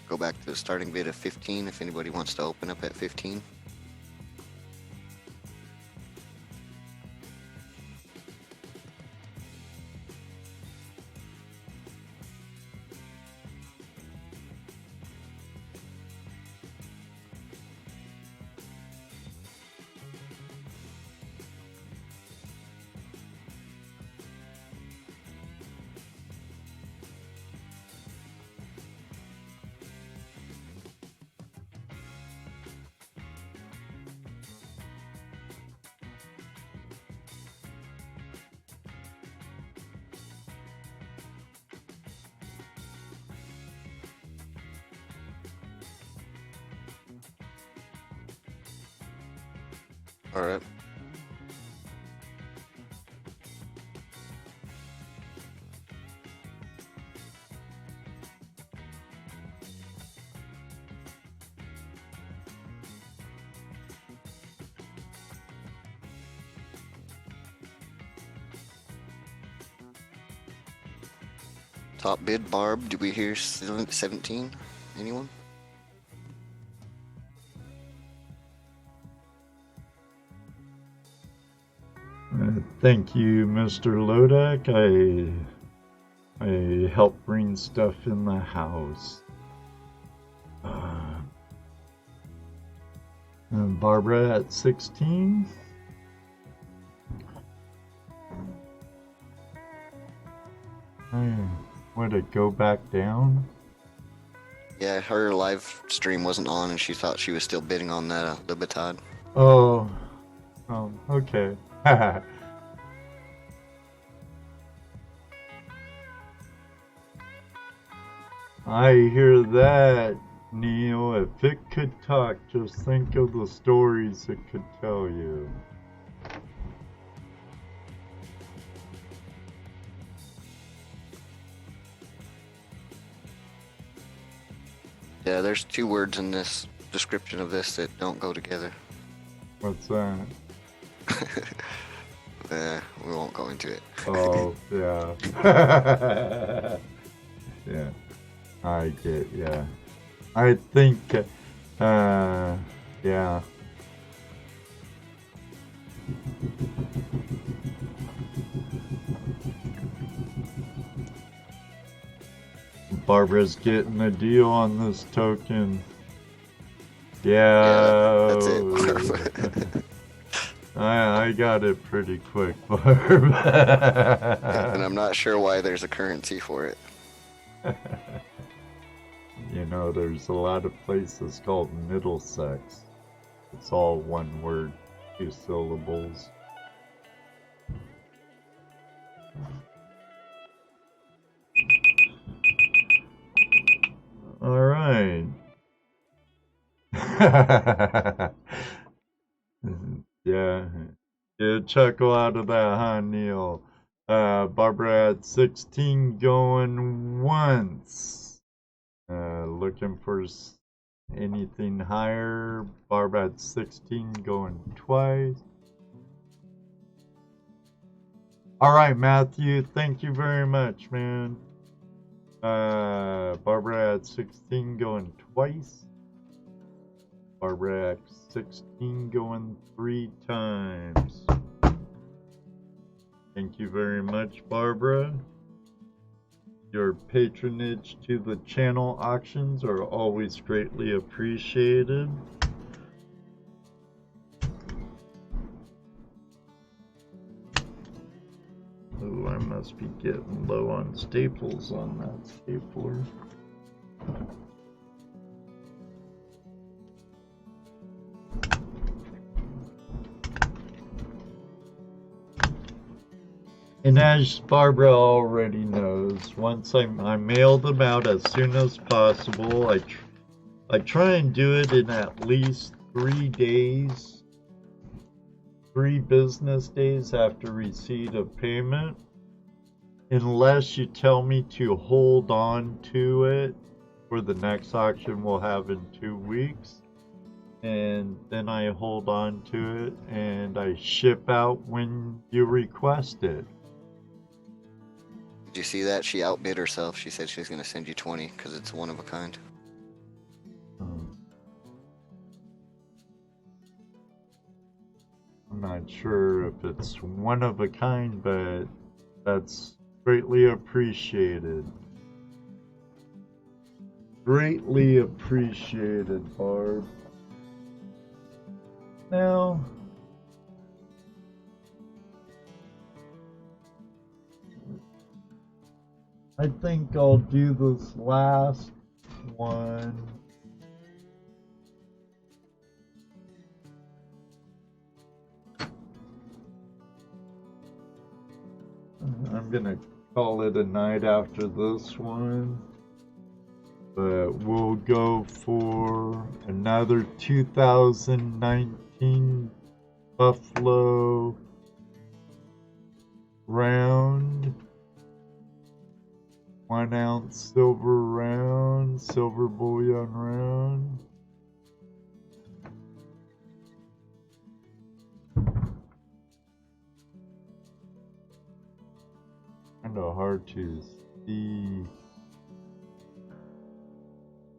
go back to the starting bid of 15 if anybody wants to open up at 15. All right. Top bid, Barb. Do we hear 17? Anyone? Thank you, Mr. Lodek. I help bring stuff in the house. And Barbara at 16. Would it go back down? Yeah, her live stream wasn't on and she thought she was still bidding on that Libertad. Oh, okay. I hear that, Neil. If it could talk, just think of the stories it could tell you. Yeah, there's two words in this description of this that don't go together. What's that? We won't go into it. Oh, yeah. Yeah. I get, yeah. I think, yeah. Barbara's getting a deal on this token. Yeah, that's it. I got it pretty quick, Barb. And I'm not sure why there's a currency for it. You know, there's a lot of places called Middlesex. It's all one word, 2 syllables. All right. Yeah. Get a chuckle out of that, huh, Neil? Barbara at 16 going once. Looking for anything higher. Barbara at 16 going twice. All right, Matthew. Thank you very much, man. Barbara at 16 going twice. Barbara at 16 going 3 times. Thank you very much, Barbara. Your patronage to the channel auctions are always greatly appreciated. Ooh, I must be getting low on staples on that stapler. And as Barbara already knows, once I mail them out as soon as possible. I try and do it in at least 3 days, 3 business days after receipt of payment, unless you tell me to hold on to it for the next auction we'll have in 2 weeks. And then I hold on to it and I ship out when you request it. Did you see that? She outbid herself. She said she was going to send you 20 because it's one of a kind. I'm not sure if it's one of a kind, but that's greatly appreciated. Greatly appreciated, Barb. Now, I think I'll do this last one. I'm gonna call it a night after this one. But we'll go for another 2019 Buffalo round. 1 ounce silver round, silver bullion round. Kind of hard to see.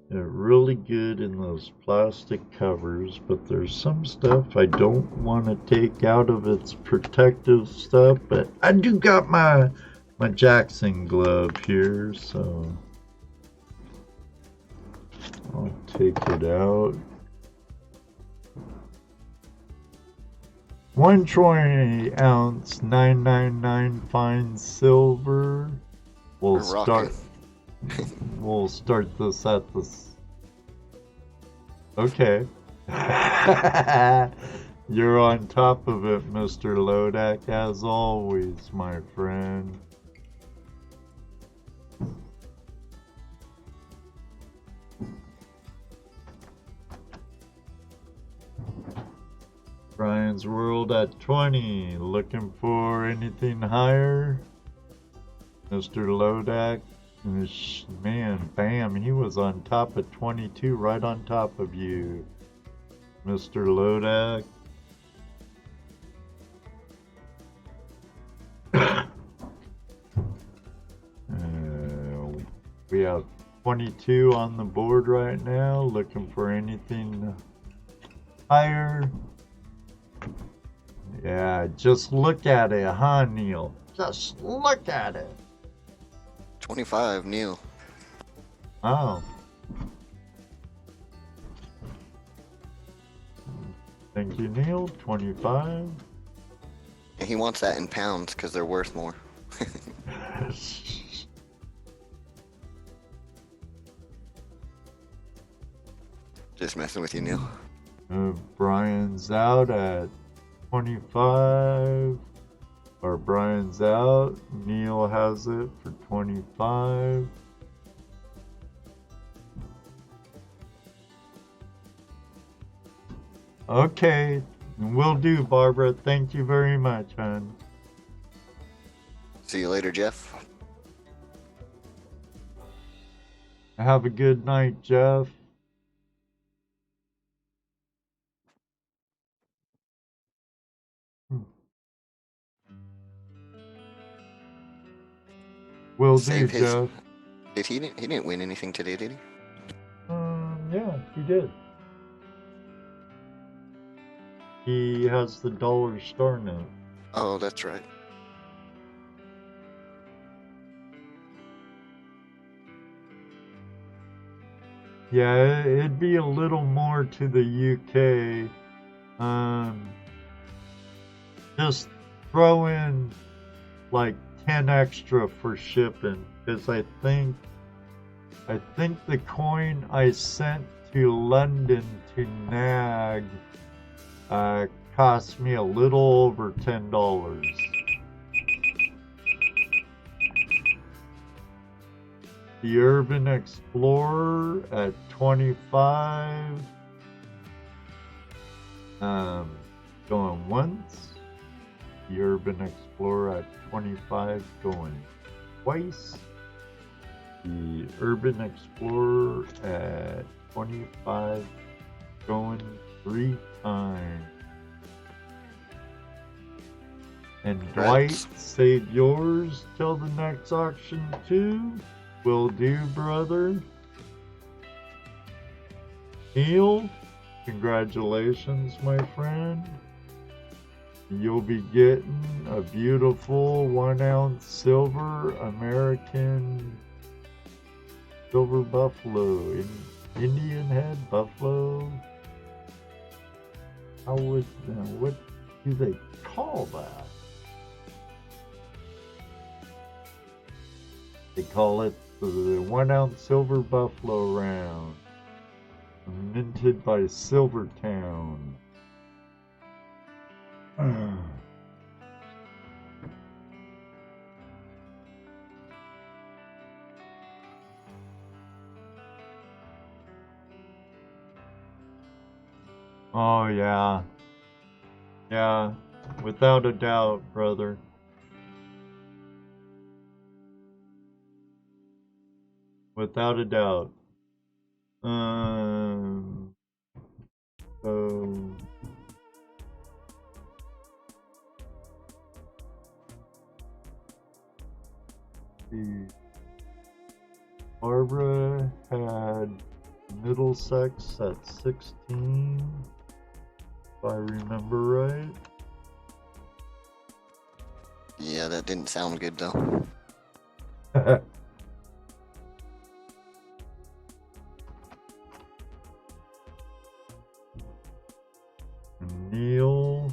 They're really good in those plastic covers, but there's some stuff I don't want to take out of its protective stuff, but I do got my Jackson glove here, so I'll take it out. 120 ounce 999 fine silver. We'll start this at this. Okay. You're on top of it, Mr. Lodak, as always, my friend. Brian's World at 20. Looking for anything higher? Mr. Lodak. Man, bam, he was on top of 22, right on top of you, Mr. Lodak. We have 22 on the board right now, looking for anything higher. Yeah, just look at it, huh, Neil? Just look at it. 25, Neil. Oh. Thank you, Neil. 25. And he wants that in pounds because they're worth more. Just messing with you, Neil. Brian's out at 25. Or Brian's out. Neil has it for 25. Okay, will do, Barbara. Thank you very much, hon. See you later, Jeff. Have a good night, Jeff. Will do, Save his. Jeff. He didn't win anything today, did he? Yeah, he did. He has the dollar star now. Oh, that's right. Yeah, it'd be a little more to the UK. Just throw in like 10 extra for shipping, because I think the coin I sent to London to NAG cost me a little over $10. The Urban Explorer at 25. Going once. The Urban Explorer at 25 going twice. The Urban Explorer at 25 going 3 times. And Dwight, save yours till the next auction too. Will do, brother. Neil, congratulations, my friend. You'll be getting a beautiful 1 ounce silver American silver buffalo, Indian head buffalo. What do they call that? They call it the 1 ounce silver buffalo round, minted by Silvertown. Oh yeah, without a doubt, brother. Without a doubt. So Barbara had Middlesex at 16, if I remember right. Yeah, that didn't sound good though. Neil.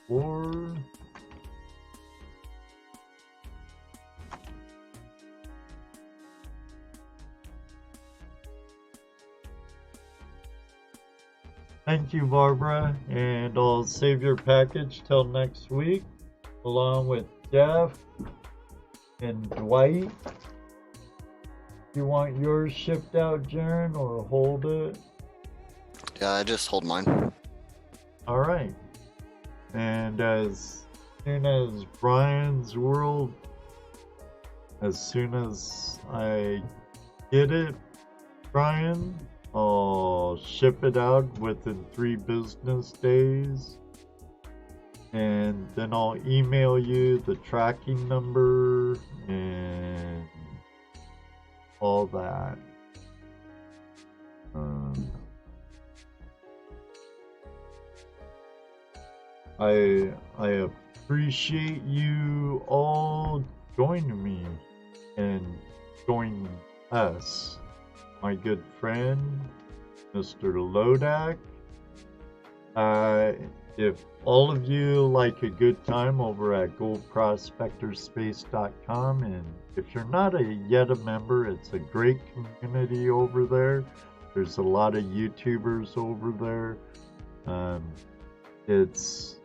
Four. Thank you, Barbara, and I'll save your package till next week, along with Jeff and Dwight. You want yours shipped out, Jaren, or hold it? Yeah, just hold mine. All right. And as soon as Brian's World, as soon as I get it, Brian, I'll ship it out within 3 business days. And then I'll email you the tracking number and all that. I appreciate you all joining me and joining us, my good friend Mr. Lodak. If all of you like a good time over at goldprospectorspace.com, and if you're not yet a member, it's a great community over there. There's a lot of YouTubers over there. It's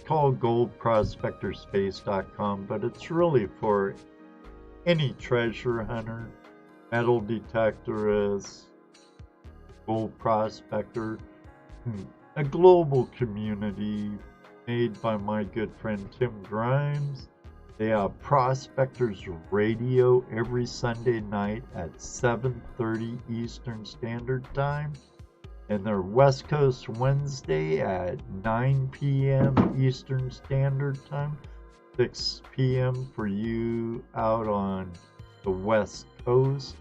called goldprospectorspace.com, but it's really for any treasure hunter, metal detectorist, gold prospector, a global community made by my good friend Tim Grimes. They have Prospectors Radio every Sunday night at 7:30 Eastern Standard Time, and their West Coast Wednesday at 9 p.m. Eastern Standard Time, 6 p.m. for you out on the West Coast.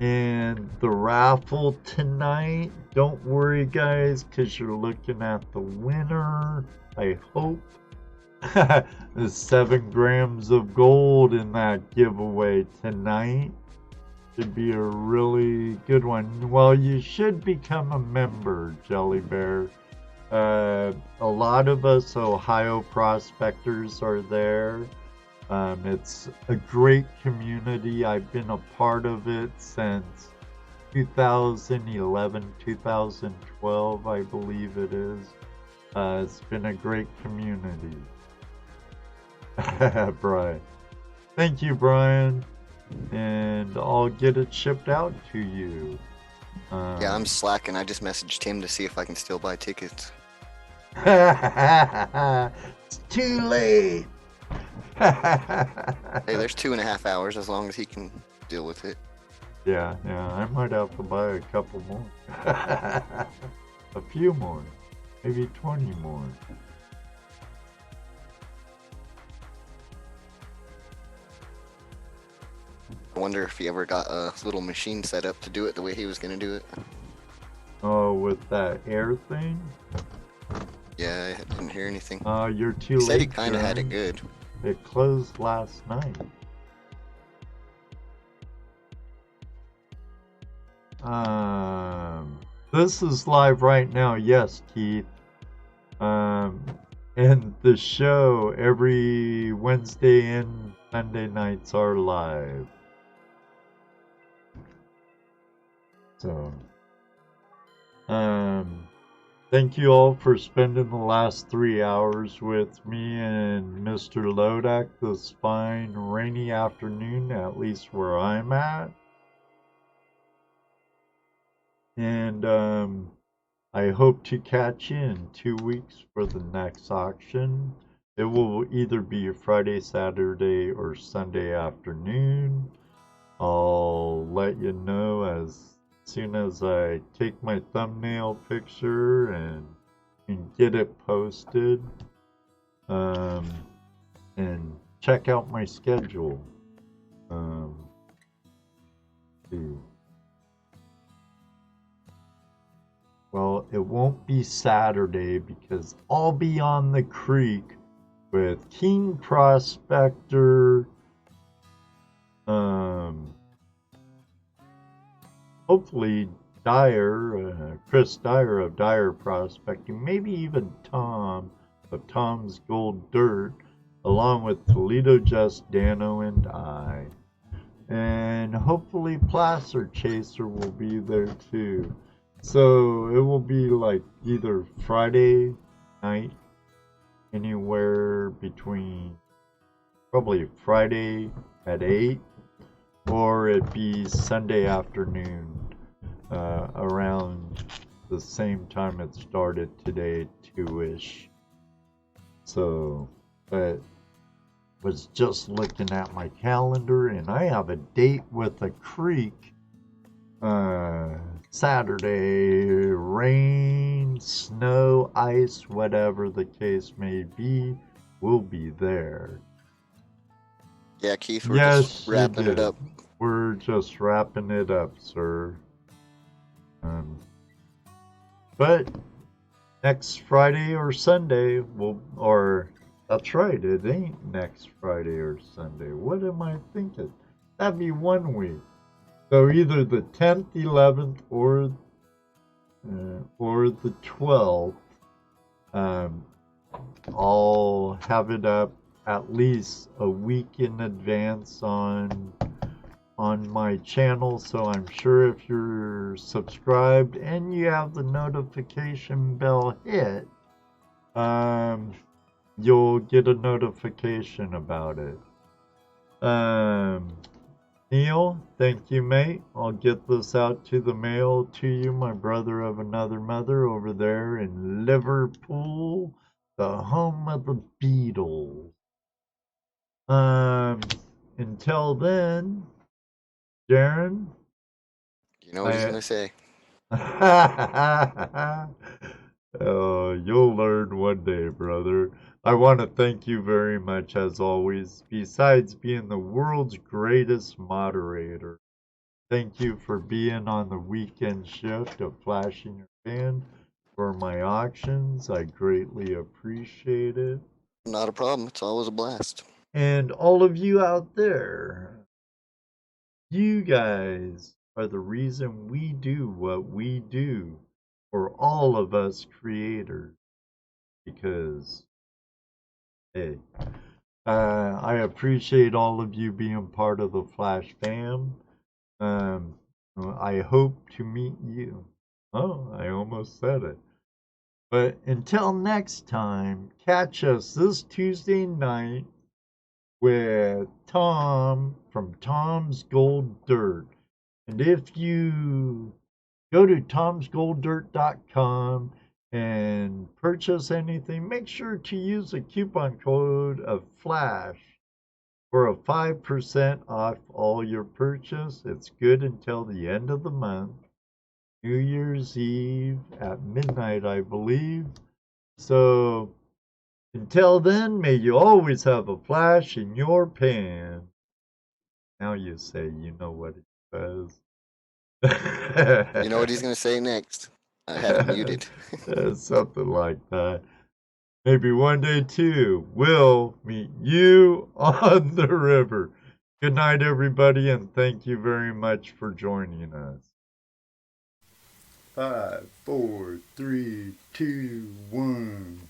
And the raffle tonight, don't worry guys, because you're looking at the winner, I hope. There's 7 grams of gold in that giveaway tonight. Should be a really good one. Well, you should become a member, Jelly Bear. A lot of us Ohio prospectors are there. It's a great community. I've been a part of it since 2011, 2012, I believe it is. It's been a great community. Brian. Thank you, Brian. And I'll get it shipped out to you. Yeah, I'm slacking. I just messaged him to see if I can still buy tickets. It's too late. Hey, there's 2.5 hours as long as he can deal with it. Yeah, I might have to buy a couple more. A few more. Maybe 20 more. I wonder if he ever got a little machine set up to do it the way he was going to do it. Oh, with that air thing? Yeah, I didn't hear anything. You're too He late. said he kind of had it good. It closed last night. This is live right now. Yes, Keith. And the show every Wednesday and Sunday nights are live. So, thank you all for spending the last 3 hours with me and Mr. Lodak this fine rainy afternoon, at least where I'm at. And I hope to catch you in 2 weeks for the next auction. It will either be Friday, Saturday, or Sunday afternoon. I'll let you know as soon as I take my thumbnail picture and get it posted. And check out my schedule. See. Well, it won't be Saturday because I'll be on the creek with King Prospector, hopefully Dyer, Chris Dyer of Dyer Prospecting, maybe even Tom of Tom's Gold Dirt, along with Toledo Just, Dano, and I. And hopefully Placer Chaser will be there too. So it will be like either Friday night, anywhere between probably Friday at 8, or it'd be Sunday afternoon around the same time it started today, 2-ish. So, but was just looking at my calendar and I have a date with a creek Saturday. Rain, snow, ice, whatever the case may be, we'll be there. Yeah, Keith, we're just wrapping it up. We're just wrapping it up, sir. But next Friday or Sunday, that's right, it ain't next Friday or Sunday. What am I thinking? That'd be 1 week. So either the 10th, 11th, or the 12th, um, I'll have it up at least a week in advance on my channel, so I'm sure if you're subscribed and you have the notification bell hit, you'll get a notification about it. Neil, thank you, mate. I'll get this out to the mail to you, my brother of another mother over there in Liverpool, the home of the Beatles. Until then, Darren, You know what he's I gonna say. oh, you'll learn one day, brother. I want to thank you very much, as always. Besides being the world's greatest moderator, thank you for being on the weekend shift of Flashing Your Pan for my auctions. I greatly appreciate it. Not a problem. It's always a blast. And all of you out there, you guys are the reason we do what we do for all of us creators. Because, hey, I appreciate all of you being part of the Flash fam. Um, I hope to meet you. Oh, I almost said it. But until next time, catch us this Tuesday night with Tom from Tom's Gold Dirt. And if you go to tomsgolddirt.com and purchase anything, make sure to use the coupon code of FLASH for a 5% off all your purchase. It's good until the end of the month, New Year's Eve at midnight, I believe. So until then, may you always have a flash in your pan. Now you say you know what it says. You know what he's gonna say next. I have it muted. Something like that. Maybe one day too, we'll meet you on the river. Good night, everybody, and thank you very much for joining us. 5, 4, 3, 2, 1.